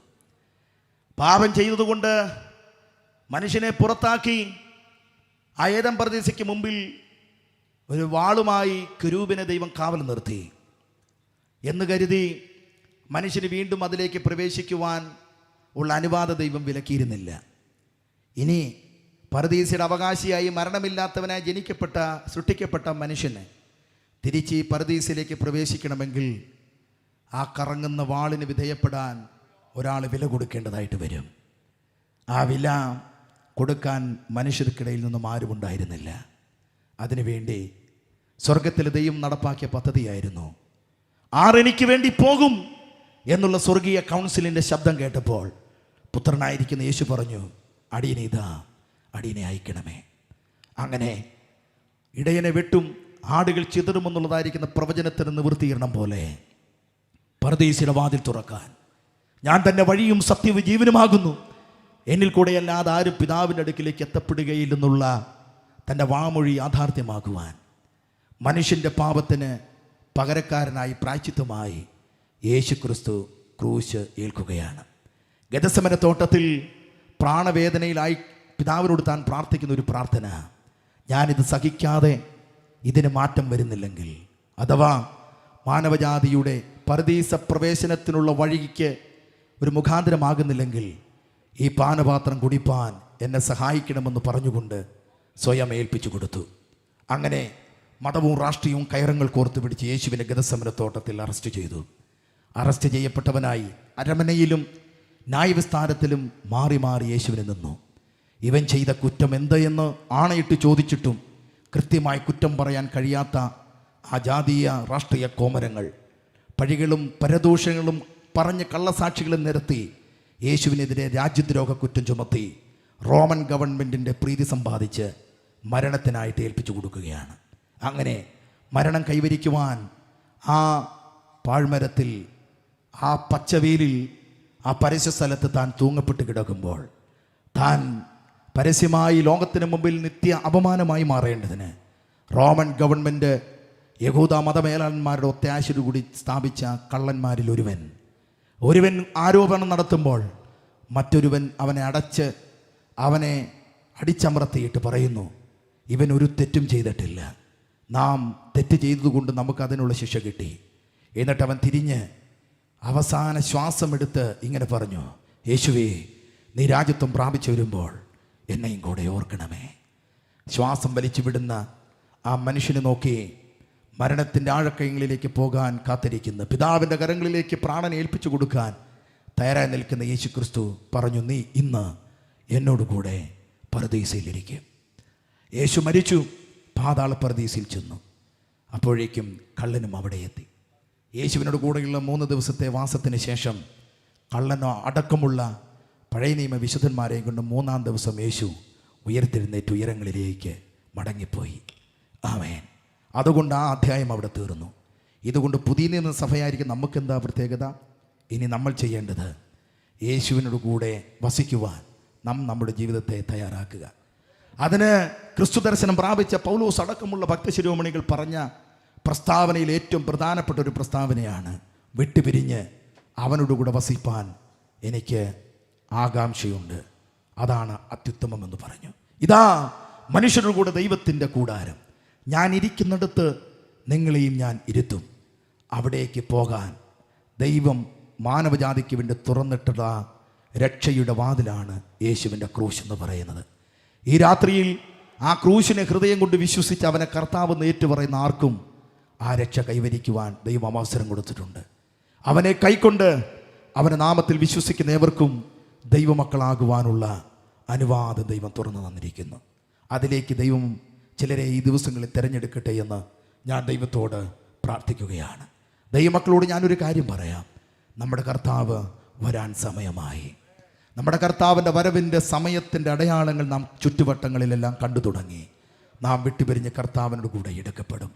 പാപം ചെയ്തതുകൊണ്ട് മനുഷ്യനെ പുറത്താക്കി ആ ഏദൻ പർദീസയ്ക്ക് മുമ്പിൽ ഒരു വാളുമായി കെരൂബിനെ ദൈവം കാവൽ നിർത്തി എന്ന് കരുതി മനുഷ്യന് വീണ്ടും അതിലേക്ക് പ്രവേശിക്കുവാൻ ഉള്ള അനുവാദം ദൈവം വിലക്കിയിരുന്നില്ല. ഇനി പർദീസയുടെ അവകാശിയായി മരണമില്ലാത്തവനായി സൃഷ്ടിക്കപ്പെട്ട മനുഷ്യന് തിരിച്ച് ഈ പർദീസയിലേക്ക് പ്രവേശിക്കണമെങ്കിൽ ആ കറങ്ങുന്ന വാളിന് വിധേയപ്പെടാൻ ഒരാൾ വില കൊടുക്കേണ്ടതായിട്ട് വരും. ആ വില കൊടുക്കാൻ മനുഷ്യർക്കിടയിൽ നിന്നും ആരും ഉണ്ടായിരുന്നില്ല. അതിനുവേണ്ടി സ്വർഗത്തിൽ ദൈവം നടപ്പാക്കിയ പദ്ധതിയായിരുന്നു, ആരെനിക്ക് വേണ്ടി പോകും എന്നുള്ള സ്വർഗീയ കൗൺസിലിൻ്റെ ശബ്ദം കേട്ടപ്പോൾ പുത്രനായിരിക്കുന്ന യേശു പറഞ്ഞു, അടിയനെ ഇതാ, അടിയനെ അയക്കണമേ. അങ്ങനെ ഇടയനെ വെട്ടും ആടുകൾ ചിതറുമെന്നുള്ളതായിരിക്കുന്ന പ്രവചനത്തിന് നിവൃത്തീകരണം പോലെ പർദീസയുടെ വാതിൽ തുറക്കാൻ, ഞാൻ തന്നെ വഴിയും സത്യവും ജീവനുമാകുന്നു, എന്നിൽ കൂടെയല്ലാതെ ആരും പിതാവിൻ്റെ അടുക്കിലേക്ക് എത്തപ്പെടുകയില്ലെന്നുള്ള തൻ്റെ വാമൊഴി യാഥാർത്ഥ്യമാക്കുവാൻ, മനുഷ്യൻ്റെ പാപത്തിന് പകരക്കാരനായി പ്രായശ്ചിത്തമായി യേശു ക്രിസ്തു ക്രൂശ് ഏൽക്കുകയാണ്. ഗെത്സമന തോട്ടത്തിൽ പ്രാണവേദനയിലായി പിതാവിനോട് താൻ പ്രാർത്ഥിക്കുന്ന ഒരു പ്രാർത്ഥന, ഞാനിത് സഹിക്കാതെ ഇതിന് മാറ്റം വരുന്നില്ലെങ്കിൽ, അഥവാ മാനവജാതിയുടെ പർദീസ പ്രവേശനത്തിനുള്ള വഴിക്ക് ഒരു മുഖാന്തരമാകുന്നില്ലെങ്കിൽ ഈ പാനപാത്രം കുടിപ്പാൻ എന്നെ സഹായിക്കണമെന്ന് പറഞ്ഞുകൊണ്ട് സ്വയം ഏൽപ്പിച്ചു കൊടുത്തു. അങ്ങനെ മതവും രാഷ്ട്രീയവും കയറങ്ങൾ കോർത്തു പിടിച്ച് യേശുവിനെ ഗെത്സമനത്തോട്ടത്തിൽ അറസ്റ്റ് ചെയ്തു. അറസ്റ്റ് ചെയ്യപ്പെട്ടവനായി അരമനയിലും ന്യായവിസ്താരത്തിലും മാറി മാറി യേശുവിനെ നിന്നു. ഇവൻ ചെയ്ത കുറ്റം എന്ത് എന്ന് ആണയിട്ട് ചോദിച്ചിട്ടും കൃത്യമായി കുറ്റം പറയാൻ കഴിയാത്ത ആ ജാതീയ രാഷ്ട്രീയ കോമരങ്ങൾ പഴികളും പരദൂഷങ്ങളും പറഞ്ഞ് കള്ളസാക്ഷികളും നിരത്തി യേശുവിനെതിരെ രാജ്യദ്രോഹ കുറ്റം ചുമത്തി റോമൻ ഗവൺമെൻറ്റിൻ്റെ പ്രീതി സമ്പാദിച്ച് മരണത്തിനായിട്ട് ഏൽപ്പിച്ചു കൊടുക്കുകയാണ്. അങ്ങനെ മരണം കൈവരിക്കുവാൻ ആ പാഴ്മരത്തിൽ, ആ പച്ചവെയിലിൽ, ആ പരസ്യ സ്ഥലത്ത് താൻ തൂങ്ങപ്പെട്ട് കിടക്കുമ്പോൾ, താൻ പരസ്യമായി ലോകത്തിന് മുമ്പിൽ നിത്യ അപമാനമായി മാറേണ്ടതിന് റോമൻ ഗവൺമെൻറ് യഹൂദ മതമേലാന്മാരുടെ ഒത്താശയോടുകൂടി സ്ഥാപിച്ച കള്ളന്മാരിൽ ഒരുവൻ ആരോപണം നടത്തുമ്പോൾ മറ്റൊരുവൻ അവനെ അടിച്ചമർത്തിയിട്ട് പറയുന്നു, ഇവൻ ഒരു തെറ്റും ചെയ്തിട്ടില്ല, നാം തെറ്റ് ചെയ്തതുകൊണ്ട് നമുക്കതിനുള്ള ശിക്ഷ കിട്ടി. എന്നിട്ട് അവൻ തിരിഞ്ഞ് അവസാന ശ്വാസമെടുത്ത് ഇങ്ങനെ പറഞ്ഞു, യേശുവേ, നീ രാജ്യത്വം പ്രാപിച്ചു വരുമ്പോൾ എന്നെയും കൂടെ ഓർക്കണമേ. ശ്വാസം വലിച്ചു വിടുന്ന ആ മനുഷ്യനെ നോക്കി മരണത്തിൻ്റെ ആഴക്കയങ്ങളിലേക്ക് പോകാൻ കാത്തിരിക്കുന്ന, പിതാവിൻ്റെ കരങ്ങളിലേക്ക് പ്രാണനെ ഏൽപ്പിച്ചു കൊടുക്കാൻ തയ്യാറായി നിൽക്കുന്ന യേശു ക്രിസ്തു പറഞ്ഞു, നീ ഇന്ന് എന്നോടുകൂടെ പറുദീസയിലിരിക്കും. യേശു മരിച്ചു, പാതാള പറുദീസയിൽ ചെന്നു. അപ്പോഴേക്കും കള്ളനും അവിടെ എത്തി. യേശുവിനോട് കൂടെയുള്ള 3 ദിവസത്തെ വാസത്തിന് ശേഷം കള്ളനോ അടക്കമുള്ള പഴയ നിയമ വിശുദ്ധന്മാരെയും കൊണ്ട് 3-ാം ദിവസം യേശു ഉയർത്തെഴുന്നേറ്റ് ഉയരങ്ങളിലേക്ക് മടങ്ങിപ്പോയി. ആമേൻ. അതുകൊണ്ട് ആ അധ്യായം അവിടെ തീർന്നു. ഇതുകൊണ്ട് പുതിയ നിയമ സഭയായിരിക്കും നമുക്കെന്താ പ്രത്യേകത? ഇനി നമ്മൾ ചെയ്യേണ്ടത് യേശുവിനോട് കൂടെ വസിക്കുവാൻ നമ്മുടെ ജീവിതത്തെ തയ്യാറാക്കുക. അതിന് ക്രിസ്തു ദർശനം പ്രാപിച്ച പൗലോസ് അടക്കമുള്ള ഭക്തശിരോമണികൾ പറഞ്ഞ പ്രസ്താവനയിൽ ഏറ്റവും പ്രധാനപ്പെട്ട ഒരു പ്രസ്താവനയാണ്, വിട്ടുപിരിഞ്ഞ് അവനോടുകൂടെ വസിപ്പാൻ എനിക്ക് ആകാംക്ഷയുണ്ട്, അതാണ് അത്യുത്തമമെന്ന് പറഞ്ഞു. ഇതാ മനുഷ്യരുടെ കൂടെ ദൈവത്തിൻ്റെ കൂടാരം, ഞാൻ ഇരിക്കുന്നിടത്ത് നിങ്ങളെയും ഞാൻ ഇരുത്തും. അവിടേക്ക് പോകാൻ ദൈവം മാനവജാതിക്ക് വേണ്ടി തുറന്നിട്ടുള്ള രക്ഷയുടെ വാതിലാണ് യേശുവിൻ്റെ ക്രൂശ് എന്ന് പറയുന്നത്. ഈ രാത്രിയിൽ ആ ക്രൂശിനെ ഹൃദയം കൊണ്ട് വിശ്വസിച്ച് അവനെ കർത്താവെന്ന് ഏറ്റുപറയുന്ന ആർക്കും ആ രക്ഷ കൈവരിക്കുവാൻ ദൈവം അവസരം കൊടുത്തിട്ടുണ്ട്. അവനെ കൈക്കൊണ്ട് അവൻ്റെ നാമത്തിൽ വിശ്വസിക്കുന്ന ഏവർക്കും ദൈവമക്കളാകുവാനുള്ള അനുവാദം ദൈവം തുറന്നു തന്നിരിക്കുന്നു. അതിലേക്ക് ദൈവം ചിലരെ ഈ ദിവസങ്ങളിൽ തിരഞ്ഞെടുക്കട്ടെ എന്ന് ഞാൻ ദൈവത്തോട് പ്രാർത്ഥിക്കുകയാണ്. ദൈവമക്കളോട് ഞാനൊരു കാര്യം പറയാം, നമ്മുടെ കർത്താവ് വരാൻ സമയമായി. നമ്മുടെ കർത്താവിൻ്റെ വരവിൻ്റെ സമയത്തിൻ്റെ അടയാളങ്ങൾ നാം ചുറ്റുവട്ടങ്ങളിലെല്ലാം കണ്ടു തുടങ്ങി. നാം വിട്ടുപിരിഞ്ഞ് കർത്താവിനോട് കൂടെ എടുക്കപ്പെടും.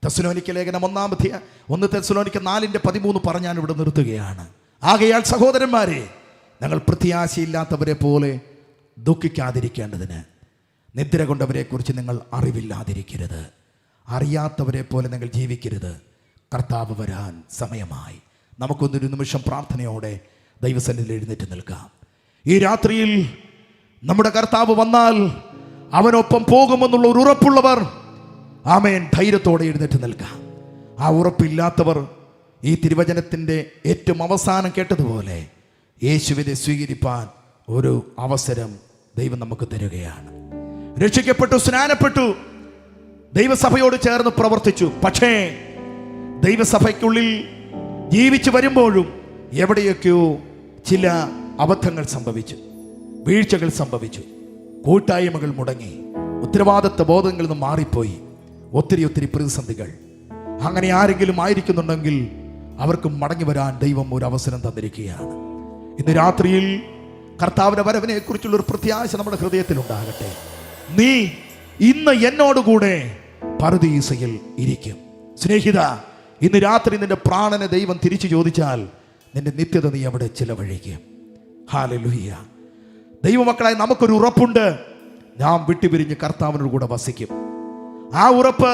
തെസ്സലോനിക്ക ലേഖനം 1 തെസ്സലോനിക്ക 4:13 പറഞ്ഞാൽ ഇവിടെ നിർത്തുകയാണ്. ആകയാൽ സഹോദരന്മാരെ, ഞങ്ങൾ പ്രത്യാശയില്ലാത്തവരെ പോലെ ദുഃഖിക്കാതിരിക്കേണ്ടതിന് നിദ്ര കൊണ്ടവരെക്കുറിച്ച് നിങ്ങൾ അറിവില്ലാതിരിക്കരുത്, അറിയാത്തവരെ പോലെ നിങ്ങൾ ജീവിക്കരുത്. കർത്താവ് വരാൻ സമയമായി. നമുക്കൊന്നൊരു നിമിഷം പ്രാർത്ഥനയോടെ ദൈവസന്നിധിയിൽ എഴുന്നേറ്റ് നിൽക്കാം. ഈ രാത്രിയിൽ നമ്മുടെ കർത്താവ് വന്നാൽ അവനൊപ്പം പോകുമെന്നുള്ള ഒരു ഉറപ്പുള്ളവർ ആമേൻ ധൈര്യത്തോടെ എഴുന്നേറ്റ് നിൽക്കാം. ആ ഉറപ്പില്ലാത്തവർ ഈ തിരുവചനത്തിൻ്റെ ഏറ്റവും അവസാനം കേട്ടതുപോലെ യേശുവിനെ സ്വീകരിപ്പാൻ ഒരു അവസരം ദൈവം നമുക്ക് തരികയാണ്. രക്ഷിക്കപ്പെട്ടു, സ്നാനപ്പെട്ടു, ദൈവസഭയോട് ചേർന്ന് പ്രവർത്തിച്ചു. പക്ഷേ ദൈവസഭയ്ക്കുള്ളിൽ ജീവിച്ചു വരുമ്പോഴും എവിടെയൊക്കെയോ ചില അബദ്ധങ്ങൾ സംഭവിച്ചു, വീഴ്ചകൾ സംഭവിച്ചു, കൂട്ടായ്മകൾ മുടങ്ങി, ഉത്തരവാദിത്വ ബോധങ്ങളിൽ നിന്ന് മാറിപ്പോയി, ഒത്തിരി പ്രതിസന്ധികൾ. അങ്ങനെ ആരെങ്കിലും ആയിരിക്കുന്നുണ്ടെങ്കിൽ അവർക്ക് മടങ്ങി വരാൻ ദൈവം ഒരു അവസരം തന്നിരിക്കുകയാണ്. ഇന്ന് രാത്രിയിൽ കർത്താവിന്റെ വരവിനെ കുറിച്ചുള്ള ഒരു പ്രത്യാശ നമ്മുടെ ഹൃദയത്തിൽ ഉണ്ടാകട്ടെ. നീ ഇന്ന് എന്നോടുകൂടെ പറുദീസയിൽ ഇരിക്കും. സ്നേഹിത, ഇന്ന് രാത്രി നിന്റെ പ്രാണനെ ദൈവം തിരിച്ചു ചോദിച്ചാൽ നിന്റെ നിത്യത നീ അവിടെ ചിലവഴിക്കും. ഹല്ലേലൂയ. ദൈവമക്കളായി നമുക്കൊരു ഉറപ്പുണ്ട്, നാം വിട്ടുപിരിഞ്ഞ് കർത്താവിനോട് കൂടെ വസിക്കും. ആ ഉറപ്പ്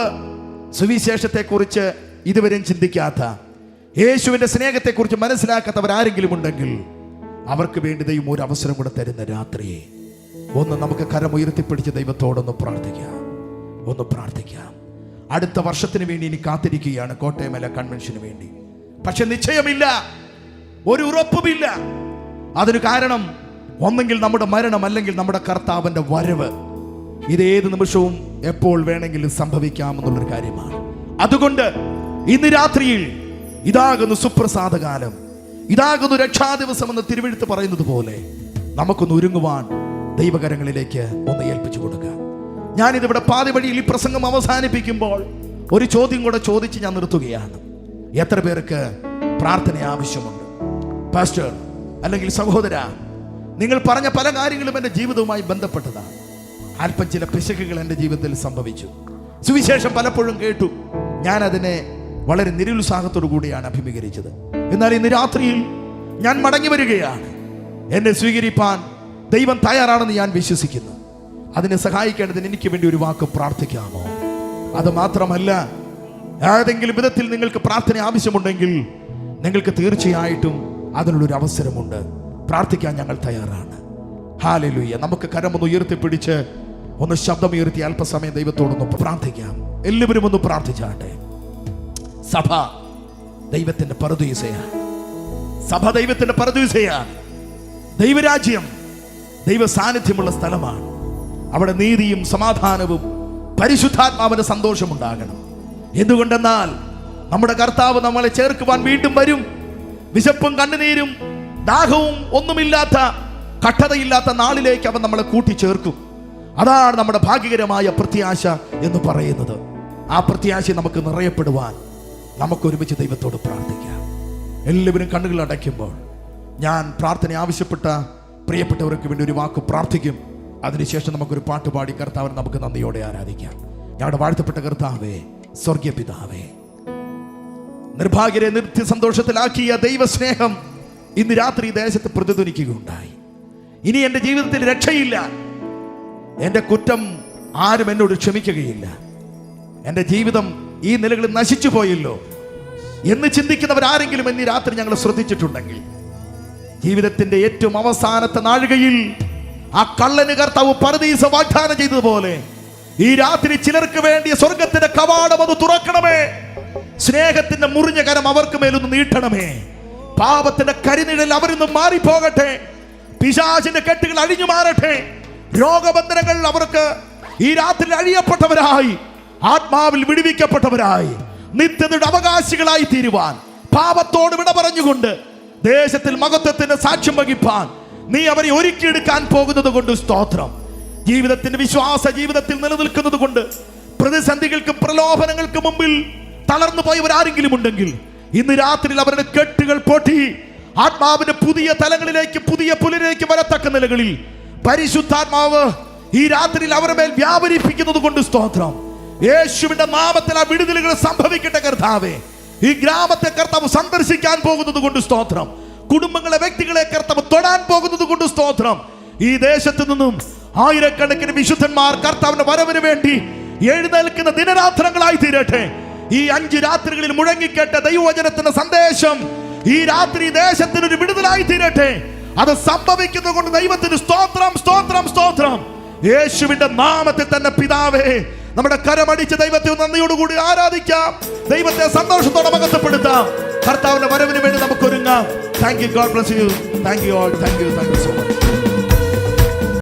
സുവിശേഷത്തെക്കുറിച്ച് ഇതുവരെയും ചിന്തിക്കാത്ത, യേശുവിൻ്റെ സ്നേഹത്തെക്കുറിച്ച് മനസ്സിലാക്കാത്തവരാരെങ്കിലും ഉണ്ടെങ്കിൽ അവർക്ക് വേണ്ടി ദൈവം ഒരു അവസരം കൂടെ തരുന്ന രാത്രിയെ ഒന്ന് നമുക്ക് കരമുയർത്തിപ്പിടിച്ച് ദൈവത്തോടൊന്ന് പ്രാർത്ഥിക്കാം. അടുത്ത വർഷത്തിന് വേണ്ടി ഇനി കാത്തിരിക്കുകയാണ് കോട്ടയമല കൺവെൻഷന് വേണ്ടി. പക്ഷെ നിശ്ചയമില്ല, ഒരു ഉറപ്പുമില്ല. അതിന് കാരണം ഒന്നെങ്കിൽ നമ്മുടെ മരണം, അല്ലെങ്കിൽ നമ്മുടെ കർത്താവിൻ്റെ വരവ്. ഇതേത് നിമിഷവും എപ്പോൾ വേണമെങ്കിലും സംഭവിക്കാമെന്നുള്ളൊരു കാര്യമാണ്. അതുകൊണ്ട് ഇന്ന് രാത്രിയിൽ ഇതാകുന്നു സുപ്രസാദകാലം, ഇതാകുന്നു രക്ഷാദിവസം എന്ന് തിരുവെഴുത്ത് പറയുന്നത് പോലെ നമുക്കൊന്ന് ഒരുങ്ങുവാൻ ദൈവകരങ്ങളിലേക്ക് ഒന്ന് ഏൽപ്പിച്ചു കൊടുക്കുക. ഞാനിതിവിടെ പാതി വഴിയിൽ ഈ പ്രസംഗം അവസാനിപ്പിക്കുമ്പോൾ ഒരു ചോദ്യം കൂടെ ചോദിച്ച് ഞാൻ നിർത്തുകയാണ്. എത്ര പേർക്ക് പ്രാർത്ഥന ആവശ്യമുണ്ട്? പാസ്റ്റർ അല്ലെങ്കിൽ സഹോദര, നിങ്ങൾ പറഞ്ഞ പല കാര്യങ്ങളും എൻ്റെ ജീവിതവുമായി ബന്ധപ്പെട്ടതാണ്. അല്പം ചില പിശകുകൾ എൻ്റെ ജീവിതത്തിൽ സംഭവിച്ചു. സുവിശേഷം പലപ്പോഴും കേട്ടു, ഞാൻ അതിനെ വളരെ നിരുത്സാഹത്തോടു കൂടിയാണ് അഭിമുഖീകരിച്ചത്. എന്നാൽ ഇന്ന് രാത്രിയിൽ ഞാൻ മടങ്ങി വരികയാണ്. എന്നെ സ്വീകരിപ്പാൻ ദൈവം തയ്യാറാണെന്ന് ഞാൻ വിശ്വസിക്കുന്നു. അതിനെ സഹായിക്കേണ്ടതിന് എനിക്ക് വേണ്ടി ഒരു വാക്ക് പ്രാർത്ഥിക്കാമോ? അത് മാത്രമല്ല, ഏതെങ്കിലും വിധത്തിൽ നിങ്ങൾക്ക് പ്രാർത്ഥന ആവശ്യമുണ്ടെങ്കിൽ നിങ്ങൾക്ക് തീർച്ചയായിട്ടും അതിനുള്ളൊരു അവസരമുണ്ട്. പ്രാർത്ഥിക്കാൻ ഞങ്ങൾ തയ്യാറാണ്. ഹല്ലേലൂയ. നമുക്ക് കരമൊന്ന് ഉയർത്തിപ്പിടിച്ച് ഒന്ന് ശബ്ദമുയർത്തി അല്പസമയം ദൈവത്തോടൊന്ന് പ്രാർത്ഥിക്കാം. എല്ലാവരും ഒന്ന് പ്രാർത്ഥിച്ചാട്ടെ. സഭ ദൈവത്തിന്റെ പറുദീസയാണ്. സഭ ദൈവത്തിന്റെ പറുദീസയാണ്. ദൈവരാജ്യം ദൈവ സാന്നിധ്യമുള്ള സ്ഥലമാണ്. അവിടെ നീതിയും സമാധാനവും പരിശുദ്ധാത്മാവിന്റെ സന്തോഷമുണ്ടാകണം. എന്തുകൊണ്ടെന്നാൽ നമ്മുടെ കർത്താവ് നമ്മളെ ചേർക്കുവാൻ വീണ്ടും വരും. വിശപ്പും കണ്ണുനീരും ദാഹവും ഒന്നുമില്ലാത്ത, കഠിനതയില്ലാത്ത നാളിലേക്ക് അവൻ നമ്മളെ കൂട്ടിച്ചേർക്കും. അതാണ് നമ്മുടെ ഭാഗ്യകരമായ പ്രത്യാശ എന്ന് പറയുന്നത്. ആ പ്രത്യാശ നമുക്ക് നിറയപ്പെടുവാൻ നമുക്ക് ഒരുമിച്ച് ദൈവത്തോട് പ്രാർത്ഥിക്കാം. എല്ലാവരും കണ്ണുകൾ അടയ്ക്കുമ്പോൾ ഞാൻ പ്രാർത്ഥന ആവശ്യപ്പെട്ട പ്രിയപ്പെട്ടവർക്ക് വേണ്ടി ഒരു വാക്ക് പ്രാർത്ഥിക്കും. അതിനുശേഷം നമുക്കൊരു പാട്ട് പാടി കർത്താവിനെ നമുക്ക് നന്ദിയോടെ ആരാധിക്കാം. ഞങ്ങളുടെ വാഴ്ത്തപ്പെട്ട കർത്താവേ, സ്വർഗീയ പിതാവേ, നിർഭാഗ്യരെ നിത്യസന്തോഷത്തിലാക്കിയ ദൈവസ്നേഹം ഇന്ന് രാത്രി ദേശത്ത് പ്രതിധ്വനിക്കുകയുണ്ടായി. ഇനി എൻ്റെ ജീവിതത്തിൽ രക്ഷയില്ല. എൻ്റെ കുറ്റം ആരും എന്നോട് ക്ഷമിക്കുകയില്ല. എൻ്റെ ജീവിതം ഈ നിലകളിൽ നശിച്ചു പോയല്ലോ എന്ന് ചിന്തിക്കുന്നവരാരെങ്കിലും ഇന്ന് രാത്രി ഞങ്ങൾ ശ്രദ്ധിച്ചിട്ടുണ്ടെങ്കിൽ, ജീവിതത്തിന്റെ ഏറ്റവും അവസാനത്തെ നാഴികയിൽ ആ കള്ളന് കർത്താവ് പറുദീസ വാഗ്ദാനം ചെയ്തതുപോലെ ഈ രാത്രി ചിലർക്ക് വേണ്ടി സ്വർഗത്തിന്റെ കവാടം അത് തുറക്കണമേ. സ്നേഹത്തിന്റെ മുറിഞ്ഞ കരം അവർക്ക് മേലൊന്ന് നീട്ടണമേ. പാപത്തിന്റെ കരിനിഴൽ അവരിന്ന് മാറിപ്പോകട്ടെ. പിശാചിന്റെ കെട്ടുകൾ അഴിഞ്ഞു മാറട്ടെ. രോഗബന്ധനങ്ങൾ അവർക്ക് ഈ രാത്രി അഴിയപ്പെട്ടവരായി, ആത്മാവിൽ വിടുവിക്കപ്പെട്ടവരായി, നിത്യതയുടെ അവകാശികളായി തീരുവാൻ, പാപത്തോട് വിട പറഞ്ഞുകൊണ്ട് ദേശത്തിൽ മഹത്വത്തിന്റെ സാക്ഷ്യം വഹിപ്പാൻ നീ അവരെ ഒരുക്കിയെടുക്കാൻ പോകുന്നത് കൊണ്ട് സ്തോത്രം. ജീവിതത്തിന്റെ വിശ്വാസ ജീവിതത്തിൽ നിലനിൽക്കുന്നത് കൊണ്ട് പ്രതിസന്ധികൾക്കും പ്രലോഭനങ്ങൾക്കും മുമ്പിൽ തളർന്നു പോയവരാരെങ്കിലും ഉണ്ടെങ്കിൽ ഇന്ന് രാത്രിയിൽ അവരുടെ കെട്ടുകൾ പൊട്ടി ആത്മാവിന്റെ പുതിയ തലങ്ങളിലേക്ക്, പുതിയ പുലരിലേക്ക് വരത്തക്ക നിലകളിൽ പരിശുദ്ധാത്മാവ് ഈ രാത്രിയിൽ അവരുടെ മേൽ വ്യാപരിപ്പിക്കുന്നത് കൊണ്ട് സ്തോത്രം. യേശുവിന്റെ നാമത്തിൽ ആ വിടുതലുകൾ സംഭവിക്കട്ടെ കർത്താവേ. ഈ ഗ്രാമത്തെ കർത്താവ് സന്ദർശിക്കാൻ പോകുന്നത് കൊണ്ട് സ്തോത്രം. കുടുംബങ്ങളെ, വ്യക്തികളെ കർത്താവ് തൊടാൻ പോകുന്നത് കൊണ്ട് സ്തോത്രം. ഈ ദേശത്ത് നിന്നും ആയിരക്കണക്കിന് വിശുദ്ധന്മാർ കർത്താവിന്റെ വരവിന് വേണ്ടി എഴുന്നേൽക്കുന്ന ദിനരാത്രങ്ങളായി തീരട്ടെ. ഈ 5 രാത്രികളിൽ മുഴങ്ങിക്കേട്ട ദൈവവചനത്തിന്റെ സന്ദേശം ഈ രാത്രി ദേശത്തിനൊരു വിടുതലായി തീരട്ടെ. അത് സംഭവിക്കുന്നത് കൊണ്ട് ദൈവത്തിന് സ്തോത്രം, സ്തോത്രം, സ്തോത്രം. യേശുവിന്റെ നാമത്തിൽ തന്നെ പിതാവേ, നമ്മുടെ കരമടിച്ച് ദൈവത്തെ നന്ദിയോടുകൂടി ആരാധിക്കാം. ദൈവത്തെ സന്തോഷത്തോടെ മഹത്വപ്പെടുത്താം. കർത്താവിന്റെ വരവിന് വേണ്ടി നമുക്ക് ഒരുങ്ങാം. Thank you. God bless you. Thank you all. Thank you so much.